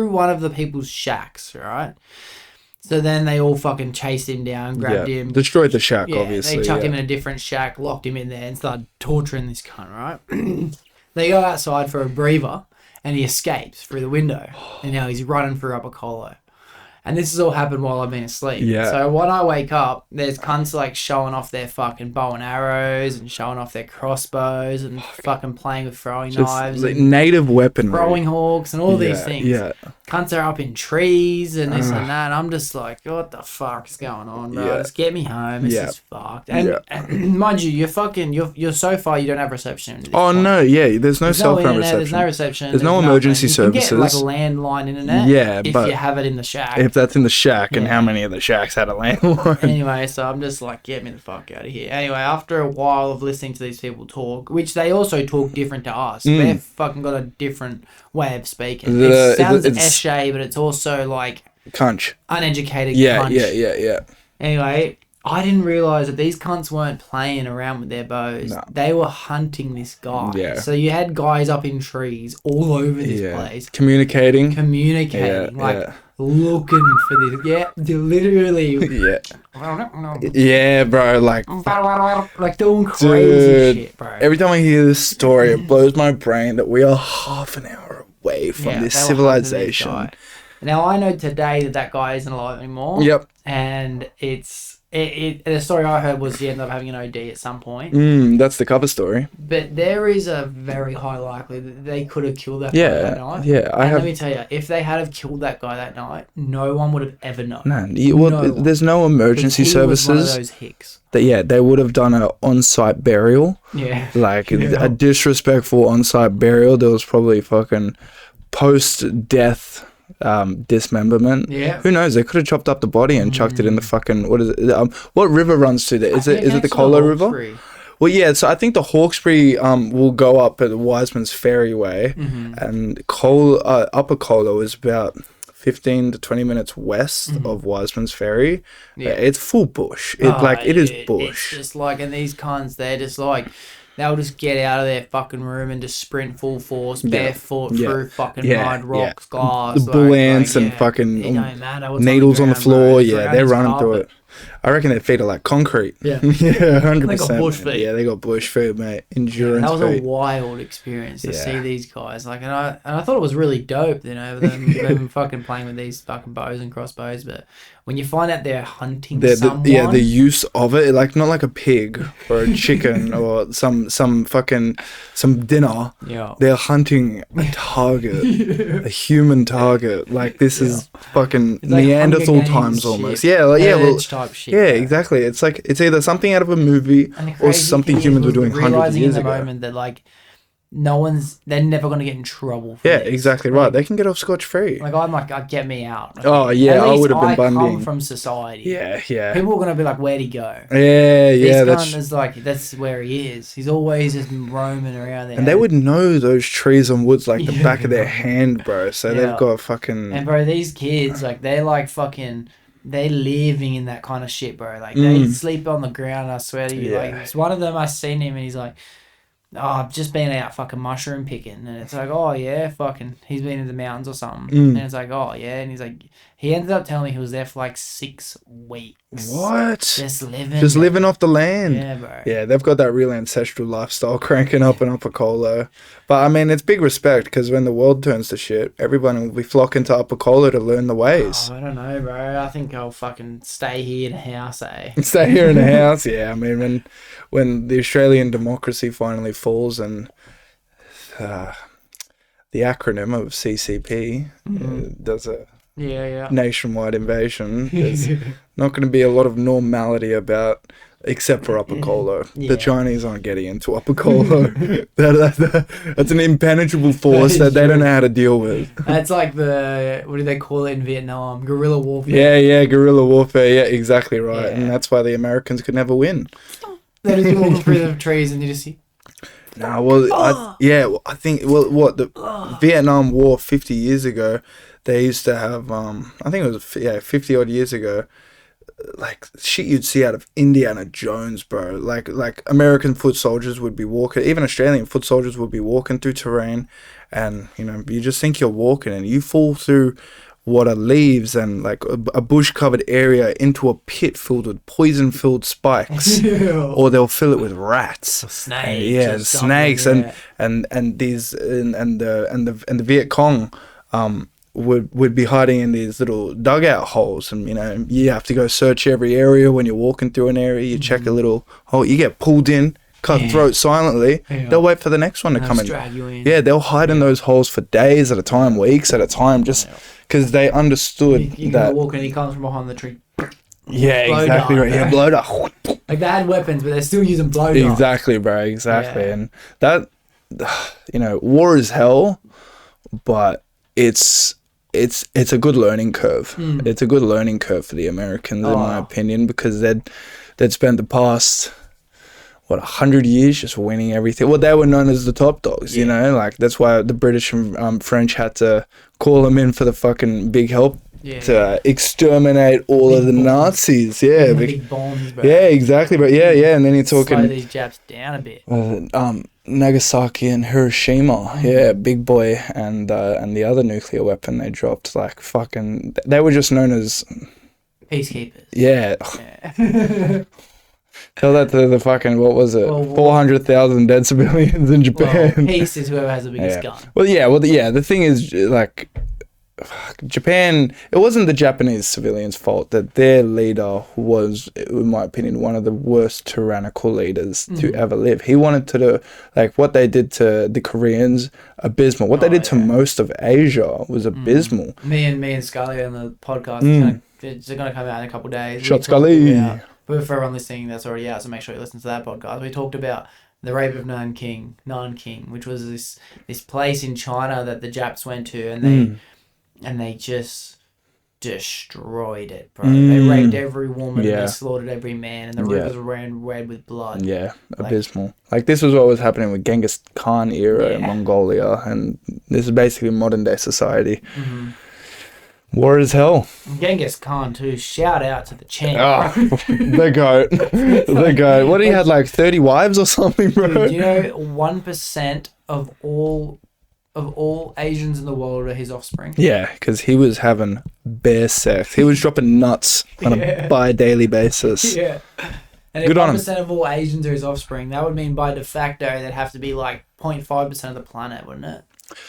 one of the people's shacks, right? So then they all fucking chased him down, grabbed him. Destroyed the shack, Yeah, obviously. they chucked him in a different shack, locked him in there, and started torturing this cunt, right? They go outside for a breather, and he escapes through the window. And now he's running through Upper Colo. And this has all happened while I've been asleep. Yeah. So when I wake up, there's cunts like showing off their fucking bow and arrows and showing off their crossbows and fucking playing with throwing knives Like and native weaponry. throwing hawks and all these things. Yeah. Cunts are up in trees and this and that. And I'm just like, what the fuck is going on, bro? Yeah. Just get me home. This Yeah. is fucked. And mind you, you're so far you don't have reception. At this Oh point. no, yeah. There's no cell phone internet, reception. There's no reception. There's no nothing. emergency You can get, like services. a landline internet. Yeah, if but you have it in the shack. If that's in the shack, and Yeah. how many of the shacks had a landline? Anyway, so I'm just like, get me the fuck out of here. Anyway, after a while of listening to these people talk, which they also talk different to us, they've fucking got a different way of speaking. It sounds esche, but it's also like Cunch. uneducated Yeah, cunch. yeah. Anyway, I didn't realise that these cunts weren't playing around with their bows. No. They were hunting this guy. Yeah. So you had guys up in trees all over this place. Communicating. Communicating. Looking for this. Yeah, they're literally. Yeah. Yeah, bro. Like, like doing crazy dude, shit, bro. every time I hear this story, it blows my brain that we are half an hour away from Yeah, this they were hunting this civilization. guy. Now I know today that guy isn't alive anymore. Yep. And the story I heard was he ended up having an OD at some point. That's the cover story. But there is a very high likelihood that they could have killed that guy Yeah, that night. yeah. Let me tell you, if they had have killed that guy that night, no one would have ever known. There's no emergency He was one of services. those hicks. They would have done an on-site burial. Yeah. Like a disrespectful on-site burial. There was probably fucking post-death dismemberment. Yeah. Who knows? They could have chopped up the body and chucked it in the fucking what is it? What river runs through there? Is it the Colo River? Well, yeah. So I think the Hawkesbury will go up at the Wiseman's Ferry Way, and Upper Colo is about 15 to 20 minutes west of Wiseman's Ferry. Yeah. It's full bush. It is bush. It's just like, and these cunts, they're just like, they'll just get out of their fucking room and just sprint full force, barefoot through fucking mud, rocks, glass. The bull ants and fucking it don't matter what's needles on the ground, floor. bro. Yeah, they're running through it. I reckon their feet are like concrete. Yeah. Yeah, 100%. They got bush feet. Yeah, they got bush feet, mate. Endurance That was feet. a wild experience to Yeah. see these guys. Like, and I thought it was really dope, them fucking playing with these fucking bows and crossbows. But when you find out they're hunting someone, the use of it, like not like a pig or a chicken or some dinner. Yeah. They're hunting a target, a human target. Like this is fucking It's like Neanderthal Hunger Games times shit. almost. Yeah, like, yeah, well, Purge type shit, yeah, bro. exactly. It's like it's either something out of a movie And the or crazy something thing is, humans were we're doing hundreds of realising years in the ago. moment that like they're never gonna get in trouble. For Yeah, this. exactly right. They can get off scotch free. Like I'm like, God, get me out. Like, Oh, yeah, at I least would have been I come Bundying. from society. Yeah. People are gonna be like, where'd he go? Yeah, This that's. cunt is like, that's where he is. He's always just roaming around there. And they would know those trees and woods like the back of their hand, bro. So Yeah. they've got fucking. And bro, these kids, like, they're like fucking, they're living in that kind of shit, bro. Like, they sleep on the ground, I swear to you. Yeah. Like, it's one of them, I seen him and he's like, oh, I've just been out fucking mushroom picking. And it's like, oh, yeah, fucking, he's been in the mountains or something. And it's like, oh, yeah. And he's like, he ended up telling me he was there for like 6 weeks. What? Just living. Just living off the land. Yeah, bro. Yeah, they've got that real ancestral lifestyle cranking up in Upper Colo. But I mean, it's big respect because when the world turns to shit, everyone will be flocking to Upper Colo to learn the ways. Oh, I don't know, bro. I think I'll fucking stay here in a house, eh? Stay here in the house. Yeah, I mean, when the Australian democracy finally falls and the acronym of CCP does a Yeah. nationwide invasion, there's not going to be a lot of normality about, except for Upper Colo. Yeah. The Chinese aren't getting into Upper Colo. That's an impenetrable force that they don't know how to deal with. That's like what do they call it in Vietnam? Guerrilla warfare. Yeah, guerrilla warfare. Yeah, exactly right. Yeah. And that's why the Americans could never win. They're just walking through the trees and you just see. No, well, I think the Vietnam War 50 years ago, they used to have, I think it was 50 odd years ago, like shit you'd see out of Indiana Jones, bro. Like American foot soldiers would be walking, even Australian foot soldiers would be walking through terrain, and you just think you're walking and you fall through what are leaves and like a bush covered area into a pit filled with poison filled spikes, or they'll fill it with rats, Snakes, snakes, and these and the Viet Cong would be hiding in these little dugout holes, and you have to go search every area when you're walking through an area. You check a little hole, you get pulled in, cut throat silently. They'll wait for the next one to come in. Drag you in. Yeah, they'll hide in those holes for days at a time, weeks at a time, just because they understood you that. can walk and he comes from behind the tree. Yeah, Blow exactly dart. right. Yeah, blow dart. Like they had weapons, but they're still using blow darts. Exactly, bro. Exactly, Yeah. and that, war is hell, but it's a good learning curve. It's a good learning curve for the Americans, in my opinion, because they'd spent the past 100 years just winning everything. Well, they were known as the top dogs, like that's why the British and French had to call them in for the fucking big help to exterminate all of the Nazis. Yeah, Big bombs, bro. yeah, exactly. But yeah, and then you're talking Slow these Japs down a bit. Nagasaki and Hiroshima. Yeah, big boy, and the other nuclear weapon they dropped, like fucking. They were just known as Peacekeepers. Yeah. Tell that to the fucking, what was it? Well, 400,000 dead civilians in Japan. Well, peace is whoever has the biggest gun. Well, the thing is, like, Japan, it wasn't the Japanese civilians' fault that their leader was, in my opinion, one of the worst tyrannical leaders to ever live. He wanted to do, like, what they did to the Koreans, abysmal. What they did to most of Asia was abysmal. Me and Scully on the podcast, it's going to come out in a couple of days. Shot Scully. But for everyone listening, that's already out, so make sure you listen to that podcast. We talked about the rape of Nanking, which was this place in China that the Japs went to, and they just destroyed it, bro. They raped every woman, and they slaughtered every man, and the rivers ran red with blood. Yeah, abysmal. Like, this was what was happening with Genghis Khan era in Mongolia, and this is basically modern day society. War is hell. Genghis Khan too. Shout out to the champ. The goat. The goat. What, he had like 30 wives or something, bro? Dude, do you know 1% of all Asians in the world are his offspring? Yeah, because he was having bare sex. He was dropping nuts on a bi-daily basis. Yeah. And if 1% of all Asians are his offspring, that would mean by de facto they'd have to be like 0.5% of the planet, wouldn't it?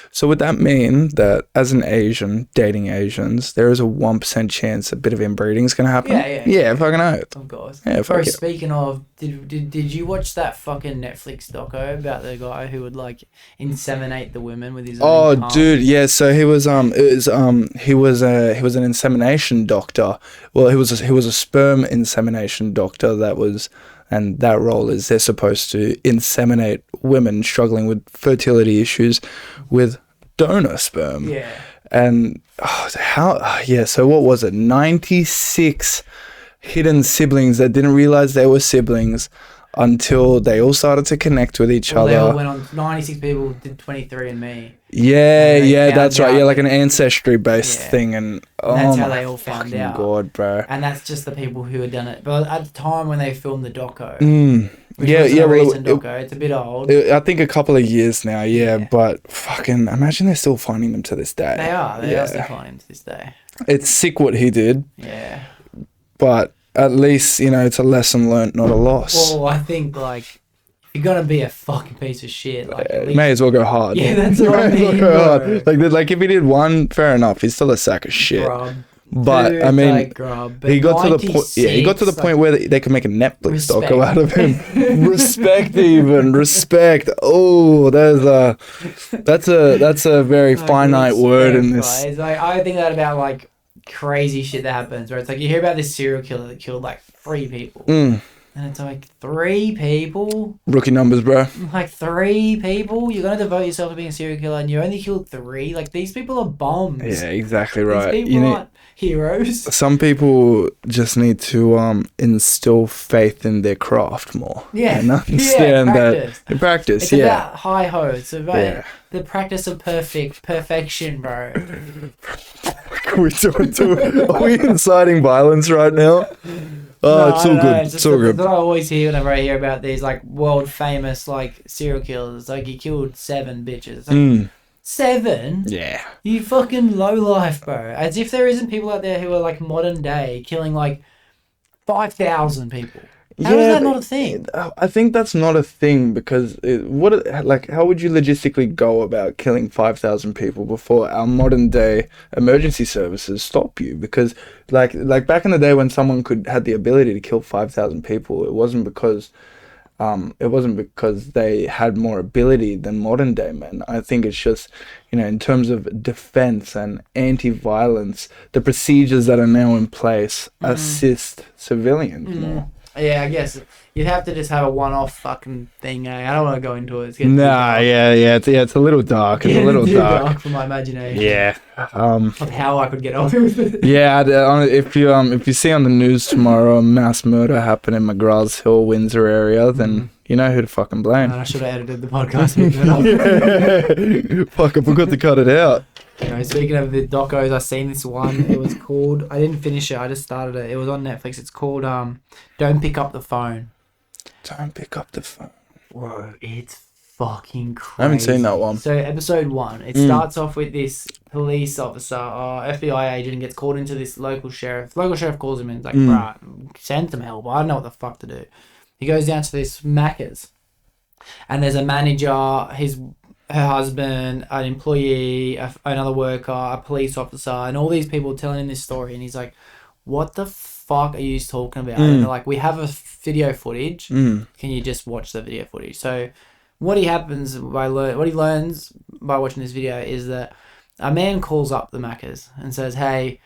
So would that mean that as an Asian dating Asians, there is a 1% chance a bit of inbreeding is going to happen? Yeah, fucking oath. Of course. Yeah, fuck it. Speaking of, did you watch that fucking Netflix doco about the guy who would like inseminate the women with his own palm? Dude, yeah. So he was he was an insemination doctor. Well, he was a sperm insemination doctor. And that role is they're supposed to inseminate women struggling with fertility issues with donor sperm. Yeah. And so what was it? 96 hidden siblings that didn't realize they were siblings until they all started to connect with each other. They all went on, 96 people did 23andMe. Yeah, that's right. Yeah, like an ancestry-based thing. And that's how they all found out. God, bro. And that's just the people who had done it. But at the time when they filmed the doco, recent doco, it's a bit old. I think a couple of years now, but fucking imagine they're still finding them to this day. They are still finding them to this day. It's sick what he did. Yeah. But at least, it's a lesson learnt, not a loss. Well, I think, like, if you're going to be a fucking piece of shit, like, at least... may as well go hard. Yeah, that's what I mean, bro. Like, if he did one, fair enough. He's still a sack of shit. Grub. But, Dude, I mean, he got to the point... Yeah, he got to the point where they could make a Netflix doco out of him. Respect. Oh, that's a very finite word in this. It's like, I think that about, like, crazy shit that happens where it's like you hear about this serial killer that killed like 3 people and it's like 3 people, rookie numbers, bro. Like 3 people, you're gonna devote yourself to being a serial killer and you only killed 3. Like, these people are bombs. Yeah, exactly right. These people aren't heroes. Some people just need to instill faith in their craft more. Yeah, and understand that in practice. It's about hi-ho. It's about the practice of perfection, bro. Are we inciting violence right now? Oh, it's all good. It's all good. That's what I always hear whenever I hear about these like world famous like serial killers. Like, he killed 7 bitches. It's like, 7? Yeah. You fucking low life, bro. As if there isn't people out there who are like modern day killing like 5,000 people. How is that not a thing? I think that's not a thing because how would you logistically go about killing 5,000 people before our modern day emergency services stop you? Because like back in the day when someone had the ability to kill 5,000 people, it wasn't because they had more ability than modern day men. I think it's just, in terms of defense and anti-violence, the procedures that are now in place assist civilians more. Yeah, I guess you'd have to just have a one-off fucking thing. I don't want to go into it. It's It's a little dark. It's a little dark for my imagination. Yeah. Of how I could get off with it. Yeah. If you see on the news tomorrow a mass murder happened in McGrath's Hill, Windsor area, then you know who to fucking blame. I should have edited the podcast. Fuck! I forgot to cut it out. Speaking of the docos, I seen this one. It was called. I didn't finish it. I just started it. It was on Netflix. It's called "Don't Pick Up the Phone." Don't pick up the phone. Whoa, it's fucking crazy. I haven't seen that one. So episode 1, it starts off with this police officer, FBI agent, gets called into this local sheriff. Local sheriff calls him and is like, right, send some help. I don't know what the fuck to do. He goes down to this Macca's, and there's a manager, her husband, an employee, another worker, a police officer, and all these people telling him this story. And he's like, what the fuck are you talking about? And they're like, we have a video footage. Can you just watch the video footage? So what he learns by watching this video is that a man calls up the Macca's and says, hey,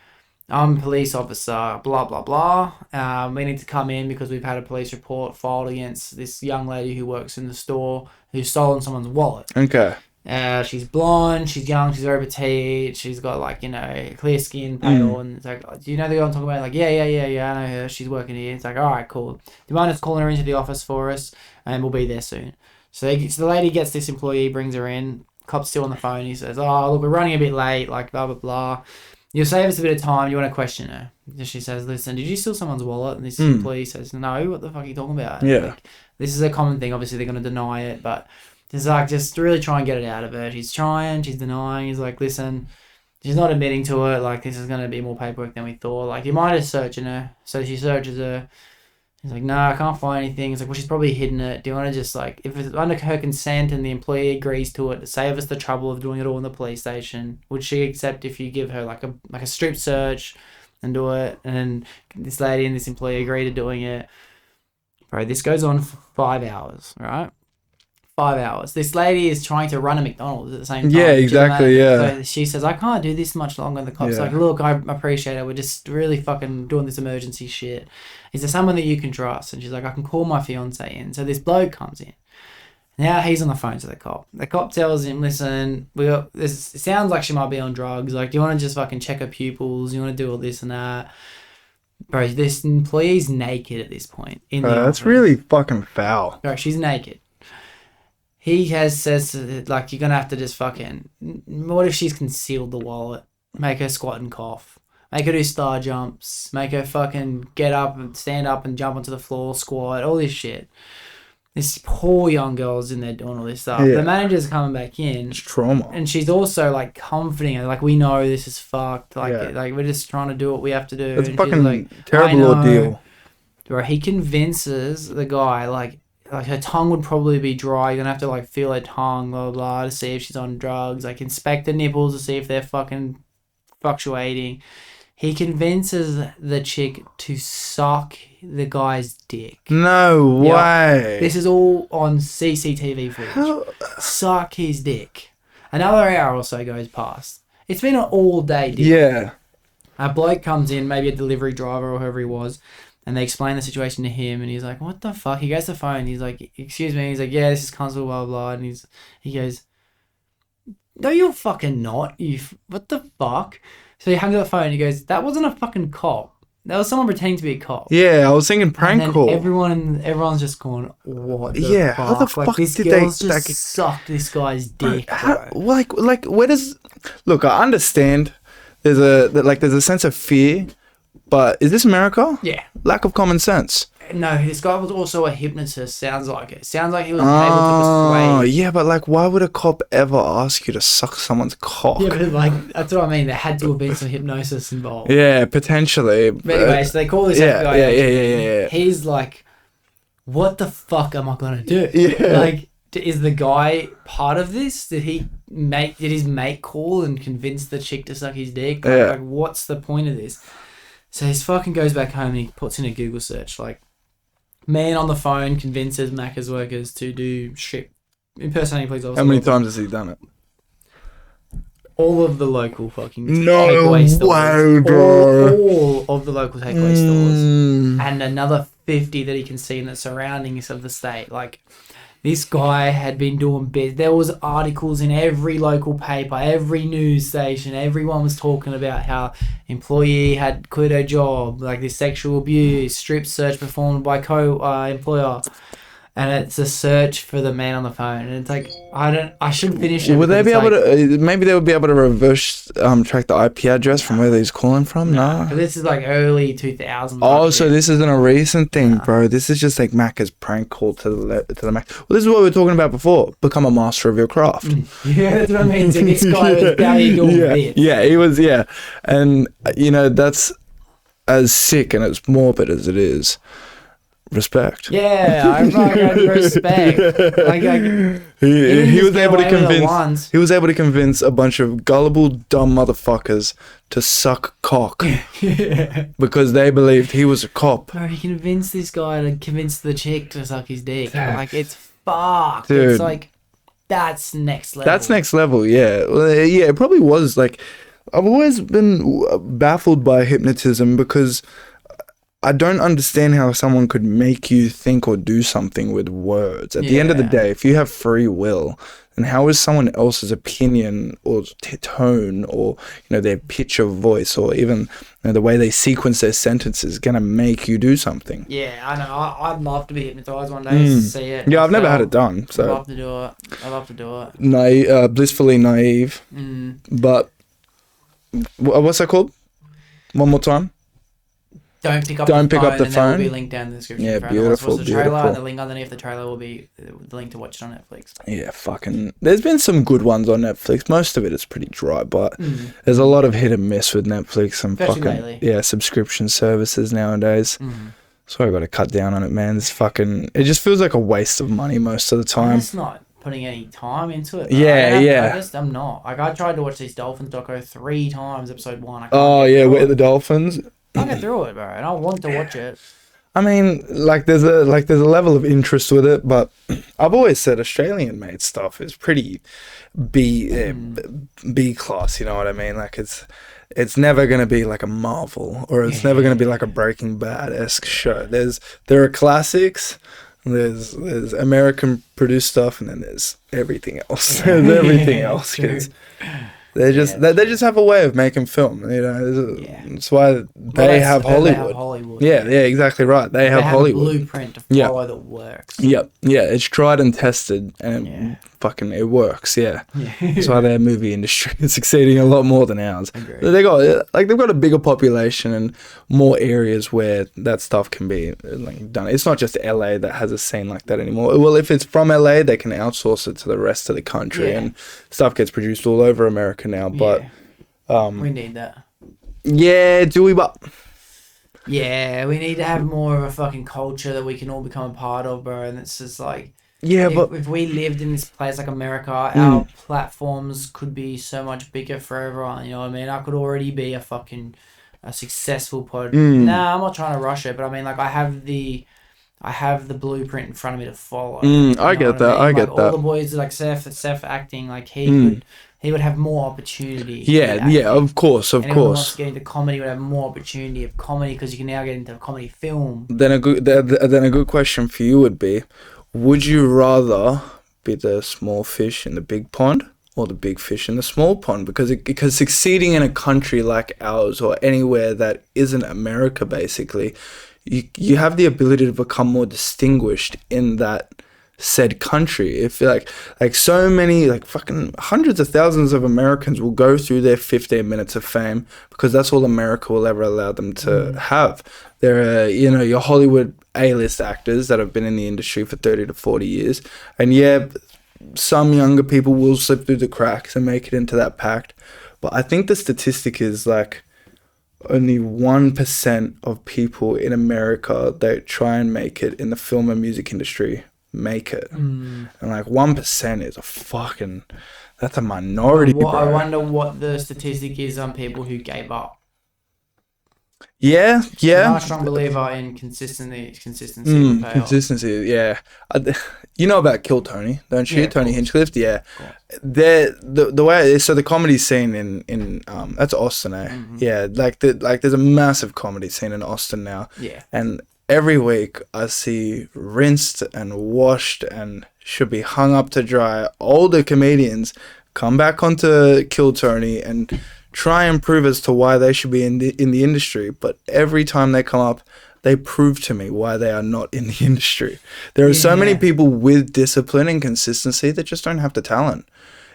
I'm a police officer, blah, blah, blah. We need to come in because we've had a police report filed against this young lady who works in the store who's stolen someone's wallet. Okay. She's blonde, she's young, she's very petite, she's got clear skin, pale, and it's like, do you know the girl I'm talking about? Like, yeah, I know her, she's working here. It's like, alright, cool. Do you mind just calling her into the office for us? And we'll be there soon. So the lady gets this employee, brings her in, cop's still on the phone, he says, oh, look, we're running a bit late, like, blah, blah, blah. You'll save us a bit of time. You want to question her. She says, listen, did you steal someone's wallet? And this employee says, no, what the fuck are you talking about? Yeah. This is a common thing. Obviously, they're going to deny it, but just really try and get it out of her. She's trying. She's denying. He's like, listen, she's not admitting to it. Like, this is going to be more paperwork than we thought. Like, you mind just searching her? So she searches her. He's like, no, I can't find anything. He's like, well, she's probably hidden it. Do you want to just, if it's under her consent and the employee agrees to it, to save us the trouble of doing it all in the police station, would she accept if you give her, a strip search and do it? And this lady and this employee agree to doing it. Bro, this goes on for 5 hours, right? 5 hours. This lady is trying to run a McDonald's at the same time. Yeah, exactly, yeah. So she says, I can't do this much longer. And the cop's like, look, I appreciate it. We're just really fucking doing this emergency shit. Is there someone that you can trust? And she's like, I can call my fiance in. So this bloke comes in. Now he's on the phone to the cop. The cop tells him, listen, it sounds like she might be on drugs. Like, do you want to just fucking check her pupils? You want to do all this and that? Bro, this employee's naked at this point. That's really fucking foul. Bro, she's naked. He says, you're going to have to just fucking... What if she's concealed the wallet? Make her squat and cough. Make her do star jumps. Make her fucking get up and stand up and jump onto the floor, squat, all this shit. This poor young girl's in there doing all this stuff. Yeah. The manager's coming back in. It's trauma. And she's also, comforting her. We know this is fucked. We're just trying to do what we have to do. It's and fucking terrible ordeal. Bro, he convinces the guy, her tongue would probably be dry. You're going to have to, feel her tongue, blah, blah, blah, to see if she's on drugs. Inspect the nipples to see if they're fucking fluctuating. He convinces the chick to suck the guy's dick. No way. This is all on CCTV footage. Suck his dick. Another hour or so goes past. It's been an all-day deal. Yeah. A bloke comes in, maybe a delivery driver or whoever he was, and they explain the situation to him, and he's like, what the fuck? He goes to the phone, he's like, excuse me. He's like, yeah, this is Constable, blah, blah, and he goes, no, you're fucking not. What the fuck? So he hangs up the phone and he goes, that wasn't a fucking cop. That was someone pretending to be a cop. Yeah, I was thinking prank call. Everyone's just going, what the fuck? How the fuck this did girl's they just sucked this guy's dick, bro. Where does... Look, I understand there's a sense of fear, but is this America? Yeah. Lack of common sense. No, this guy was also a hypnotist. Sounds like it. Sounds like he was able to persuade. Yeah, but like, why would a cop ever ask you to suck someo's cock? Yeah, but like that's what I mean. There had to have been some hypnosis involved. Yeah, potentially. But anyway, so they call this yeah, FBI yeah, agent. yeah. He's like, "What the fuck am I gonna do?" Yeah. Like, is the guy part of this? Did his mate call and convince the chick to suck his dick? Like, what's the point of this? So he fucking goes back home and he puts in a Google search like, man on the phone convinces Macca's workers to do shit. Impersonating police officers. How many times has he done it? All of the local fucking No takeaway stores. way, bro. All of the local takeaway stores. And another 50 that he can see in the surroundings of the state. Like, this guy had been doing bits. There was articles in every local paper, every news station. Everyone was talking about how employee had quit her job, like this sexual abuse, strip search performed by employer. And it's a search for the man on the phone. And it's like, I should finish it. Would they be able to, maybe they would be able to reverse track the IP address from where he's calling from? No. But this is like early 2000s. Oh, so this isn't a recent thing, bro. This is just like Macca's prank call to the Mac. Well, this is what we were talking about before. Become a master of your craft. Yeah, that's what I mean. So this guy was barely doing bits. Yeah, he was, yeah. And, you know, that's as sick and as morbid as it is. Respect. Yeah, I respect. Like he was able to convince a bunch of gullible, dumb motherfuckers to suck cock because they believed he was a cop. Bro, he convinced this guy to convince the chick to suck his dick. Like, it's fucked. Dude. It's like, that's next level. That's next level, yeah. Well, yeah, it probably was. Like, I've always been baffled by hypnotism because I don't understand how someone could make you think or do something with words. At the end of the day, if you have free will, then how is someone else's opinion or tone or, you know, their pitch of voice or even, you know, the way they sequence their sentences going to make you do something? Yeah, I know. I'd love to be hypnotized one day to see it. Yeah, I've never had it done. So I'd love to do it. Blissfully naive. But what's that called? One more time. Don't pick up the phone. There will be a link down in the description. Yeah, beautiful, the trailer, and the link underneath the trailer will be the link to watch it on Netflix. Yeah, fucking. There's been some good ones on Netflix. Most of it is pretty dry, but there's a lot of hit and miss with Netflix and especially fucking lately. Subscription services nowadays. So I got to cut down on it, man. It's fucking. It just feels like a waste of money most of the time. It's not putting any time into it. I'm not. Like, I tried to watch this Dolphins doco 3 times, episode 1. Where the Dolphins. I'll get through it, bro, and I want to watch it. I mean, there's a level of interest with it, but I've always said Australian made stuff is pretty B class. You know what I mean? Like it's never gonna be like a Marvel or it's never gonna be like a Breaking Bad-esque show. There are classics. There's American produced stuff, and then there's everything else. There's everything else, kids. They just they just have a way of making film, you know. That's why they have Hollywood. Yeah, exactly right. They have Hollywood. A blueprint to follow that works. Yep, yeah, it's tried and tested, and it works. Yeah, that's why their movie industry is succeeding a lot more than ours. They've got a bigger population and more areas where that stuff can be done. It's not just LA that has a scene like that anymore. Well, if it's from LA, they can outsource it to the rest of the country, and stuff gets produced all over America now. But we need that. Yeah, do we? But yeah, we need to have more of a fucking culture that we can all become a part of, bro. And it's just like, if we lived in this place like America, our platforms could be so much bigger for everyone. You know what I mean? I could already be a successful pod. Nah, I'm not trying to rush it, but I mean, like, I have the blueprint in front of me to follow. I get that. I get that. All the boys like Seth acting, like he would have more opportunity. Yeah, of course. Anyone who wants to get into comedy would have more opportunity of comedy because you can now get into comedy film. Then a good question for you would be, would you rather be the small fish in the big pond or the big fish in the small pond? Because succeeding in a country like ours or anywhere that isn't America, basically, you have the ability to become more distinguished in that said country. If like so many, like fucking hundreds of thousands of Americans will go through their 15 minutes of fame because that's all America will ever allow them to have. They're your Hollywood A-list actors that have been in the industry for 30 to 40 years. And yeah, some younger people will slip through the cracks and make it into that pact. But I think the statistic is like only 1% of people in America that try and make it in the film and music industry make it. And like 1% is that's a minority. I wonder what the statistic is on people who gave up. Yeah. I'm a strong believer in consistency. Consistency, yeah. You know about Kill Tony, don't you? Yeah, Tony Hinchcliffe, yeah. The way so the comedy scene in that's Austin, eh? Yeah, like there's a massive comedy scene in Austin now. Yeah. And every week I see rinsed and washed and should be hung up to dry older comedians come back onto Kill Tony and try and prove as to why they should be in the industry, but every time they come up, they prove to me why they are not in the industry. There are so many people with discipline and consistency that just don't have the talent.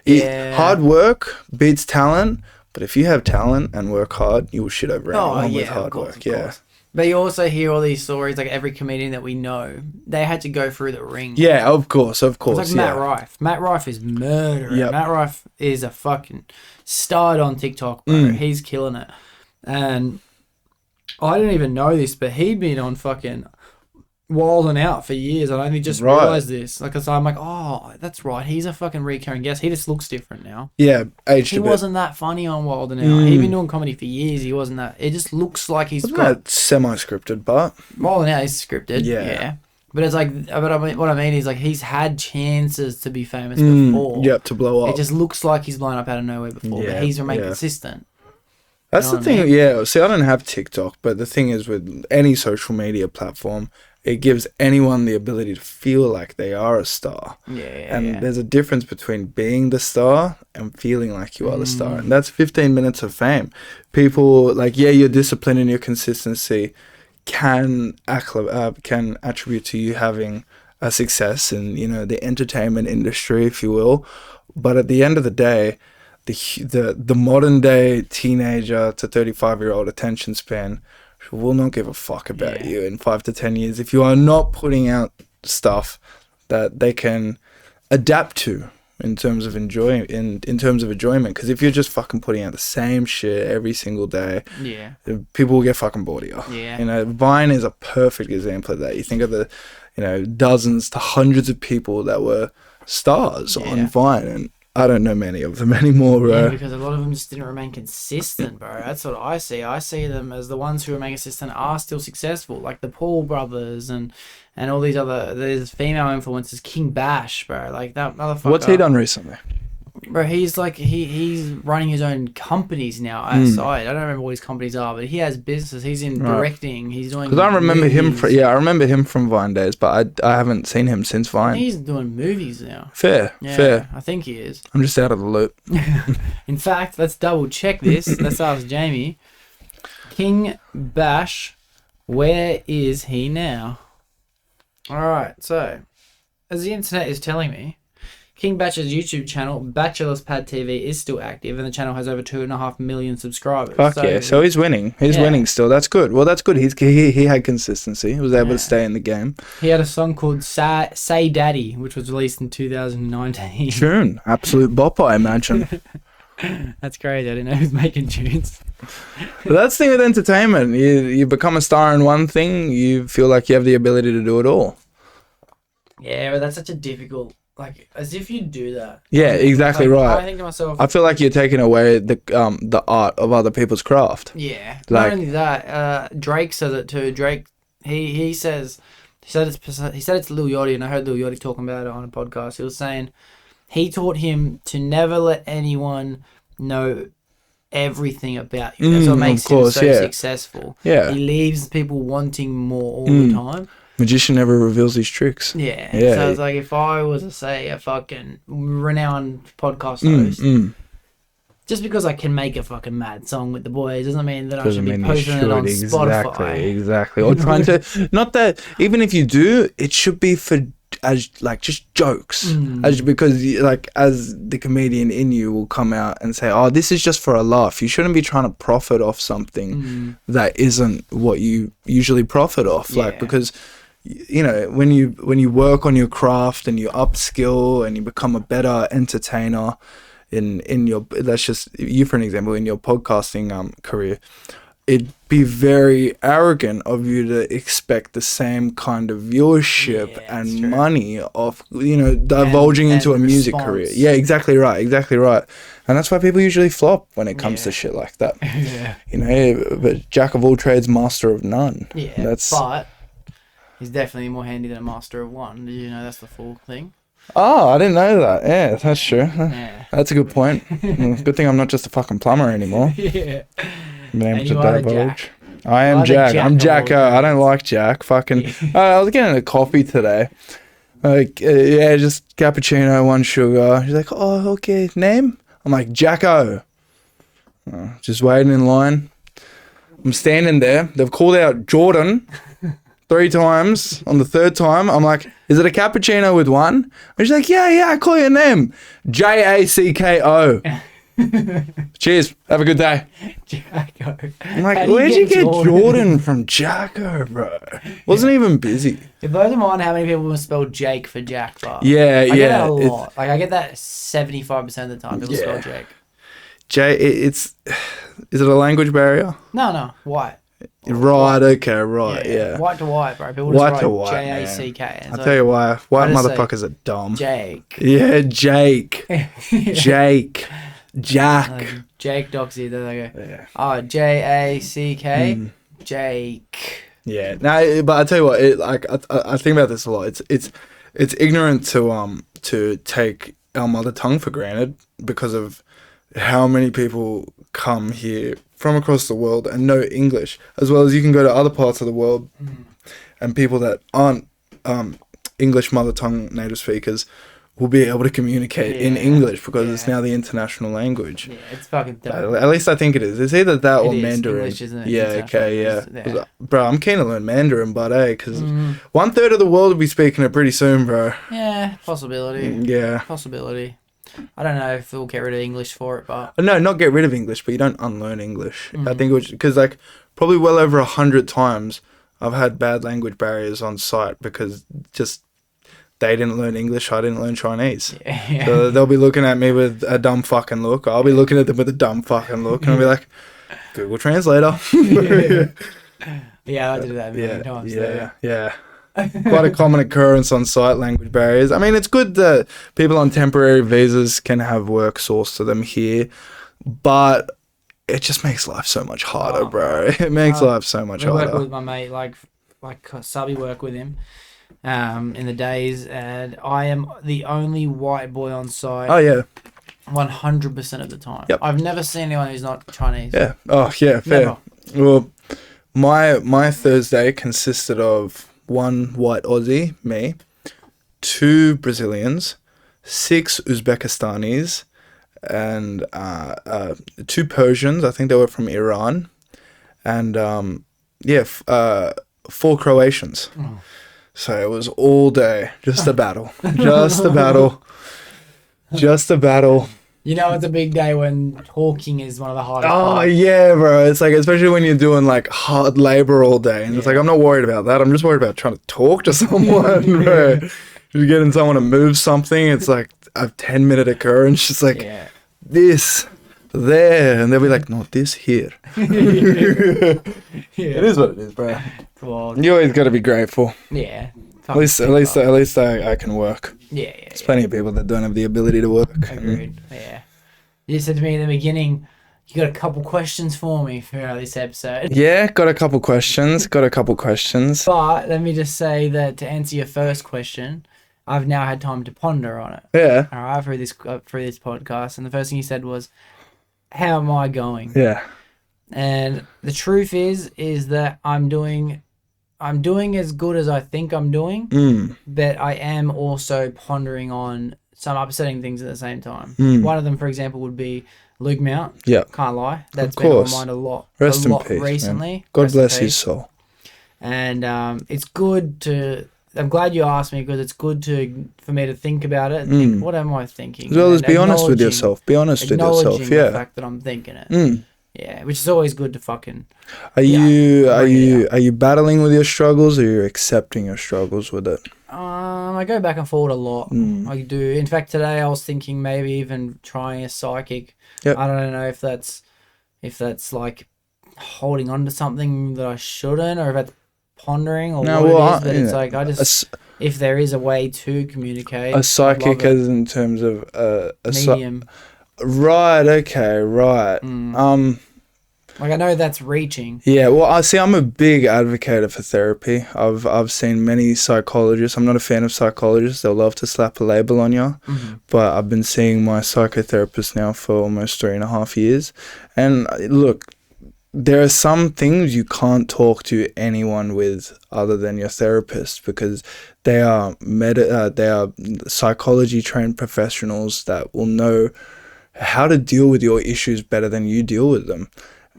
Hard work beats talent, but if you have talent and work hard, you will shit over anyone with hard work. Yeah. But you also hear all these stories, like every comedian that we know, they had to go through the ring. Yeah, of course. It's like Matt Rife. Matt Rife is murdering. Yep. Matt Rife is a fucking star on TikTok, bro. He's killing it. And I didn't even know this, but he'd been on fucking Wild and Out for years. I only just realised this. Like, so I'm like, oh, that's right. He's a fucking recurring guest. He just looks different now. Yeah, aged He a bit. wasn't that funny on Wild and Out. He'd been doing comedy for years. He wasn't that. It just looks like he's Wasn't that semi-scripted, but Wild and Out is scripted. Yeah. But it's like, what I mean is like he's had chances to be famous before. Yep, to blow up. It just looks like he's blown up out of nowhere before, but he's remained consistent. That's the thing, yeah. See, I don't have TikTok, but the thing is with any social media platform, it gives anyone the ability to feel like they are a star. And there's a difference between being the star and feeling like you are the star. And that's 15 minutes of fame. People, like, your discipline and your consistency can attribute to you having a success in, the entertainment industry, if you will. But at the end of the day, the modern day teenager to 35-year-old attention span will not give a fuck about you in 5 to 10 years if you are not putting out stuff that they can adapt to in terms of enjoyment. Because if you're just fucking putting out the same shit every single day, people will get fucking bored of you. Vine is a perfect example of that. You think of the dozens to hundreds of people that were stars on Vine, and I don't know many of them anymore, bro. Yeah, because a lot of them just didn't remain consistent, bro. That's what I see. I see them as the ones who remain consistent are still successful, like the Paul brothers and all these female influencers. King Bash, bro. Like that motherfucker. What's he done recently? Bro, he's like he's running his own companies now outside. I don't remember what his companies are, but he has businesses. He's in directing. He's doing. Because I remember him. I remember him from Vine days, but I haven't seen him since Vine. He's doing movies now. Fair. I think he is. I'm just out of the loop. In fact, let's double check this. Let's ask Jamie. King Bash, where is he now? All right. So, as the internet is telling me, King Bash's YouTube channel, Bachelor's Pad TV, is still active, and the channel has over 2.5 million subscribers. Fuck so he's winning. He's winning still. That's good. Well, that's good. He had consistency. He was able to stay in the game. He had a song called Say Daddy, which was released in 2019. Tune. Absolute bop, I imagine. That's crazy. I didn't know he was making tunes. But that's the thing with entertainment. You become a star in one thing, you feel like you have the ability to do it all. Yeah, but that's such a difficult... Like, as if you do that. Yeah, exactly right. I think to myself... I feel like you're taking away the art of other people's craft. Yeah. Like, not only that, Drake says it too. Drake, he said it's Lil Yachty, and I heard Lil Yachty talking about it on a podcast. He was saying he taught him to never let anyone know everything about you. That's what makes him so successful. Yeah. He leaves people wanting more all the time. Magician never reveals his tricks. Yeah. So it's like if I was to say a fucking renowned podcast host, just because I can make a fucking mad song with the boys doesn't mean that I should be posting it on Spotify. Exactly. Or trying to, not that, even if you do, it should be for as like just jokes, because like as the comedian in you will come out and say, oh, this is just for a laugh. You shouldn't be trying to profit off something that isn't what you usually profit off. Like, because you know, when you work on your craft and you upskill and you become a better entertainer in your, let's just you for an example, in your podcasting career, it'd be very arrogant of you to expect the same kind of viewership and money of, you know, divulging into a music career. Yeah, exactly right. And that's why people usually flop when it comes to shit like that. You know, but jack of all trades, master of none. But he's definitely more handy than a master of one. Did you know that's the full thing? Oh, I didn't know that. Yeah, that's true. Yeah. That's a good point. Good thing I'm not just a fucking plumber anymore. Yeah. And you are Jack. I am Jack. I'm Jacko. I don't like Jack. Fucking. I was getting a coffee today. Like, yeah, just cappuccino, 1 sugar. She's like, oh, okay. Name? I'm like, Jacko. Just waiting in line. I'm standing there. They've called out Jordan 3 times. On the 3rd time, I'm like, is it a cappuccino with 1? And she's like, yeah, I call your name. Jacko. Cheers. Have a good day. Jacko. I'm like, where'd you get Jordan from Jacko, bro? Wasn't even busy. It blows my mind how many people will spell Jake for Jack. But Yeah, I get that a lot. Like I get that 75% of the time. People spell Jake. Is it a language barrier? No, white. Right. Okay. Right. Yeah. White to white, bro. People White just to write white. Jack. I'll tell you why. White just motherfuckers are dumb. Jake. Yeah, Jake. Jake. Jack. Jake Doxie. There they go. Yeah. Oh, Jack. Jake. Yeah. No, but I tell you what. I think about this a lot. It's ignorant to take our mother tongue for granted because of how many people come here from across the world and know English, as well as you can go to other parts of the world and people that aren't English mother tongue native speakers will be able to communicate in English because it's now the international language. Yeah, it's fucking dope. At least I think it is. It's either that or Mandarin. English, isn't it? Yeah, okay, yeah. Yeah. Bro, I'm keen to learn Mandarin, but because 1/3 of the world will be speaking it pretty soon, bro. Yeah, possibility. Yeah. Possibility. I don't know if we'll get rid of English for it, but No, not get rid of English, but you don't unlearn English. I think it was because like probably well over 100 times I've had bad language barriers on site because just they didn't learn English, I didn't learn Chinese. Yeah. So they'll be looking at me with a dumb fucking look. I'll be looking at them with a dumb fucking look, and I'll be like, Google Translator. Yeah, I did that a million times. Yeah. Quite a common occurrence on site, language barriers. I mean, it's good that people on temporary visas can have work sourced to them here, but it just makes life so much harder, bro. It makes life so much harder. I work with my mate, like subby work with him in the days, and I am the only white boy on site. Oh, yeah. 100% of the time. Yep. I've never seen anyone who's not Chinese. Yeah. Oh, yeah, fair. Never. Well, my Thursday consisted of 1 white Aussie, me, 2 Brazilians, 6 Uzbekistanis, and 2 Persians. I think they were from Iran, and 4 Croatians. Oh. So it was all day, just a battle, just a battle, just a battle. You know, it's a big day when talking is one of the hardest Oh, parts. yeah, bro. It's like, especially when you're doing like hard labor all day. And it's like, I'm not worried about that. I'm just worried about trying to talk to someone, bro. You're getting someone to move something. It's like a 10-minute occurrence. Just like this, there. And they'll be like, no, this here. It is what it is, bro. Well, You always got to be grateful. yeah. At least I can work. Yeah. There's plenty of people that don't have the ability to work. Agreed. Yeah. You said to me in the beginning, you got a couple questions for me for this episode. Yeah, got a couple questions. But let me just say that to answer your first question, I've now had time to ponder on it. Yeah. All right, through this podcast, and the first thing you said was, "How am I going?" Yeah. And the truth is that I'm doing as good as I think I'm doing, but I am also pondering on some upsetting things at the same time. One of them, for example, would be Luke Mount. Yeah. Can't lie. That's Of been on course. my mind a lot. Rest a in lot peace, recently. man. God Rest in bless his peace. soul. And it's good to. I'm glad you asked me because it's good for me to think about it and think, what am I thinking? As well as And be honest with acknowledging- yourself. Be honest with yourself. acknowledging the Yeah. fact that I'm thinking it. Yeah, which is always good to fucking. Are you battling with your struggles, or are you accepting your struggles with it? I go back and forward a lot. I do. In fact, today I was thinking maybe even trying a psychic. Yep. I don't know if that's like holding on to something that I shouldn't, or if that's pondering, or what it is. But it's like I just if there is a way to communicate. A psychic, as in terms of a medium. Right. Okay. Right. Like I know that's reaching. Yeah, well, I'm a big advocate for therapy. I've seen many psychologists. I'm not a fan of psychologists. They'll love to slap a label on you. But I've been seeing my psychotherapist now for almost 3.5 years. And look, there are some things you can't talk to anyone with other than your therapist, because they are psychology trained professionals that will know how to deal with your issues better than you deal with them.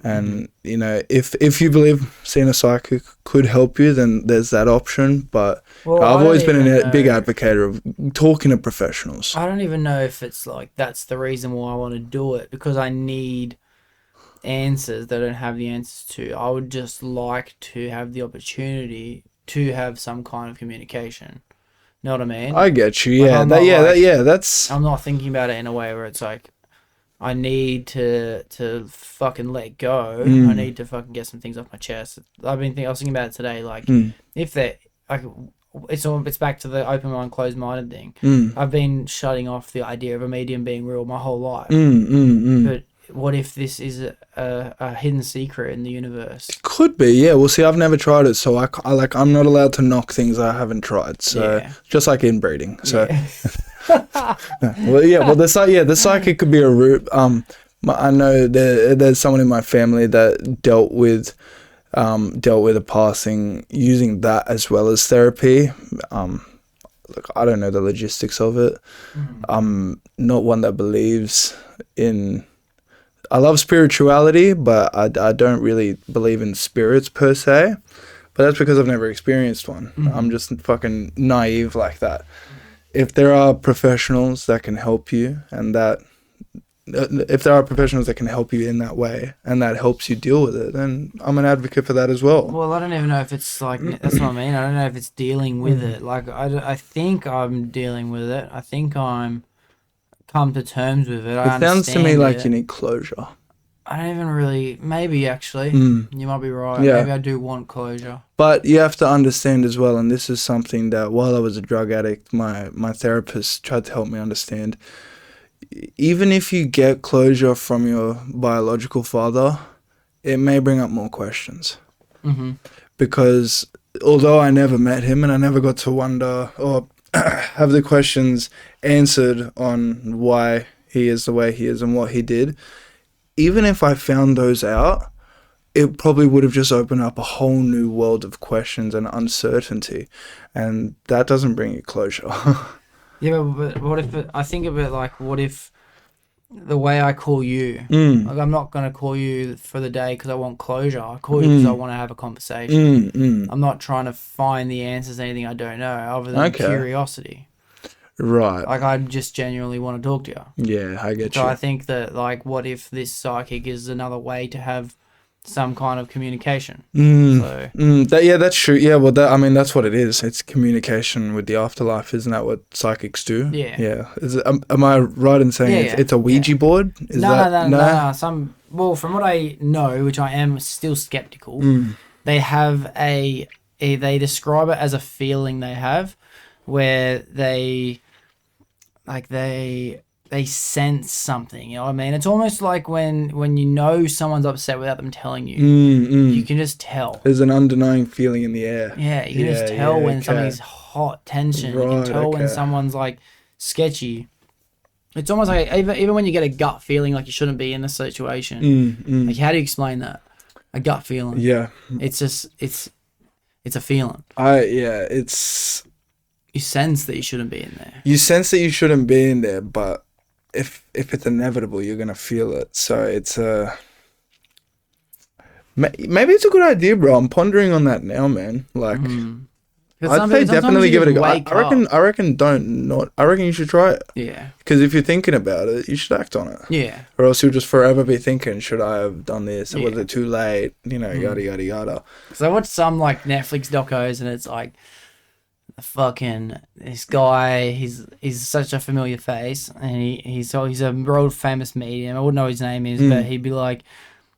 And, you know, if you believe seeing a psychic could help you, then there's that option. But I've always been a big advocate of talking to professionals. I don't even know if it's like that's the reason why I want to do it, because I need answers that I don't have the answers to. I would just like to have the opportunity to have some kind of communication. Know what I mean? I get you. Like, Yeah, that's... I'm not thinking about it in a way where it's like, I need to fucking let go. I need to fucking get some things off my chest. I was thinking about it today. Like, if that, like, it's back to the open mind, closed minded thing. I've been shutting off the idea of a medium being real my whole life. But what if this is a hidden secret in the universe? Could be, yeah. Well, see, I've never tried it, so I'm not allowed to knock things I haven't tried. So just like inbreeding. So. Yeah. The psychic could be a route. I know there's someone in my family that dealt with a passing using that as well as therapy. Look, I don't know the logistics of it. I'm not one that believes in... I love spirituality, but I don't really believe in spirits per se. But that's because I've never experienced one. I'm just fucking naive like that. If there are professionals that can help you, and if there are professionals that can help you in that way, and that helps you deal with it, then I'm an advocate for that as well. Well, I don't even know if it's like, that's what I mean. I don't know if it's dealing with it. Like, I think I'm dealing with it. I think I'm come to terms with it. It sounds to me like you need closure. I don't even really, maybe actually, you might be right. Yeah. Maybe I do want closure. But you have to understand as well, and this is something that while I was a drug addict, my therapist tried to help me understand. Even if you get closure from your biological father, it may bring up more questions. Because although I never met him and I never got to wonder or have the questions answered on why he is the way he is and what he did, even if I found those out, it probably would have just opened up a whole new world of questions and uncertainty. And that doesn't bring you closure. Yeah, but what if, I think of it like, what if the way I call you, like I'm not going to call you for the day because I want closure. I call you because I want to have a conversation. I'm not trying to find the answers to anything I don't know other than curiosity. Right. Like, I just genuinely want to talk to you. Yeah, I get you. So I think that, like, what if this psychic is another way to have some kind of communication? That's true. Yeah, well, that's what it is. It's communication with the afterlife. Isn't that what psychics do? Yeah. Yeah. Am I right in saying it's a Ouija board? No. Well, from what I know, which I am still skeptical, they have they describe it as a feeling they have where they sense something, you know what I mean? It's almost like when you know someone's upset without them telling you. You can just tell. There's an undenying feeling in the air. Yeah, you can just tell when something's hot, tension. You can tell when someone's like sketchy. It's almost like even when you get a gut feeling like you shouldn't be in this situation. Like, how do you explain that? A gut feeling. Yeah. It's just it's a feeling. You sense that you shouldn't be in there. You sense that you shouldn't be in there, but if it's inevitable, you're gonna feel it. So it's maybe it's a good idea, bro. I'm pondering on that now, man. Like, I'd say definitely give it a go. I reckon. Up. I reckon. I reckon you should try it. Yeah. Because if you're thinking about it, you should act on it. Yeah. Or else you'll just forever be thinking, should I have done this? Yeah. Was it too late? You know, yada yada yada. So I watched some like Netflix docos, and it's like, fucking this guy. He's such a familiar face, and he's a world famous medium. I wouldn't know what his name is, but he'd be like,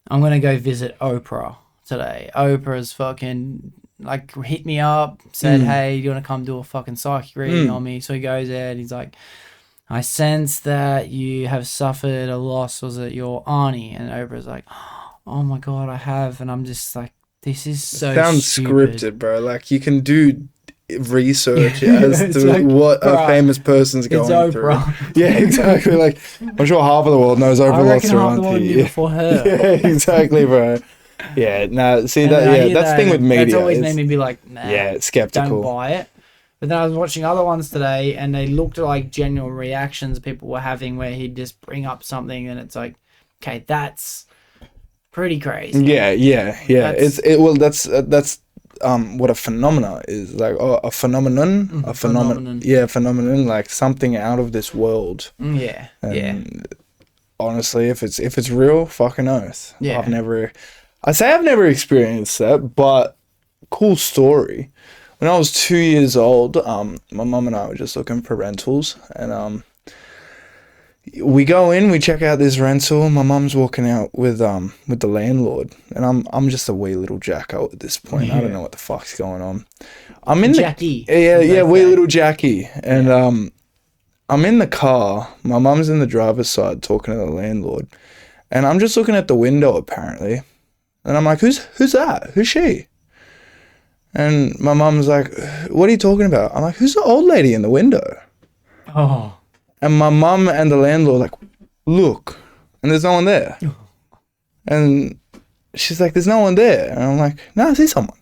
I'm gonna go visit Oprah today. Oprah's fucking like hit me up, said, hey, do you want to come do a fucking psychic reading on me? So he goes there and he's like, I sense that you have suffered a loss. Was it your auntie? And Oprah's like, oh my God, I have. And I'm just like, this is so Sounds stupid. scripted, bro. Like, you can do research as to like, what bro, a famous person's going Oprah. through. Yeah, exactly. Like, I'm sure half of the world knows Oprah lost her half the world auntie. knew before her. Yeah, exactly, bro. Yeah, no, see And that. I Yeah, hear that's the thing with media. That's always It's- made me be like, nah, yeah, skeptical. don't buy it. But then I was watching other ones today, and they looked at like genuine reactions people were having, where he'd just bring up something, and it's like, okay, that's pretty crazy. Yeah. That's- That's what a phenomena is, like. A phenomenon, a phenomenon. Yeah, phenomenon, like something out of this world. Yeah, yeah. And honestly, if it's real, fucking oath. Yeah. I've never experienced that, but cool story. When I was 2 years old, my mum and I were just looking for rentals, and we go in, we check out this rental. My mum's walking out with the landlord, and I'm just a wee little jacko at this point. I don't know what the fuck's going on. I'm in Jackie. wee little Jackie, and I'm in the car. My mum's in the driver's side talking to the landlord, and I'm just looking at the window apparently, and I'm like, who's that? Who's she? And my mum's like, what are you talking about? I'm like, who's the old lady in the window? Oh. And my mum and the landlord like, look, and there's no one there. And she's like, there's no one there. And I'm like, no, I see someone.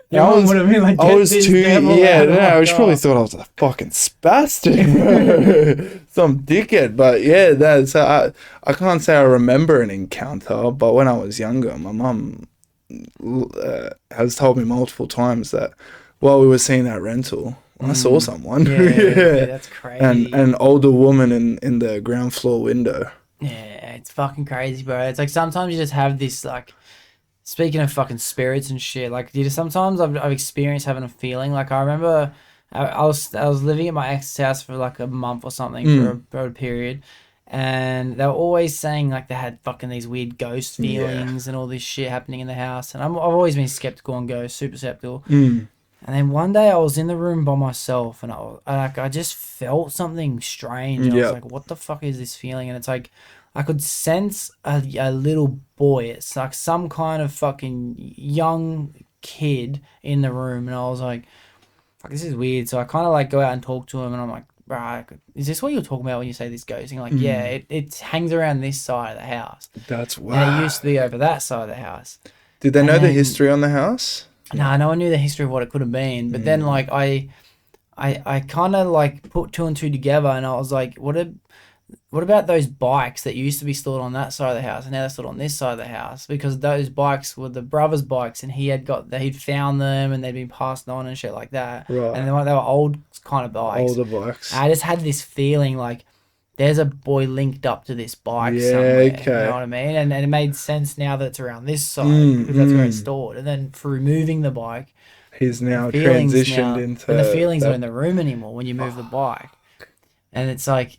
Your mum would have been like, I was too, yeah, no, she God. probably thought I was a fucking spastic, some dickhead. But yeah, I can't say I remember an encounter, but when I was younger, my mum has told me multiple times that while we were seeing that rental, I saw someone. Yeah, that's crazy. And an older woman in the ground floor window. Yeah, it's fucking crazy, bro. It's like sometimes you just have this, like, speaking of fucking spirits and shit, like, sometimes I've experienced having a feeling. Like, I remember I was living at my ex's house for like a month or something for a period, and they were always saying like they had fucking these weird ghost feelings and all this shit happening in the house. And I've always been skeptical on ghosts, super skeptical. And then one day I was in the room by myself, and I just felt something strange. And I was like, what the fuck is this feeling? And it's like, I could sense a little boy. It's like some kind of fucking young kid in the room. And I was like, fuck, this is weird. So I kind of like go out and talk to him, and I'm like, right, is this what you're talking about when you say this ghost? And like, yeah, it hangs around this side of the house. That's And wow. it used to be over that side of the house. Did they know the then- history on the house? No, no one knew the history of what it could have been. But then, like, I kind of like put two and two together, and I was like, what about those bikes that used to be stored on that side of the house, and now they're stored on this side of the house? Because those bikes were the brother's bikes, and he'd found them, and they'd been passed on and shit like that. Right. And they were old kind of bikes. Older bikes. I just had this feeling like there's a boy linked up to this bike Yeah, somewhere. okay. You know what I mean? And it made sense now that it's around this side, because that's where it's stored. And then through moving the bike, He's now feelings transitioned now, into. and the feelings that. are in the room anymore when you move the bike. And it's like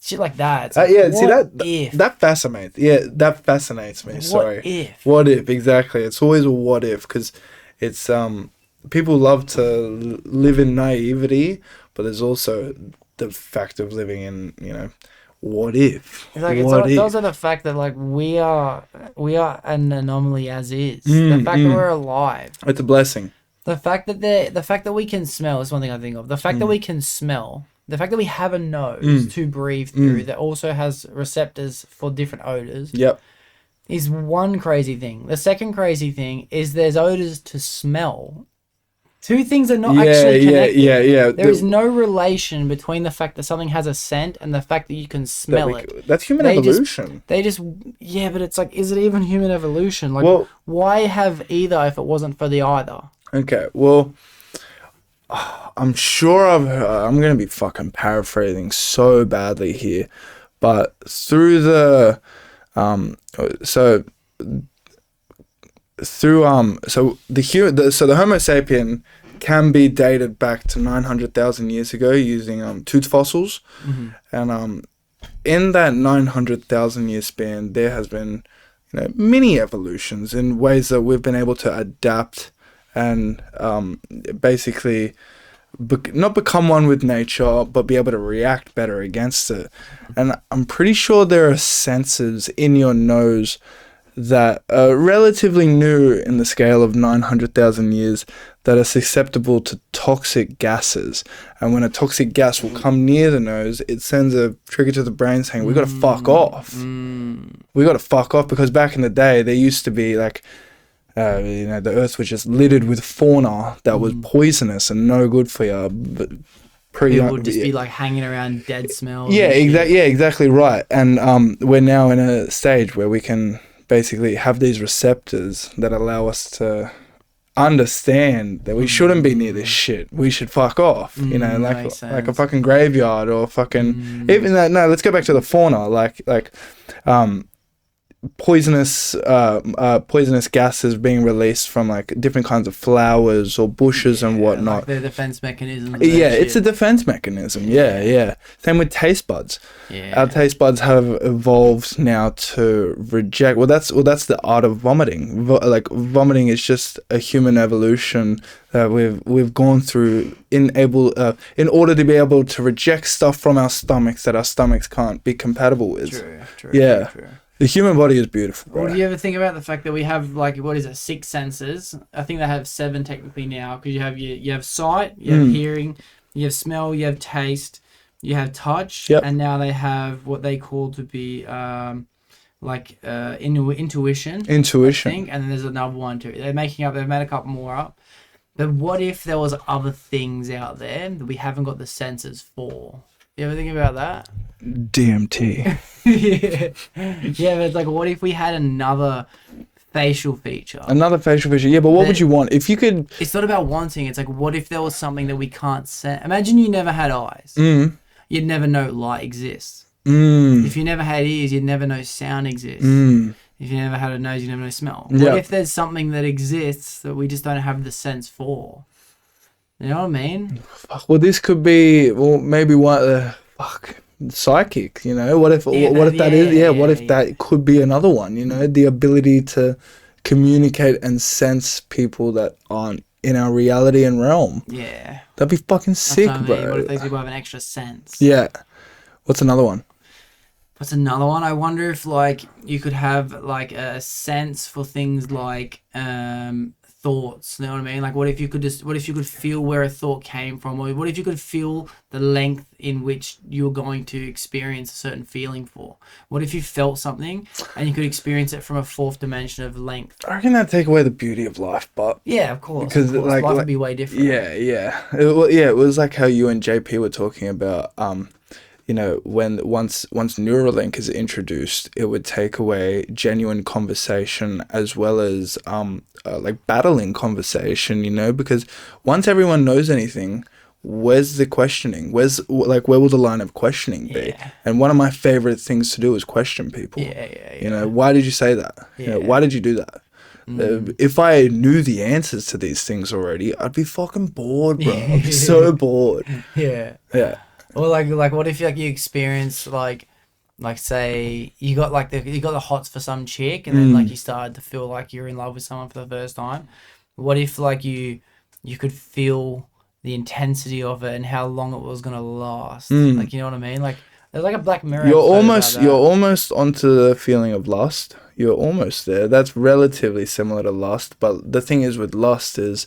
shit like that. It's like, Yeah, see what that if? that fascinates. Yeah, that fascinates me. Sorry. What if? What if, exactly? It's always a what if, because it's people love to live in naivety, but there's also the fact of living in, what if? It's like What it's if? also the fact that like we are an anomaly as is. The fact that we're alive. It's a blessing. The fact that we can smell is one thing I think of. The fact that we can smell, the fact that we have a nose to breathe through that also has receptors for different odors Yep. is one crazy thing. The second crazy thing is there's odors to smell Two things are not actually connected. Yeah. There is no relation between the fact that something has a scent and the fact that you can smell it. That's human evolution. Yeah, but it's like, is it even human evolution? Like, Well, why have either if it wasn't for the either? okay, well, I'm sure I'm going to be fucking paraphrasing so badly here, but through the, so the Homo sapien can be dated back to 900,000 years ago using tooth fossils, and in that 900,000 year span, there has been mini evolutions in ways that we've been able to adapt and basically not become one with nature, but be able to react better against it. And I'm pretty sure there are sensors in your nose that are relatively new in the scale of 900,000 years that are susceptible to toxic gases. And when a toxic gas will come near the nose, it sends a trigger to the brain saying, we got to fuck off. We got to fuck off, because back in the day, there used to be like, the earth was just littered with fauna that was poisonous and no good for you. But People would just be like hanging around dead smells. Yeah, exactly right. And we're now in a stage where we can basically have these receptors that allow us to understand that we shouldn't be near this shit. We should fuck off. Like a fucking graveyard or fucking even that. No, let's go back to the fauna. Like poisonous gases being released from like different kinds of flowers or bushes and whatnot. Like the defense mechanism. Yeah, it's a defense mechanism. Yeah. Same with taste buds. Yeah. Our taste buds have evolved now to reject. Well, that's the art of vomiting. Vomiting is just a human evolution that we've gone through in order to be able to reject stuff from our stomachs that our stomachs can't be compatible with. True. The human body is beautiful, bro. Well, do you ever think about the fact that we have 6 senses? I think they have 7 technically now, because you have sight, you have hearing, you have smell, you have taste, you have touch, and now they have what they call to be intuition. Intuition. I think, and then there's another one too. They've made a couple more up. But what if there was other things out there that we haven't got the senses for? You ever think about that? DMT. Yeah, but it's like, what if we had another facial feature? Yeah, but what would you want if you could? It's not about wanting. It's like, what if there was something that we can't sense? Imagine you never had eyes. You'd never know light exists. If you never had ears, you'd never know sound exists. If you never had a nose, you'd never know smell. What if there's something that exists that we just don't have the sense for? You know what I mean? Well, this could be, maybe what psychic, what if that could be another one, the ability to communicate and sense people that aren't in our reality and realm. Yeah. That'd be fucking sick, bro. What if those people have an extra sense? Yeah. What's another one? I wonder if you could have a sense for things like thoughts, you know what I mean? Like, what if you could feel where a thought came from, or what if you could feel the length in which you're going to experience a certain feeling for? What if you felt something and you could experience it from a 4th dimension of length? I reckon that'd take away the beauty of life, but yeah, of course, because life would be way different. Yeah. It was like how you and JP were talking about when once Neuralink is introduced, it would take away genuine conversation as well as battling conversation, because once everyone knows anything, where's the questioning? Where will the line of questioning be? Yeah. And one of my favorite things to do is question people. Yeah. Why did you say that? Yeah. Why did you do that? If I knew the answers to these things already, I'd be fucking bored, bro. I'd be so bored. Yeah. Or what if you experience say you got the hots for some chick, and then you started to feel like you're in love with someone for the first time. What if you could feel the intensity of it and how long it was gonna last? You know what I mean? There's a Black Mirror. You're almost onto the feeling of lust. You're almost there. That's relatively similar to lust, but the thing is with lust has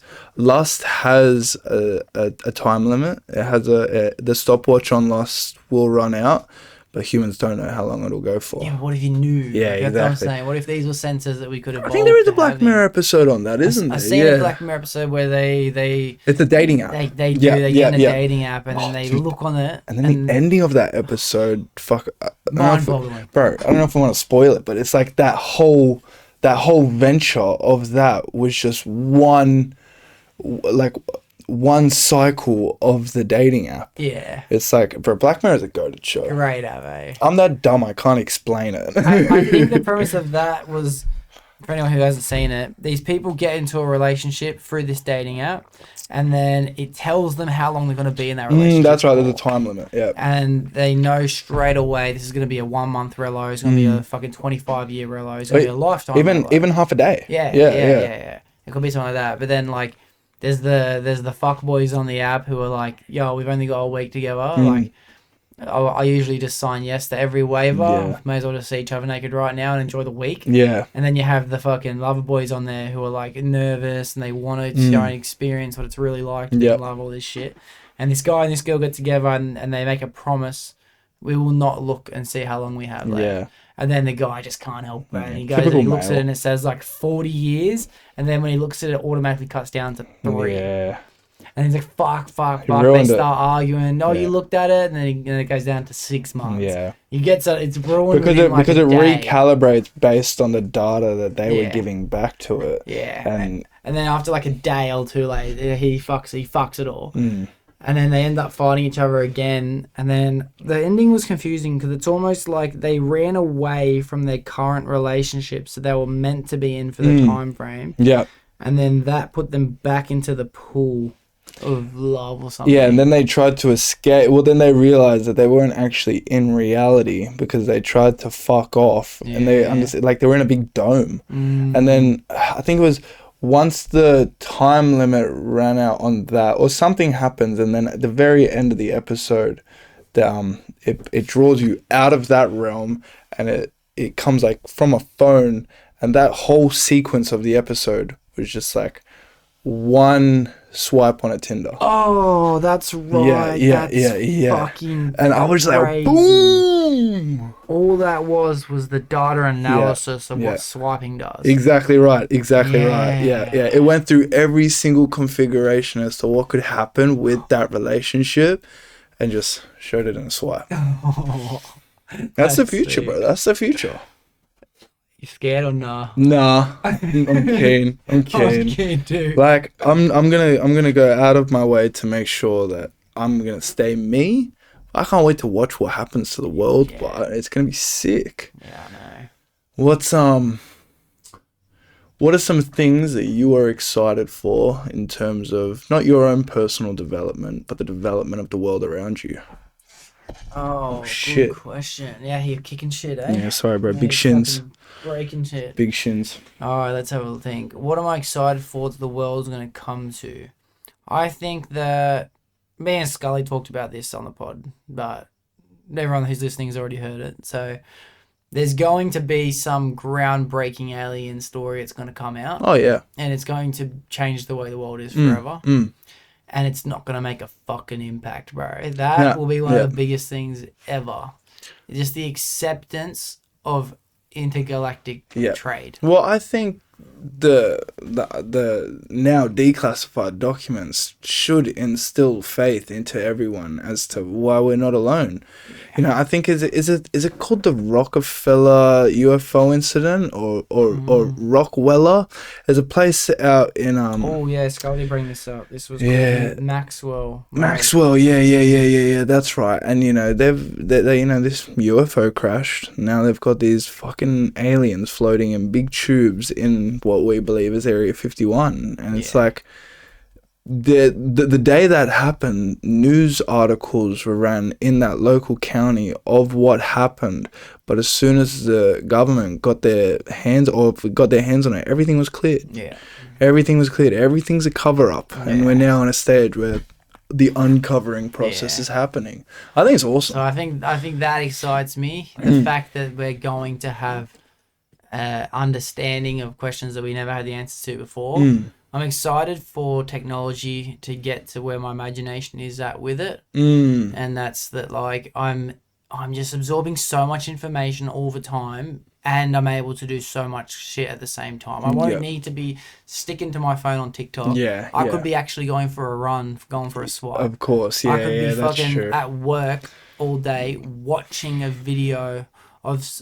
a time limit. It has the stopwatch on lust will run out, but humans don't know how long it'll go for. Yeah, but what if you knew? Yeah, Like, that's what I'm exactly. saying. What if these were sensors that we could have? I think there is a Black Mirror episode on that, isn't there? I've seen a Black Mirror episode where they It's a dating app. they get in a dating app and then they dude. look on it And then the ending of that episode, fuck, mind-boggling. bro. I don't know if I want to spoil it, but it's like that whole venture of that was just one cycle of the dating app. Yeah. It's like, bro, Black Mirror is a goated show. Great, eh? I'm that dumb, I can't explain it. I think the premise of that was, for anyone who hasn't seen it, these people get into a relationship through this dating app, and then it tells them how long they're going to be in that relationship. That's right, there's a for. time limit, yeah. And they know straight away this is going to be a 1 month relo, it's going to be a fucking 25-year relo, it's going to be a lifetime relo. Even half a day. Yeah. It could be something like that. But then, like, there's the fuck boys on the app who are like, yo, we've only got a week together. Like, I usually just sign yes to every waiver. Yeah. May as well just see each other naked right now and enjoy the week. Yeah. And then you have the fucking lover boys on there who are like nervous and they want to go and experience what it's really like to be in love, all this shit. And this guy and this girl get together and they make a promise: we will not look and see how long we have left. Yeah. And then the guy just can't help it. And he goes Typical and he looks at male. it and it says like 40 years. And then when he looks at it, it automatically cuts down to 3. Yeah. And he's like, fuck. They ruined it. start arguing. Oh, Yeah. you looked at it. And then it goes down to 6 months. Yeah. He gets it. It's ruined Because within, like, it a day. recalibrates based on the data that they were Yeah. giving back to it. Yeah. And And then after like a day or two later, he fucks it all. mm, And then they end up fighting each other again. And then the ending was confusing because it's almost like they ran away from their current relationship, so they were meant to be in for the time frame. yeah. And then that put them back into the pool of love or something. Yeah, and then they tried to escape. Well, then they realized that they weren't actually in reality because they tried to fuck off. And they understood, like, they were in a big dome. And then I think it was once the time limit ran out on that, or something happens, and then at the very end of the episode, it draws you out of that realm, and it comes like from a phone, and that whole sequence of the episode was just like one swipe on a Tinder. Oh, that's right. Yeah. Fucking And I was like, crazy. boom! All that was the data analysis of what swiping does. Exactly right. Right. Yeah. Yeah. It went through every single configuration as to what could happen with that relationship and just showed it in a swipe. That's the future, sick. bro. That's the future. You scared or nah? Nah. I'm keen. I'm I keen. was keen too. Like I'm gonna go out of my way to make sure that I'm gonna stay me. I can't wait to watch what happens to the world, but it's gonna be sick. Yeah, I know. What are some things that you are excited for in terms of not your own personal development, but the development of the world around you? Oh, shit. Good question. Yeah, you're kicking shit, eh? Yeah, sorry, bro. Yeah, Big you're shins. fucking Breaking shit. Big shins. All right, let's have a think. What am I excited for that the world's going to come to? I think that me and Scully talked about this on the pod, but everyone who's listening has already heard it. So there's going to be some groundbreaking alien story that's going to come out, Oh yeah. and it's going to change the way the world is forever. And it's not going to make a fucking impact, bro. That will be one of the biggest things ever. Just the acceptance of intergalactic trade. Well, I think the now declassified documents should instill faith into everyone as to why we're not alone. You know, I think is it called the Rockefeller UFO incident or Rockweller? There's a place out in Oh yeah, Scully bring this up. This was Yeah. called Maxwell. Maxwell, yeah, that's right. And you know, they you know, this UFO crashed. Now they've got these fucking aliens floating in big tubes in what we believe is Area 51, and it's like the day that happened, news articles were ran in that local county of what happened. But as soon as the government got their hands on it, everything was cleared. Yeah. Everything was cleared. Everything's a cover up, and we're now on a stage where the uncovering process is happening. I think it's awesome. So I think that excites me. The fact that we're going to have understanding of questions that we never had the answers to before. I'm excited for technology to get to where my imagination is at with it. And that's that, like, I'm I'm just absorbing so much information all the time, and I'm able to do so much shit at the same time. I won't need to be sticking to my phone on TikTok. Yeah, I could be actually going for a run, going for a swap. Of course, I could be that's fucking true. at work all day watching a video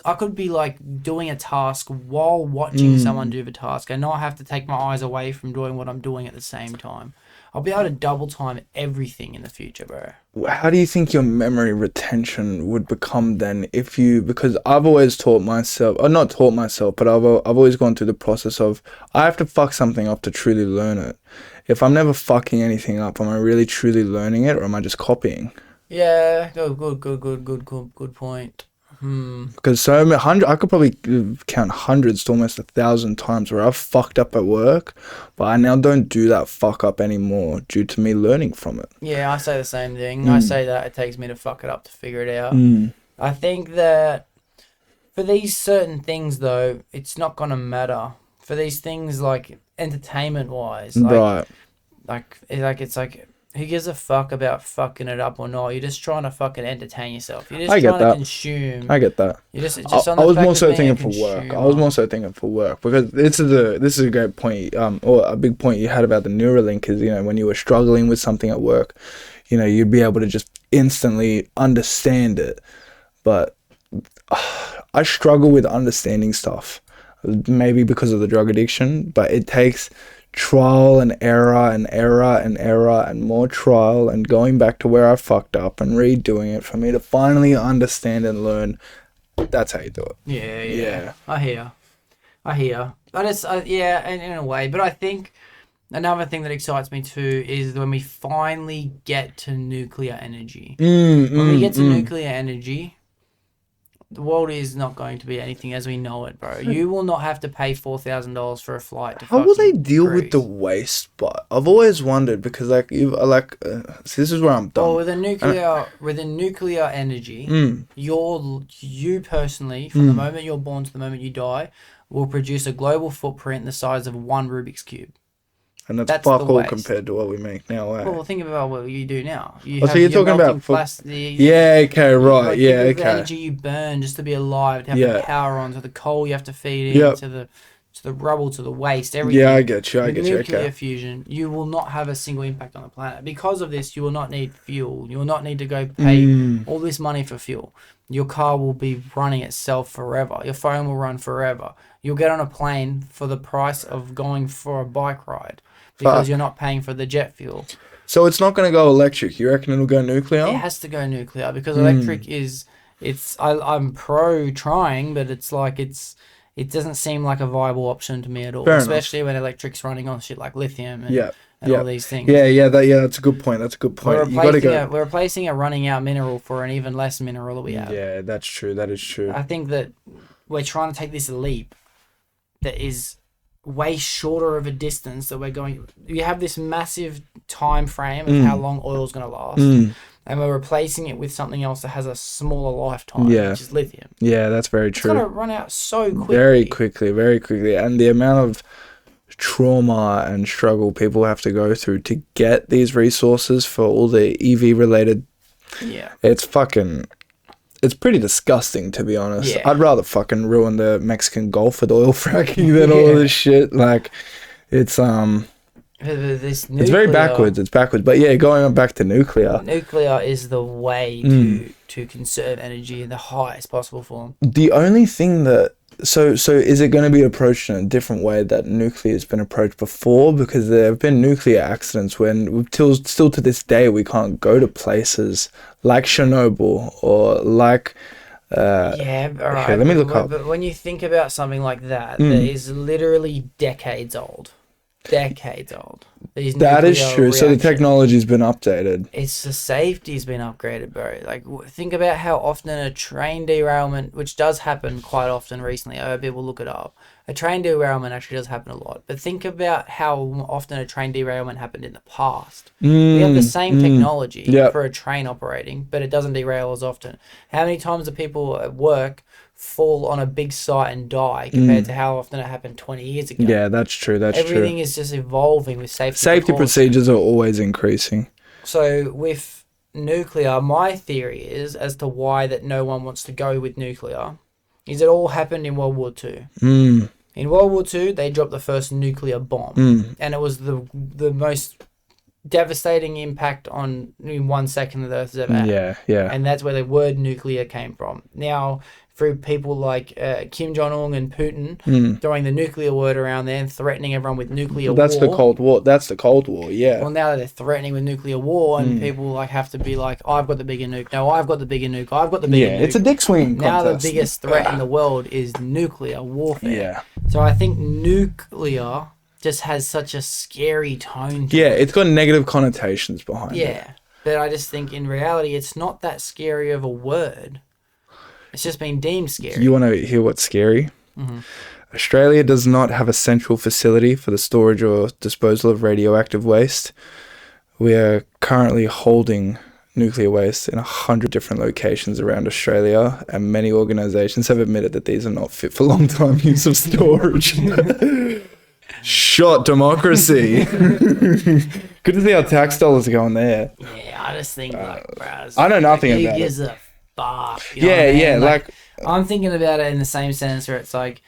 I could be like doing a task while watching someone do the task and not have to take my eyes away from doing what I'm doing at the same time. I'll be able to double time everything in the future, bro. How do you think your memory retention would become then if you, because I've always taught myself, or not taught myself, but I've always gone through the process of I have to fuck something up to truly learn it. If I'm never fucking anything up, am I really truly learning it, or am I just copying? Yeah, good point. Because I could probably count hundreds to almost 1,000 times where I've fucked up at work, but I now don't do that fuck up anymore due to me learning from it. Yeah, I say the same thing. I say that it takes me to fuck it up to figure it out. I think that for these certain things, though, it's not going to matter. For these things, like, entertainment-wise, Right. It's like, who gives a fuck about fucking it up or not? You're just trying to fucking entertain yourself. You're just I get trying to that. consume. I get that. It's just on I the was fact more of so being a thinking for work. I consumer. was more so thinking for work because this is a great point. Or a big point you had about the Neuralink is, when you were struggling with something at work, you'd be able to just instantly understand it. But I struggle with understanding stuff, maybe because of the drug addiction. But it takes trial and error and more trial and going back to where I fucked up and redoing it for me to finally understand and learn. That's how you do it. Yeah. I hear. But it's in a way. But I think another thing that excites me too is when we finally get to nuclear energy. When we get to nuclear energy, the world is not going to be anything as we know it, bro. You will not have to pay $4,000 for a flight to How will they fucking deal cruise. with the waste? But I've always wondered because see, this is where I'm done. Well, with a nuclear energy, you personally, from the moment you're born to the moment you die, will produce a global footprint the size of one Rubik's cube. And that's That's fuck the all waste. compared to what we make now, eh? Well, think about what you do now. So you're talking about plastic. yeah, okay, right, Like, yeah, think of the okay. energy you burn just to be alive, to have the power on, to the coal you have to feed in, Yep. to the rubble, to the waste, everything. Yeah, I get you. With nuclear Okay. fusion, you will not have a single impact on the planet. Because of this, you will not need fuel. You will not need to go pay all this money for fuel. Your car will be running itself forever. Your phone will run forever. You'll get on a plane for the price of going for a bike ride because you're not paying for the jet fuel. So it's not going to go electric. You reckon it'll go nuclear? It has to go nuclear because electric I'm pro trying, but it doesn't seem like a viable option to me at all. Fair especially when electric's running on shit like lithium and all these things. That's a good point. That's a good point. You got to go. We're replacing a running out mineral for an even less mineral that we have. Yeah, that's true. That is true. I think that we're trying to take this leap that is way shorter of a distance that we're going. You have this massive time frame of how long oil's going to last, and we're replacing it with something else that has a smaller lifetime, which is lithium. Yeah, that's very true. It's going to run out so quickly. Very quickly. And the amount of trauma and struggle people have to go through to get these resources for all the EV related. Yeah. It's pretty disgusting, to be honest. Yeah. I'd rather fucking ruin the Mexican Gulf with oil fracking than all this shit. Like, it's This it's very backwards. It's backwards. But yeah, going back to nuclear. Nuclear is the way to conserve energy in the highest possible form. The only thing that so is it going to be approached in a different way that nuclear has been approached before? Because there have been nuclear accidents when still to this day we can't go to places like Chernobyl or like. All right. Okay, let me look up. But when you think about something like that, that is literally decades old. These That is nuclear true. So the reactions. technology's been updated. It's the safety's been upgraded, bro. Like, think about how often a train derailment, which does happen quite often recently. I hope people look it up. A train derailment actually does happen a lot. But think about how often a train derailment happened in the past. We have the same technology for a train operating, but it doesn't derail as often. How many times do people at work fall on a big site and die compared to how often it happened 20 years ago? Yeah, that's true. Everything is just evolving with safety Safety precautions. procedures are always increasing. So with nuclear, my theory is as to why that no one wants to go with nuclear, is it all happened in World War II. In World War II, they dropped the first nuclear bomb, and it was the most devastating impact in 1 second that the Earth has ever had. Yeah. And that's where the word nuclear came from. Now, through people like Kim Jong-un and Putin throwing the nuclear word around there and threatening everyone with nuclear war. That's the Cold War. That's the Cold War, yeah. Well, now that they're threatening with nuclear war and people like have to be like, I've got the bigger nuke. No, I've got the bigger nuke. I've got the bigger nuke. Yeah, it's a dick swinging Now contest. the biggest threat in the world is nuclear warfare. Yeah. So I think nuclear just has such a scary tone to Yeah, it. it's got negative connotations behind it. Yeah. But I just think in reality, it's not that scary of a word. It's just been deemed scary. You want to hear what's scary? Australia does not have a central facility for the storage or disposal of radioactive waste. We are currently holding nuclear waste in 100 different locations around Australia, and many organisations have admitted that these are not fit for long-time use of storage. Shot democracy. Good to see our tax dollars are going there. Yeah, I just think bro, I know nothing who about gives a fuck? You know Yeah, what I mean? yeah, like I'm thinking about it in the same sense where it's like,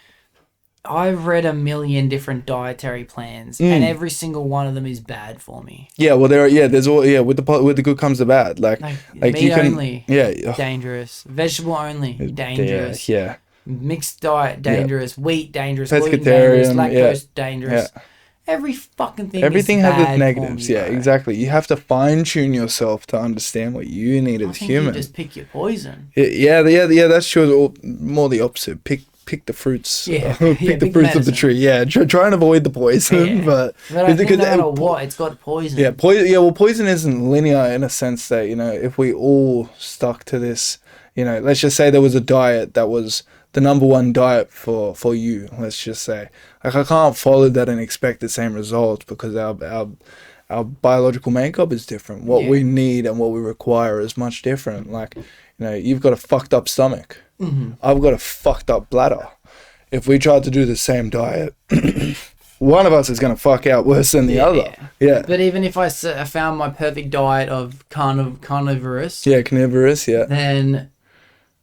I've read a million different dietary plans, and every single one of them is bad for me. yeah, well there's all with the good comes the bad. Like meat you can only, dangerous. Vegetable only, dangerous. Yeah. Mixed diet, dangerous. Wheat, dangerous. Gluten, dangerous. Pescatarian, Lactose, dangerous. Yeah. Every fucking thing. Everything is has its bad negatives. for me, Yeah, bro. exactly. You have to fine tune yourself to understand what you need I as think human. you just pick your poison. Yeah. That's true. More the opposite. Pick the fruits. Yeah, pick yeah, the pick fruits of the medicine. tree. Yeah, try and avoid the poison. Yeah. But But I think no matter po- what, it's got poison. Yeah, well, poison isn't linear in a sense that, if we all stuck to this, let's just say there was a diet that was the number one diet for you, let's just say. Like, I can't follow that and expect the same results because our biological makeup is different. What we need and what we require is much different. Like, you've got a fucked up stomach. I've got a fucked up bladder. If we tried to do the same diet, one of us is going to fuck out worse than the other. Yeah. But even if I found my perfect diet of carnivorous, Yeah, carnivorous, yeah. then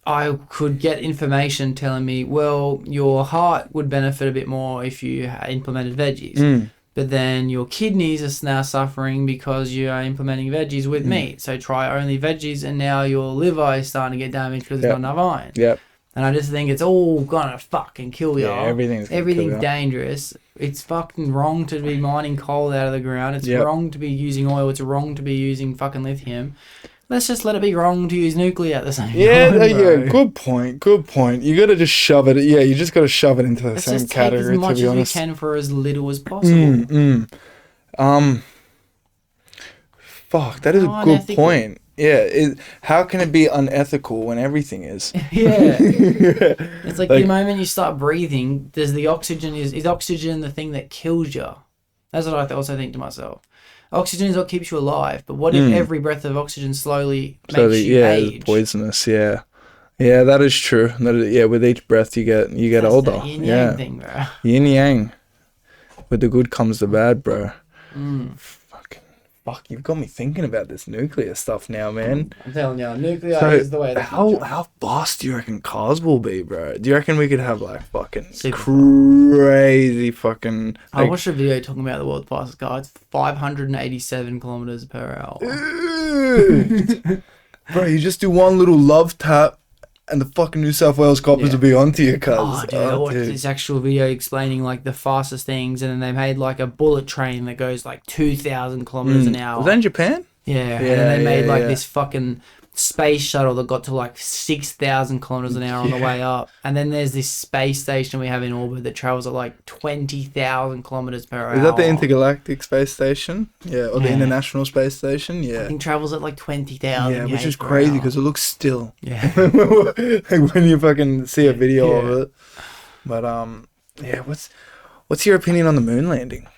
I could get information telling me, well, your heart would benefit a bit more if you implemented veggies. But then your kidneys are now suffering because you are implementing veggies with meat. So try only veggies, and now your liver is starting to get damaged because there's not enough iron. Yep. And I just think it's all gonna fucking kill you. Yeah, everything's gonna kill ya. dangerous. It's fucking wrong to be mining coal out of the ground. It's wrong to be using oil. It's wrong to be using fucking lithium. Let's just let it be wrong to use nuclear at the same time. Yeah, good point. You gotta just shove it. Yeah, you just gotta shove it into the Let's same just category. take as much to be as honest, we can for as little as possible. fuck, that is a How good unethical. point. Yeah, how can it be unethical when everything is? Yeah. It's like the moment you start breathing, there's the oxygen. Is oxygen the thing that kills you? That's what I also think to myself. Oxygen is what keeps you alive, but what if every breath of oxygen slowly makes you age? It's poisonous. Yeah, that is true. With each breath you get That's older. the yin-yang thing, bro. Yin yang. With the good comes the bad, bro. Fuck, you've got me thinking about this nuclear stuff now, man. I'm telling you, nuclear is the way of the future. How fast do you reckon cars will be, bro? Do you reckon we could have like fucking Super crazy fucking? I watched a video talking about the world's fastest car. It's 587 kilometers per hour. Bro, you just do one little love tap, and the fucking New South Wales coppers will be onto you, cuz. Oh, dude, I watched this actual video explaining like the fastest things, and then they made like a bullet train that goes like 2,000 kilometers an hour. Was that in Japan? Yeah, and then they made like this fucking space shuttle that got to like 6,000 kilometers an hour on the way up. And then there's this space station we have in orbit that travels at like 20,000 kilometers per hour. Is that the Intergalactic Space Station? Yeah, or the International Space Station? Yeah. I think travels at like 20,000. Yeah, which is crazy because it looks still. Yeah. Like when you fucking see a video of it. But what's your opinion on the moon landing?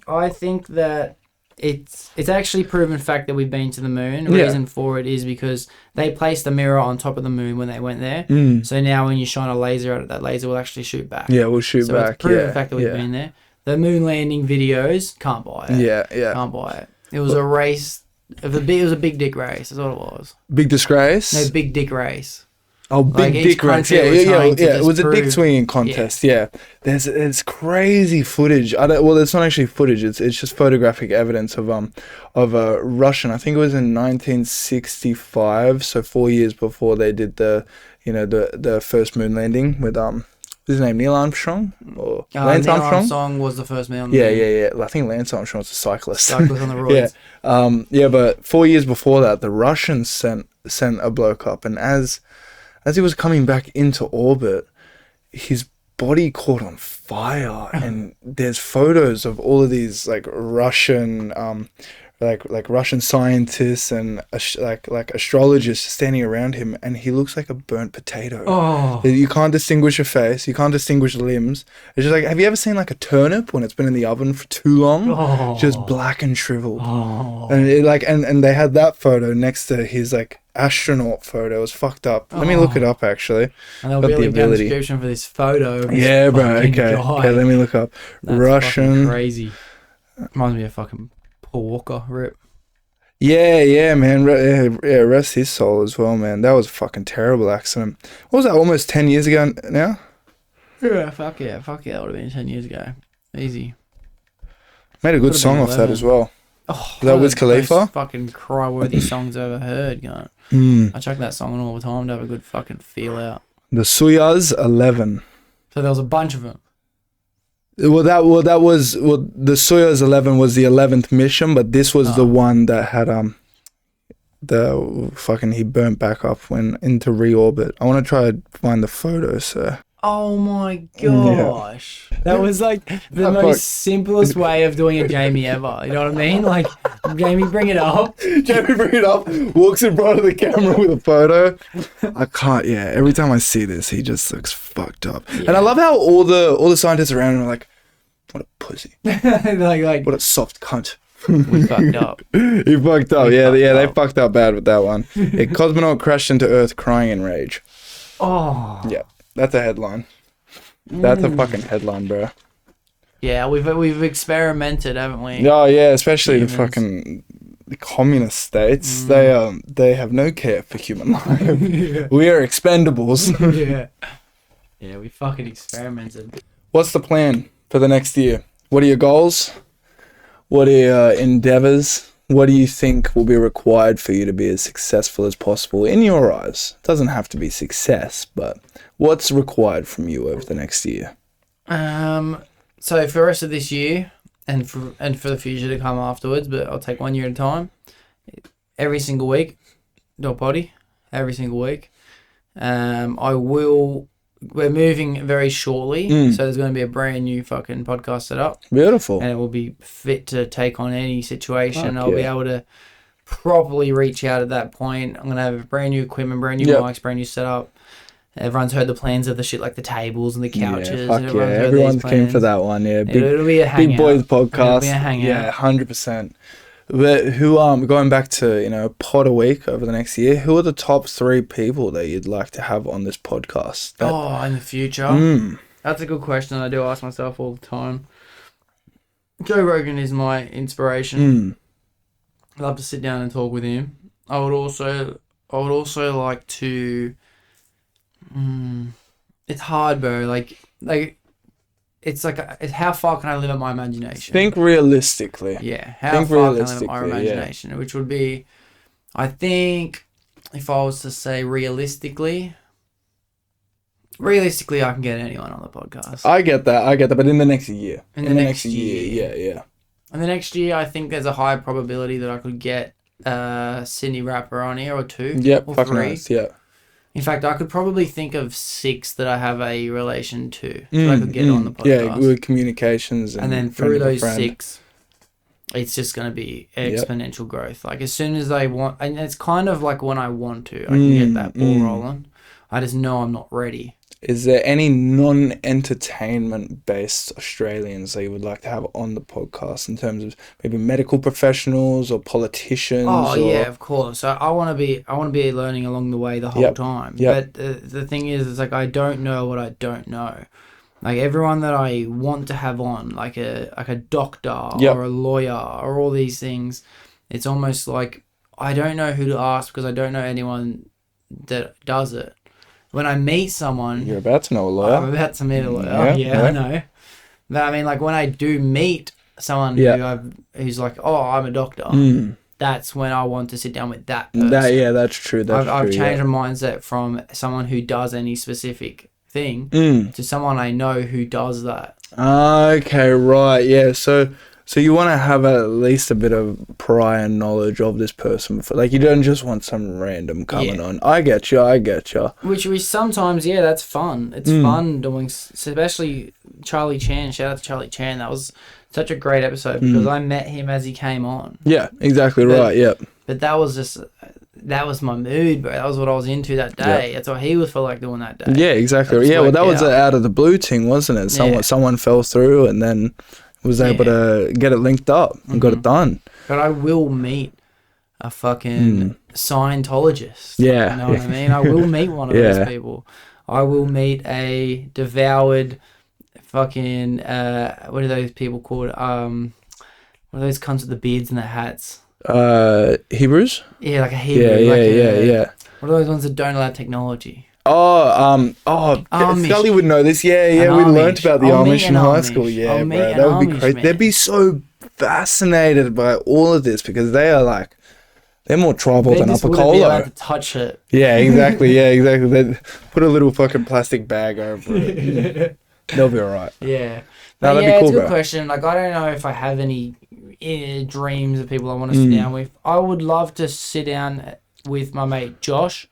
I think that it's actually proven fact that we've been to the moon. The reason for it is because they placed a mirror on top of the moon when they went there. So now when you shine a laser at it, that laser will actually shoot back. Yeah, we'll shoot back. It's proven fact that we've been there. The moon landing videos, can't buy it. Yeah. Can't buy it. It was a race It was a big dick race. That's what it was. Big disgrace. No, big dick race. Oh, Like, big each dick race. country Yeah, were yeah, trying to yeah. It just was a dick prove- swinging contest. Yeah. There's crazy footage. Well, it's not actually footage. It's just photographic evidence of a Russian. I think it was in 1965. So 4 years before they did the first moon landing with what's his name, Neil Armstrong or Lance Neil Armstrong. Armstrong was the first man. Yeah. I think Lance Armstrong's a cyclist. Cyclist on the roads. Yeah. But 4 years before that, the Russians sent a bloke up, and as he was coming back into orbit, his body caught on fire, and there's photos of all of these like Russian like Russian scientists and like astrologers standing around him, and he looks like a burnt potato. Oh. You can't distinguish a face, you can't distinguish limbs. It's just like, have you ever seen like a turnip when it's been in the oven for too long? Oh. Just black and shriveled. Oh. And it, like and they had that photo next to his like astronaut photo. It was fucked up. Let me look it up actually. And they'll Got be the a ability. description for this photo. Of this Yeah, bro. fucking Okay. guy. Okay, let me look up. That's Russian. fucking crazy. Reminds me of fucking Paul Walker. Rip. Yeah, man. Rest his soul as well, man. That was a fucking terrible accident. What was that? Almost 10 years ago now? Yeah, fuck yeah. That would have been 10 years ago. Easy. Made a good Could've song been off that 11. as well. Oh, Is that one of Wiz the Khalifa? most fucking cry-worthy songs I've ever heard, guy. I chuck that song on all the time to have a good fucking feel out. The Soyuz 11. So there was a bunch of them. The Soyuz 11 was the 11th mission, but this was the one that had he burnt back up when into reorbit. I want to try to find the photo, so. Oh my gosh. That was like the most simplest way of doing a Jamie ever. You know what I mean? Like, Jamie, bring it up. Jamie bring it up, walks in front of the camera with a photo. I can't, every time I see this, he just looks fucked up. Yeah. And I love how all the scientists around him are like, what a pussy. like What a soft cunt. we fucked up. He fucked up. We Yeah, fucked they up. fucked up bad with that one. A cosmonaut crashed into Earth crying in rage. Oh. Yeah, that's a headline. That's a fucking headline, bro. Yeah, we've experimented, haven't we? Oh yeah, especially the Humans. fucking the communist states. They have no care for human life. We are expendables. Yeah, we fucking experimented. What's the plan for the next year? What are your goals? What are your endeavors? What do you think will be required for you to be as successful as possible in your eyes? It doesn't have to be success, but what's required from you over the next year? So for the rest of this year and for the future to come afterwards, but I'll take 1 year at a time. Every single week, do a potty. Every single week. We're moving very shortly, so there's going to be a brand new fucking podcast set up. Beautiful. And it will be fit to take on any situation. Fuck I'll be yeah. able to properly reach out at that point. I'm going to have brand new equipment, brand new Yep. mics, brand new setup. Everyone's heard the plans of the shit, like the tables and the couches. Yeah, fuck yeah. heard Everyone these came plans. for that one. Yeah, It'll be a hangout. Big Boys podcast. It'll be a hangout. Yeah, 100%. But who going back to pod a week over the next year? Who are the top 3 people that you'd like to have on this podcast? In the future? That's a good question I do ask myself all the time. Joe Rogan is my inspiration. I'd love to sit down and talk with him. I would also like to. It's hard, bro. Like it's how far can I limit my imagination? Think realistically. Yeah, how Think far can I limit my realistically, yeah. imagination? Which would be, I think, if I was to say realistically, I can get anyone on the podcast. I get that. But in the next year. In the next year. Yeah. And the next year, I think there's a high probability that I could get Sydney Rapper on here, or 2, Yep, or fucking 3. nice. Yeah. In fact, I could probably think of 6 that I have a relation to that I could get on the podcast. Yeah, good communications. And then friend through of a those friend. 6, it's just going to be exponential growth. Like, as soon as I want, and it's kind of like when I want to, I can get that ball rolling. I just know I'm not ready. Is there any non-entertainment based Australians that you would like to have on the podcast in terms of maybe medical professionals or politicians? Oh yeah, of course. So I want to be learning along the way the whole time. Yep. But the thing is, it's like I don't know what I don't know. Like everyone that I want to have on, like a doctor Yep. or a lawyer or all these things, it's almost like I don't know who to ask because I don't know anyone that does it. When I meet someone, You're about to know a lawyer. I'm about to meet a lawyer. Yeah, I know. But I mean, like when I do meet someone who's like, oh, I'm a doctor. That's when I want to sit down with that person. That's true. I've changed my mindset from someone who does any specific thing to someone I know who does that. Okay, right, yeah. So you want to have at least a bit of prior knowledge of this person before, like you don't just want some random coming on. I get you. Which we sometimes, that's fun. It's fun doing, especially Charlie Chan. Shout out to Charlie Chan. That was such a great episode because I met him as he came on. Yeah, exactly right. Yeah. But that was my mood, bro. That was what I was into that day. That's what he was for like doing that day. Yeah, exactly. Yeah, well, that was out of the blue thing, wasn't it? Someone fell through and then was able to get it linked up and got it done. But I will meet a fucking Scientologist. Yeah. You know what I mean? I will meet one of those people. I will meet a devoured fucking, what are those people called? What are those cunts with the beards and the hats? Hebrews? Yeah, like a Hebrew. Yeah. What are those ones that don't allow technology? Scully would know this. Yeah, we learnt about the Amish in high school. Yeah, bro, that would be crazy. They'd be so fascinated by all of this because they are like, they're more tribal than Upper Colo. Be allowed to touch it. Yeah, exactly. They'd put a little fucking plastic bag over it. They'll be alright. Yeah. No, that'd be cool, it's a good bro. question. Like, I don't know if I have any dreams of people I want to sit down with. I would love to sit down with my mate Josh,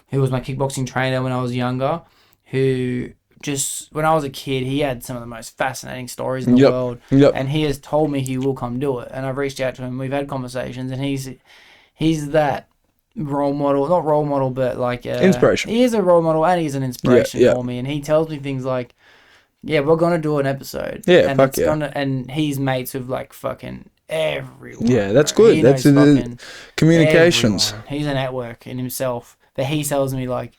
who was my kickboxing trainer when I was younger, who just, when I was a kid, he had some of the most fascinating stories in the world. And he has told me he will come do it. And I've reached out to him. We've had conversations, and he's that role model, not role model, but like inspiration. He is a role model and he's an inspiration for me. And he tells me things like, yeah, we're gonna do an episode. Yeah, and and he's mates with like fucking everyone. Yeah, that's good. That's communications. Everyone. He's a network in himself. But he tells me like,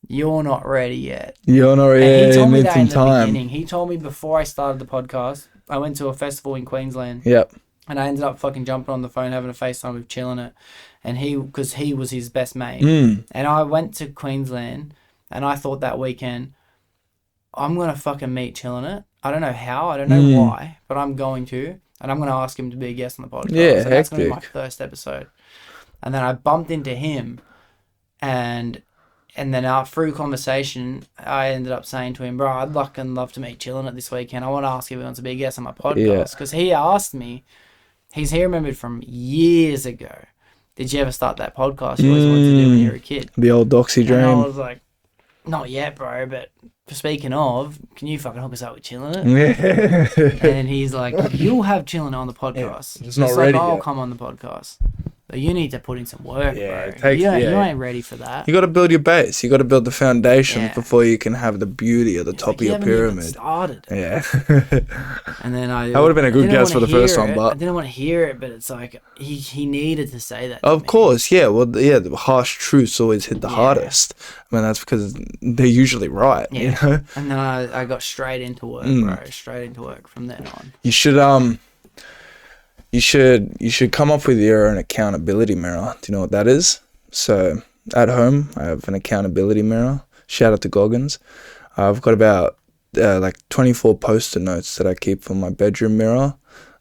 you're not ready yet. You're not ready. He told me need that some in the time. beginning. He told me before I started the podcast, I went to a festival in Queensland. Yep. And I ended up fucking jumping on the phone, having a FaceTime with Chilling It. And because he was his best mate. And I went to Queensland and I thought that weekend, I'm going to fucking meet Chilling It. I don't know how, I don't know why, but I'm going to. And I'm going to ask him to be a guest on the podcast. Yeah, so that's going to be my first episode. And then I bumped into him and then through conversation, I ended up saying to him, bro, I'd love to meet Chilling It this weekend. I want to ask if he wants to be a guest on my podcast. Because he asked me, he remembered from years ago, did you ever start that podcast you always wanted to do when you were a kid? The old Doxie dream. And I was like, not yet, bro, but speaking of, can you fucking hook us up with Chilling It? Yeah. And he's like, you'll have Chilling It on the podcast. It's not ready I'll yet. come on the podcast. But you need to put in some work, bro. It You ain't ready for that. You got to build your base. You got to build the foundation before you can have the beauty at the top of your pyramid. Started. Yeah. And then that would have been a good guess for the first one, but I didn't want to hear it. But it's like he needed to say that. Of course, yeah. Well, yeah. The harsh truths always hit the hardest. I mean, that's because they're usually right. Yeah. You know? And then I got straight into work, bro. Straight into work from then on. You should come up with your own accountability mirror. Do you know what that is? So at home, I have an accountability mirror. Shout out to Goggins. I've got about like 24 post-it notes that I keep on my bedroom mirror.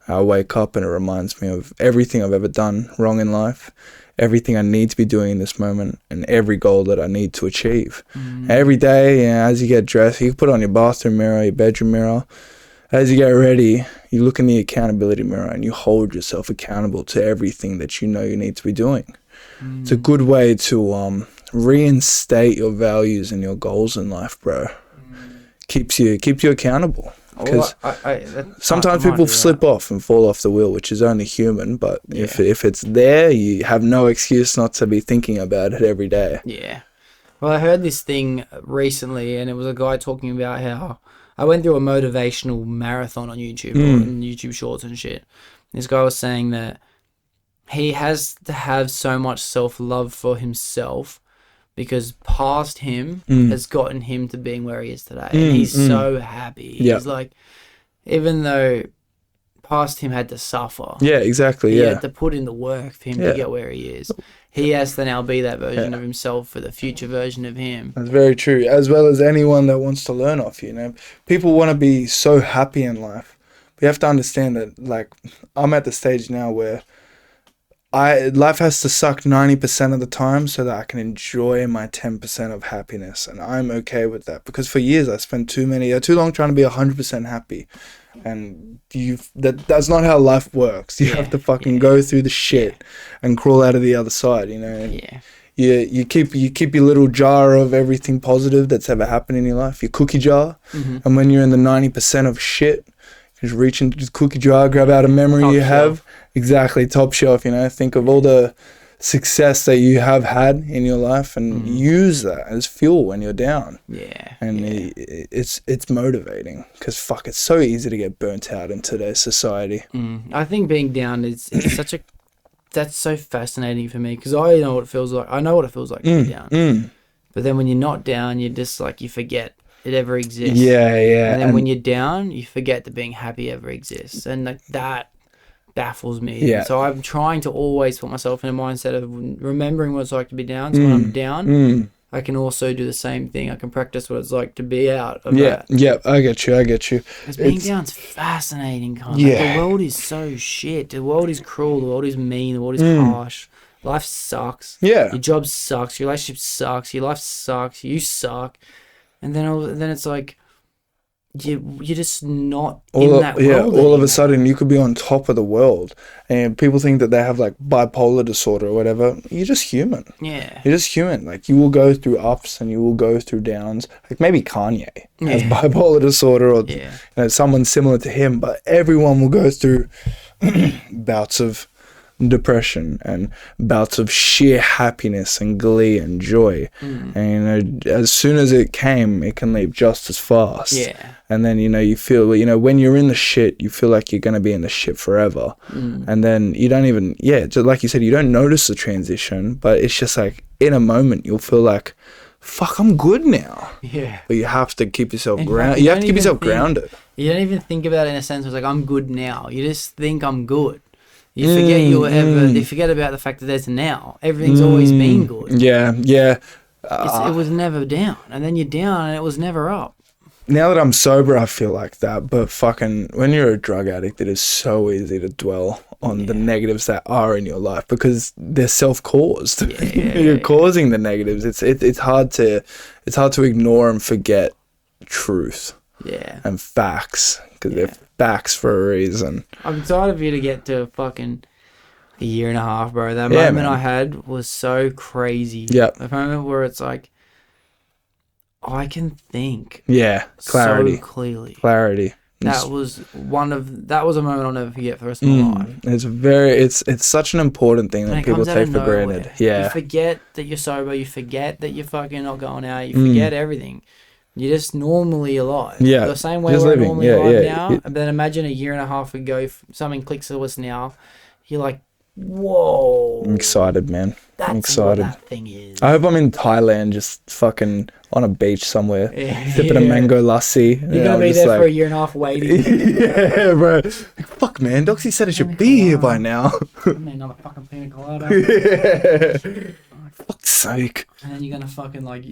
I wake up and it reminds me of everything I've ever done wrong in life, everything I need to be doing in this moment, and every goal that I need to achieve. Every day, as you get dressed, you can put on your bathroom mirror, your bedroom mirror. As you get ready, you look in the accountability mirror and you hold yourself accountable to everything that you know you need to be doing. It's a good way to reinstate your values and your goals in life, bro. Keeps you accountable. Because sometimes people slip off and fall off the wheel, which is only human. But if it's there, you have no excuse not to be thinking about it every day. Yeah. Well, I heard this thing recently, and it was a guy talking about how I went through a motivational marathon on YouTube, on YouTube Shorts and shit. This guy was saying that he has to have so much self-love for himself because past him has gotten him to being where he is today. And he's so happy. He's like, even though past him had to suffer. Yeah, exactly. He Yeah. had to put in the work for him Yeah. to get where he is. He has to now be that version of himself for the future version of him. That's very true. As well as anyone that wants to learn off you, you know. People want to be so happy in life. But you have to understand that, like, I'm at the stage now where life has to suck 90% of the time so that I can enjoy my 10% of happiness. And I'm okay with that. Because for years I spent too long trying to be 100% happy. And that's not how life works. You have to fucking go through the shit and crawl out of the other side, you know. And you keep your little jar of everything positive that's ever happened in your life, your cookie jar. And when you're in the 90% of shit, you just reach into the cookie jar, grab out a memory Top you shelf. have. Exactly, top shelf, you know. Think of all the success that you have had in your life and use that as fuel when you're down. It's motivating because fuck, it's so easy to get burnt out in today's society. I think being down is that's so fascinating for me because I know what it feels like. I know what it feels like to be down. But then when you're not down, you're just like, you forget it ever exists. And then when you're down, you forget that being happy ever exists, and like that baffles me. So I'm trying to always put myself in a mindset of remembering what it's like to be down. So when I'm down, I can also do the same thing. I can practice what it's like to be out of that. I get you. Because being down's fascinating, kind of. Like, the world is so shit. The world is cruel. The world is mean. The world is harsh. Life sucks. Your job sucks. Your relationship sucks. Your life sucks. You suck. And then it's like, you're just not in that world all of anymore. a sudden you could be on top of the world and people think that they have like bipolar disorder or whatever. You're just human. You're just human. Like, you will go through ups and you will go through downs. Like, maybe Kanye has bipolar disorder or you know, someone similar to him, but everyone will go through bouts of depression and bouts of sheer happiness and glee and joy. And you know, as soon as it came, it can leave just as fast. And then, you know, you feel, you know, when you're in the shit, you feel like you're going to be in the shit forever. And then you don't even, just like you said, you don't notice the transition, but it's just like in a moment you'll feel like, fuck, I'm good now. But you have to keep yourself grounded. You have to keep yourself grounded. You don't even think about it in a sense of like, I'm good now. You just think I'm good. You forget you forget about the fact that there's a now. Everything's always been good. It was never down, and then you're down, and it was never up. Now that I'm sober, I feel like that. But fucking, when you're a drug addict, it is so easy to dwell on the negatives that are in your life because they're self-caused. You're causing the negatives. It's hard to ignore and forget truth. And facts, because they're facts for a reason. I'm excited for you to get to fucking a year and a half, bro. That moment I had was so crazy. The moment where it's like, I can think. Clarity. So clearly. Clarity. That was a moment I'll never forget for the rest of my life. It's such an important thing that people take for granted. You forget that you're sober. You forget that you're fucking not going out. You forget everything. You're just normally alive. The same way we're normally alive now. But then imagine a year and a half ago, if something clicks to us now, you're like, whoa. I'm excited, man. I'm excited. What that thing is. I hope I'm in Thailand, just fucking on a beach somewhere, sipping a mango lassi. You're going to be there for a year and a half waiting. Bro. Fuck, man. Doxie said it should be here by now. Another fucking pina colada. Fuck's sake. And then you're gonna fucking like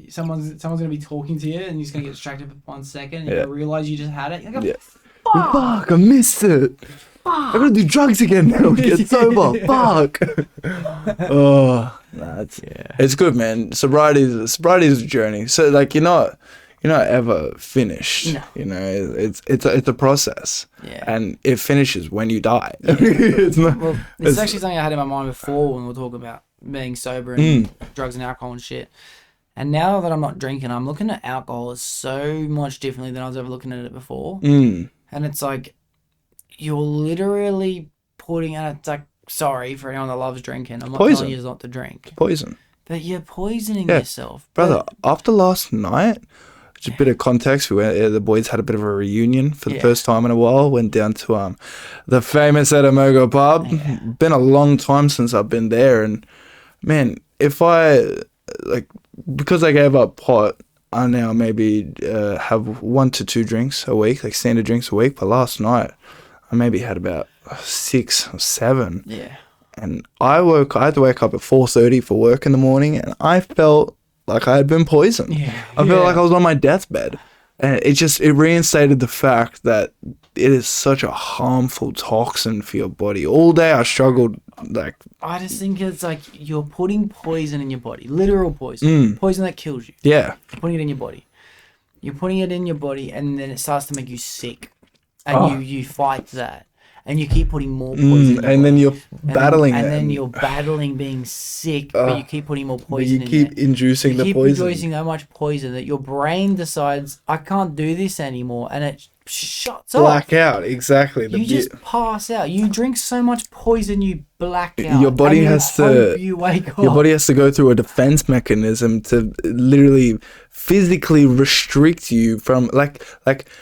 someone's gonna be talking to you and you're just gonna get distracted for 1 second and you're gonna realize you just had it. You're gonna go, fuck, I missed it. I gotta do drugs again now to get sober. Fuck. It's good, man. Sobriety is a journey. So like you're not ever finished. No. You know, it's a process. And it finishes when you die. It's actually something I had in my mind before when we were talking about being sober and drugs and alcohol and shit. And now that I'm not drinking, I'm looking at alcohol as so much differently than I was ever looking at it before. And it's like, you're literally putting, and it's like, sorry for anyone that loves drinking. I'm not telling you not to drink. Poison. But you're poisoning yourself. Brother, after last night, just a bit of context, the boys had a bit of a reunion for the first time in a while. Went down to the famous Edamogo pub. Been a long time since I've been there, and man, if I because I gave up pot, I now maybe have 1 to 2 drinks a week, like standard drinks a week. But last night, I maybe had about 6 or 7. Yeah. And I had to wake up at 4:30 for work in the morning, and I felt like I had been poisoned. Yeah. I felt like I was on my deathbed. And it reinstated the fact that it is such a harmful toxin for your body. All day I struggled, like... I just think it's like you're putting poison in your body. Literal poison. Poison that kills you. Yeah. You're putting it in your body. You're putting it in your body, and then it starts to make you sick. And you fight that. And you keep putting more poison in your and then body. you're battling and it. then you're battling being sick, but you keep putting more poison you keep in there. inducing the You poison. keep inducing that much poison that your brain decides, I can't do this anymore, and it shuts off. Black out, exactly. You just pass out. You drink so much poison, you black out. Your body and you has to... hope you wake up. Your body has to go through a defense mechanism to literally physically restrict you from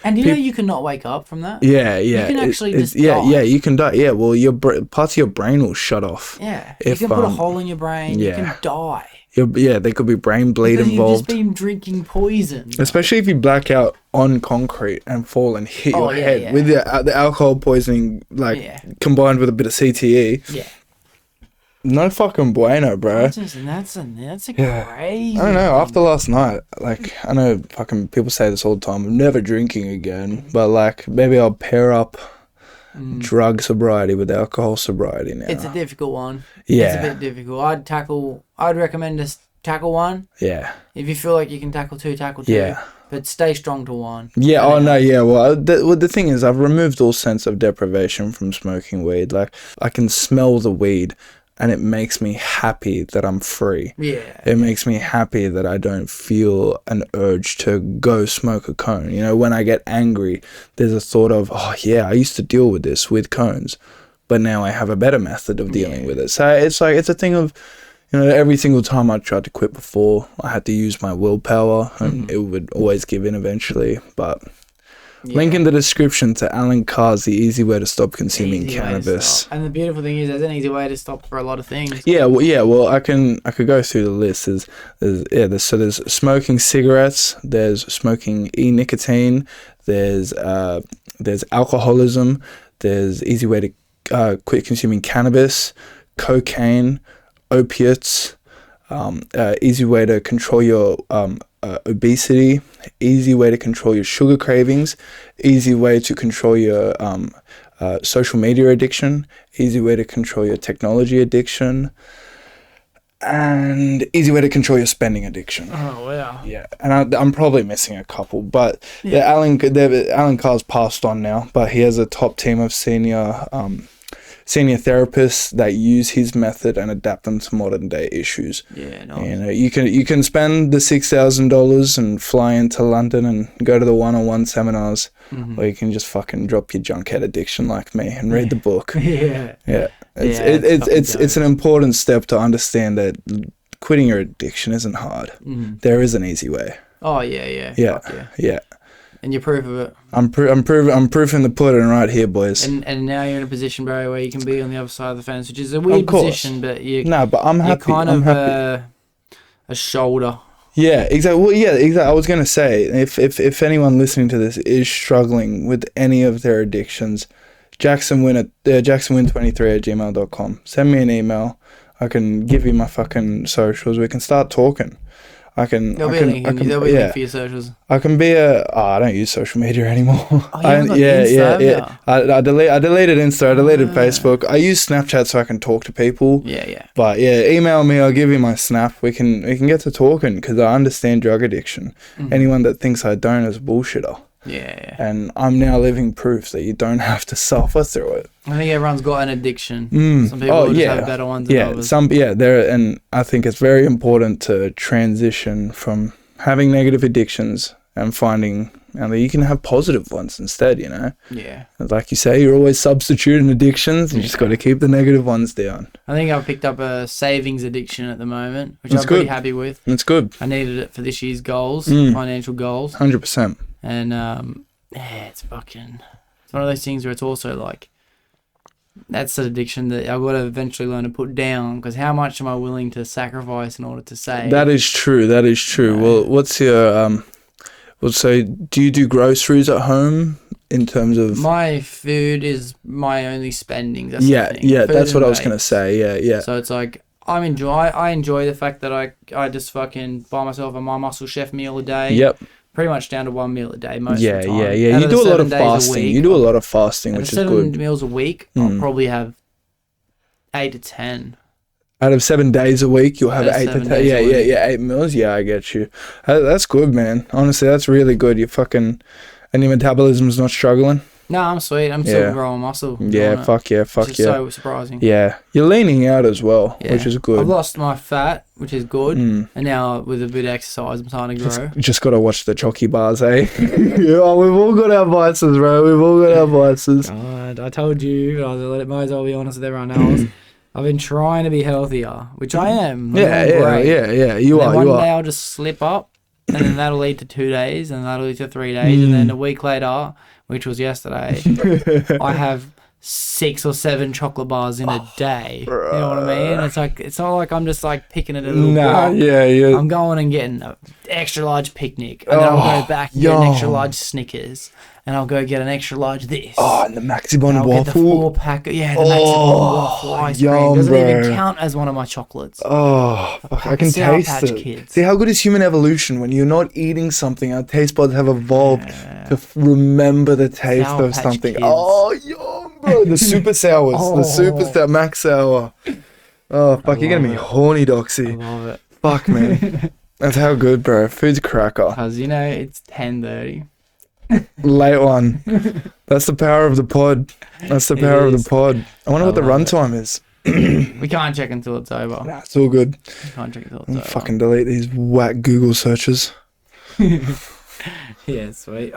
And you cannot wake up from that. Yeah. You can actually just yeah, die. yeah, you can die. Yeah, well, parts of your brain will shut off. Yeah, If, you can put a hole in your brain. You can die. There could be brain bleed Because involved. you've just been drinking poison. Especially if you black out on concrete and fall and hit your head yeah. with the alcohol poisoning, combined with a bit of CTE. Yeah. No fucking bueno, bro. That's a crazy. I don't know. After last night, I know fucking people say this all the time. I'm never drinking again, but maybe I'll pair up drug sobriety with alcohol sobriety now. It's a difficult one. Yeah. It's a bit difficult. I'd recommend to tackle one. Yeah. If you feel like you can tackle 2, tackle 2. Yeah. But stay strong to 1. Yeah. Oh no. Yeah. Well, the thing is, I've removed all sense of deprivation from smoking weed. I can smell the weed, and it makes me happy that I'm free. Yeah. It makes me happy that I don't feel an urge to go smoke a cone. You know, when I get angry, there's a thought of, oh yeah, I used to deal with this with cones, but now I have a better method of dealing with it. So it's a thing of, every single time I tried to quit before, I had to use my willpower, and it would always give in eventually. But link in the description to Alan Carr's The Easy Way to Stop Consuming Cannabis. And the beautiful thing is, there's an easy way to stop for a lot of things. Well, I could go through the list. There's smoking cigarettes, there's smoking e-nicotine, there's alcoholism, there's easy way to quit consuming cannabis, cocaine, opiates, easy way to control your obesity, easy way to control your sugar cravings, easy way to control your social media addiction, easy way to control your technology addiction, and easy way to control your spending addiction. Oh wow! Yeah, and I'm probably missing a couple, but Alan Carr's passed on now, but he has a top team of senior therapists that use his method and adapt them to modern day issues. Yeah, no. You can spend the $6,000 and fly into London and go to the one-on-one seminars, or you can just fucking drop your junkhead addiction like me and read the book. Yeah. It's an important step to understand that quitting your addiction isn't hard. There is an easy way. Oh yeah. Yeah. And you're proof of it. I'm proof in the pudding right here, boys. And now you're in a position, bro, where you can be on the other side of the fence, which is a weird position, but but I'm happy. You're kind of a shoulder. Yeah, exactly. Well, yeah, exactly. I was gonna say, if anyone listening to this is struggling with any of their addictions, jacksonwin23@gmail.com. Send me an email. I can give you my fucking socials. We can start talking. There'll be a link for your socials. I can be I don't use social media anymore. Oh, you haven't got Insta, I deleted Insta. I deleted Facebook. I use Snapchat so I can talk to people. Yeah. But email me. I'll give you my Snap. We can get to talking because I understand drug addiction. Anyone that thinks I don't is a bullshitter. Yeah. And I'm now living proof that you don't have to suffer through it. I think everyone's got an addiction. Some people just have better ones than others. And I think it's very important to transition from having negative addictions and finding that you can have positive ones instead, Yeah. Like you say, you're always substituting addictions. You just got to keep the negative ones down. I think I've picked up a savings addiction at the moment, which I'm pretty happy with. It's good. I needed it for this year's goals, financial goals. 100%. And it's one of those things where it's also like, that's an addiction that I've got to eventually learn to put down, because how much am I willing to sacrifice in order to save? That is true. Well, what's your so do you do groceries at home? in terms of? My food is my only spending. That's Yeah, the thing. yeah, Food that's what and I was gonna vapes. say. Yeah, yeah. So it's like I enjoy the fact that I just fucking buy myself a My Muscle Chef meal a day. Yep. Pretty much down to one meal a day most Yeah, of the time. yeah, yeah. Out You of do the a lot of 7 days a fasting. week, You do a lot of fasting, out of which is 7 good. meals a week, I'll probably have 8 to 10. Out of 7 days a week, you'll have Out of 8 to 7 10. days Yeah, a yeah, week. yeah. 8 meals. Yeah, I get you. That's good, man. Honestly, that's really good. You fucking, and your metabolism's not struggling. No, I'm sweet. I'm Yeah. still growing muscle. Yeah, doing it, fuck yeah, which fuck is yeah. so surprising. Yeah, you're leaning out as well, Yeah. which is good. I've lost my fat, which is good, Mm. and now with a bit of exercise, I'm starting to grow. Just gotta watch the chocky bars, eh? Yeah, we've all got our vices, bro. We've all got our vices. God, I told you, I might as well be honest with everyone else. I've been trying to be healthier, which I am. I'm Yeah, doing yeah, great. yeah. You And are, then you one day are. I'll just slip up, and then that'll lead to 2 days, and that'll lead to 3 days, and then a week later, which was yesterday, I have 6 or 7 chocolate bars in a day. You know what I mean? It's not like I'm just like picking it at a little Nah, block. yeah, yeah. I'm going and getting an extra large picnic, and then I'll go back and get an extra large Snickers, and I'll go get an extra large this. Oh, and the And Maximum I'll get the waffle. 4-pack. Yeah, the Maximum waffle ice yum, cream doesn't even bro. count as one of my chocolates. Oh, fuck, I can Sour taste Patch it. Kids. See how good is human evolution when you're not eating something? Our taste buds have evolved to remember the taste Sour of Patch something. Kids. Oh, yum, bro! The super sours, the super sour, max sour. Oh, fuck! You're gonna be love it. horny, I Doxie. love it. Fuck, man. That's how good, bro. Food's a cracker. Because, it's 10:30. Late one. That's the power of the pod. That's the It power of is. the pod. I wonder what the love it. runtime is. We can't check until it's over. Nah, it's all good. We can't check until it's over. Fucking delete these whack Google searches. Yeah, sweet.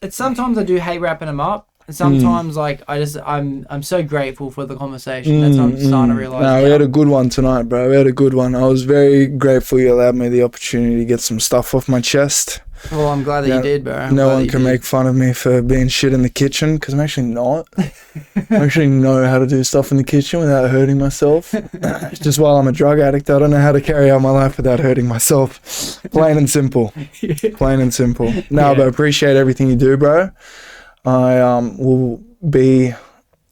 Sometimes I do hate wrapping them up. And sometimes, I'm so grateful for the conversation. That's what I'm starting to realize. No, we now. had a good one tonight, bro. We had a good one. I was very grateful you allowed me the opportunity to get some stuff off my chest. Well, I'm glad that No- you did, bro. I'm No glad one that you can did. make fun of me for being shit in the kitchen, because I'm actually not. I actually know how to do stuff in the kitchen without hurting myself. It's just while I'm a drug addict, I don't know how to carry out my life without hurting myself. Plain and simple. Plain and simple. No, Yeah. but appreciate everything you do, bro. I will be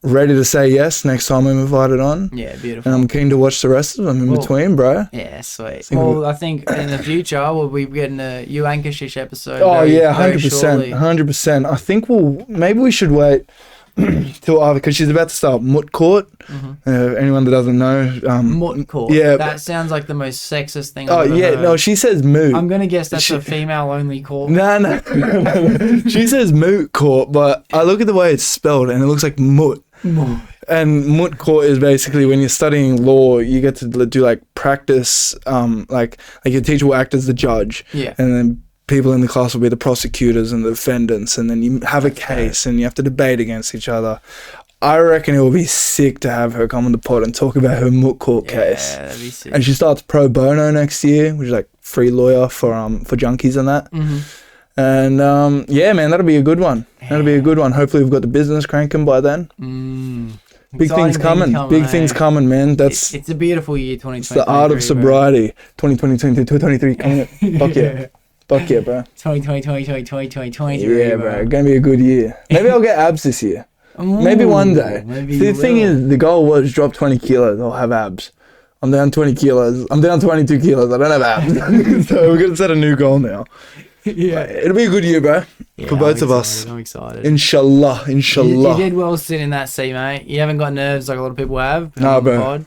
ready to say yes next time I'm invited on. Yeah, And beautiful. I'm keen to watch the rest of them in Well, between, bro. Yeah, sweet. Think Well, I think in the future we'll be getting a You Anchor Shish episode. Oh very, yeah, very 100%, shortly. 100%. I think maybe we should wait till after, because she's about to start Mut Court. Anyone that doesn't know, Mutton court. yeah, that sounds like the most sexist thing. oh I've ever yeah, heard. no, she says moot. I'm gonna guess that's She- a female-only court. No. She says moot court, but I look at the way it's spelled and it looks like mut. And Mut Court is basically when you're studying law, you get to do like practice, like your teacher will act as the judge, Yeah. and then people in the class will be the prosecutors and the defendants, and then you have a case and you have to debate against each other. I reckon it will be sick to have her come on the pod and talk about her Mut Court case. Yeah, that'd be sick. And she starts pro bono next year, which is like free lawyer for junkies and that. And yeah, man, that'll be a good one. That'll be a good one. Hopefully, we've got the business cranking by then. Big Exciting things coming. Big things eh? coming, man. That's It's a beautiful year, 2020. it's the art of sobriety. 2020, 2023 coming up. Fuck yeah. Fuck yeah, bro. 2020, Yeah, bro. Gonna be a good year. Maybe I'll get abs this year. Maybe one day. Maybe The thing is, the goal was drop 20 kilos. I'll have abs. I'm down 20 kilos. I'm down 22 kilos. I don't have abs. So we're gonna set a new goal now. yeah. It'll be a good year, bro. For both of us. I'm excited. Inshallah. You Inshallah. did well sitting in that seat, mate. You haven't got nerves like a lot of people have. Nah, on the bro. pod.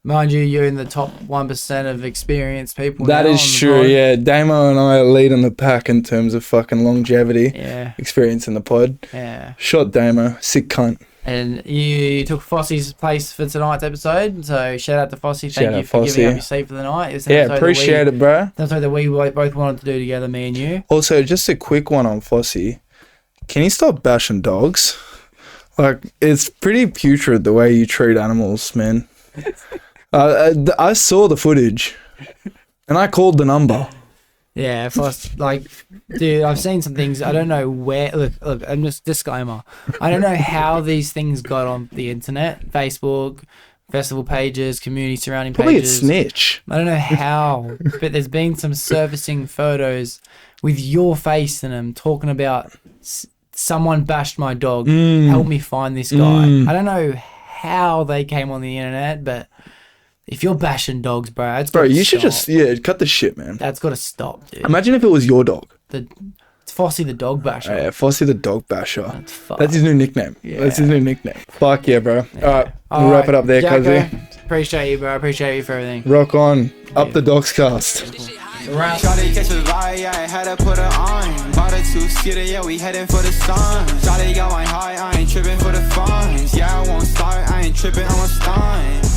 Mind you, you're in the top 1% of experienced people. That now is on the true, pod. yeah. Damo and I are leading the pack in terms of fucking longevity, Yeah, experience in the pod. yeah. Shot Damo, sick cunt. And you took Fossey's place for tonight's episode, so shout out to Fossey. Shout Thank you out for giving Fossey. up your seat for the night. It's an Yeah, episode appreciate it, bro. That's something that we both wanted to do together, me and you. Also, just a quick one on Fossey. Can you stop bashing dogs? Like, it's pretty putrid the way you treat animals, man. I saw the footage, and I called the number. Yeah, dude, I've seen some things. I don't know where. Look, I'm just disclaimer. I don't know how these things got on the internet, Facebook, festival pages, community surrounding Probably a pages. snitch. I don't know how, but there's been some servicing photos with your face in them talking about someone bashed my dog. Help me find this guy. I don't know how they came on the internet, but if you're bashing dogs, bro, You should just cut the shit, man. That's got to stop, dude. Imagine if it was your dog. It's Fossey the dog basher. Yeah, Fossey the dog basher. That's fucked. That's his new nickname. Yeah. That's his new nickname. Fuck yeah, bro. Yeah. All right, we'll wrap it up there, Jacko, Cuzzy. appreciate you, bro. Appreciate you for everything. Rock on. Up the Doxcast. Shawty catch a vibe, yeah, I had to put her on. Bought a two-seater, yeah, we heading for the sun. Shawty got my high, I ain't tripping for the funds. Yeah, I won't start, I ain't tripping, I'm a stunt.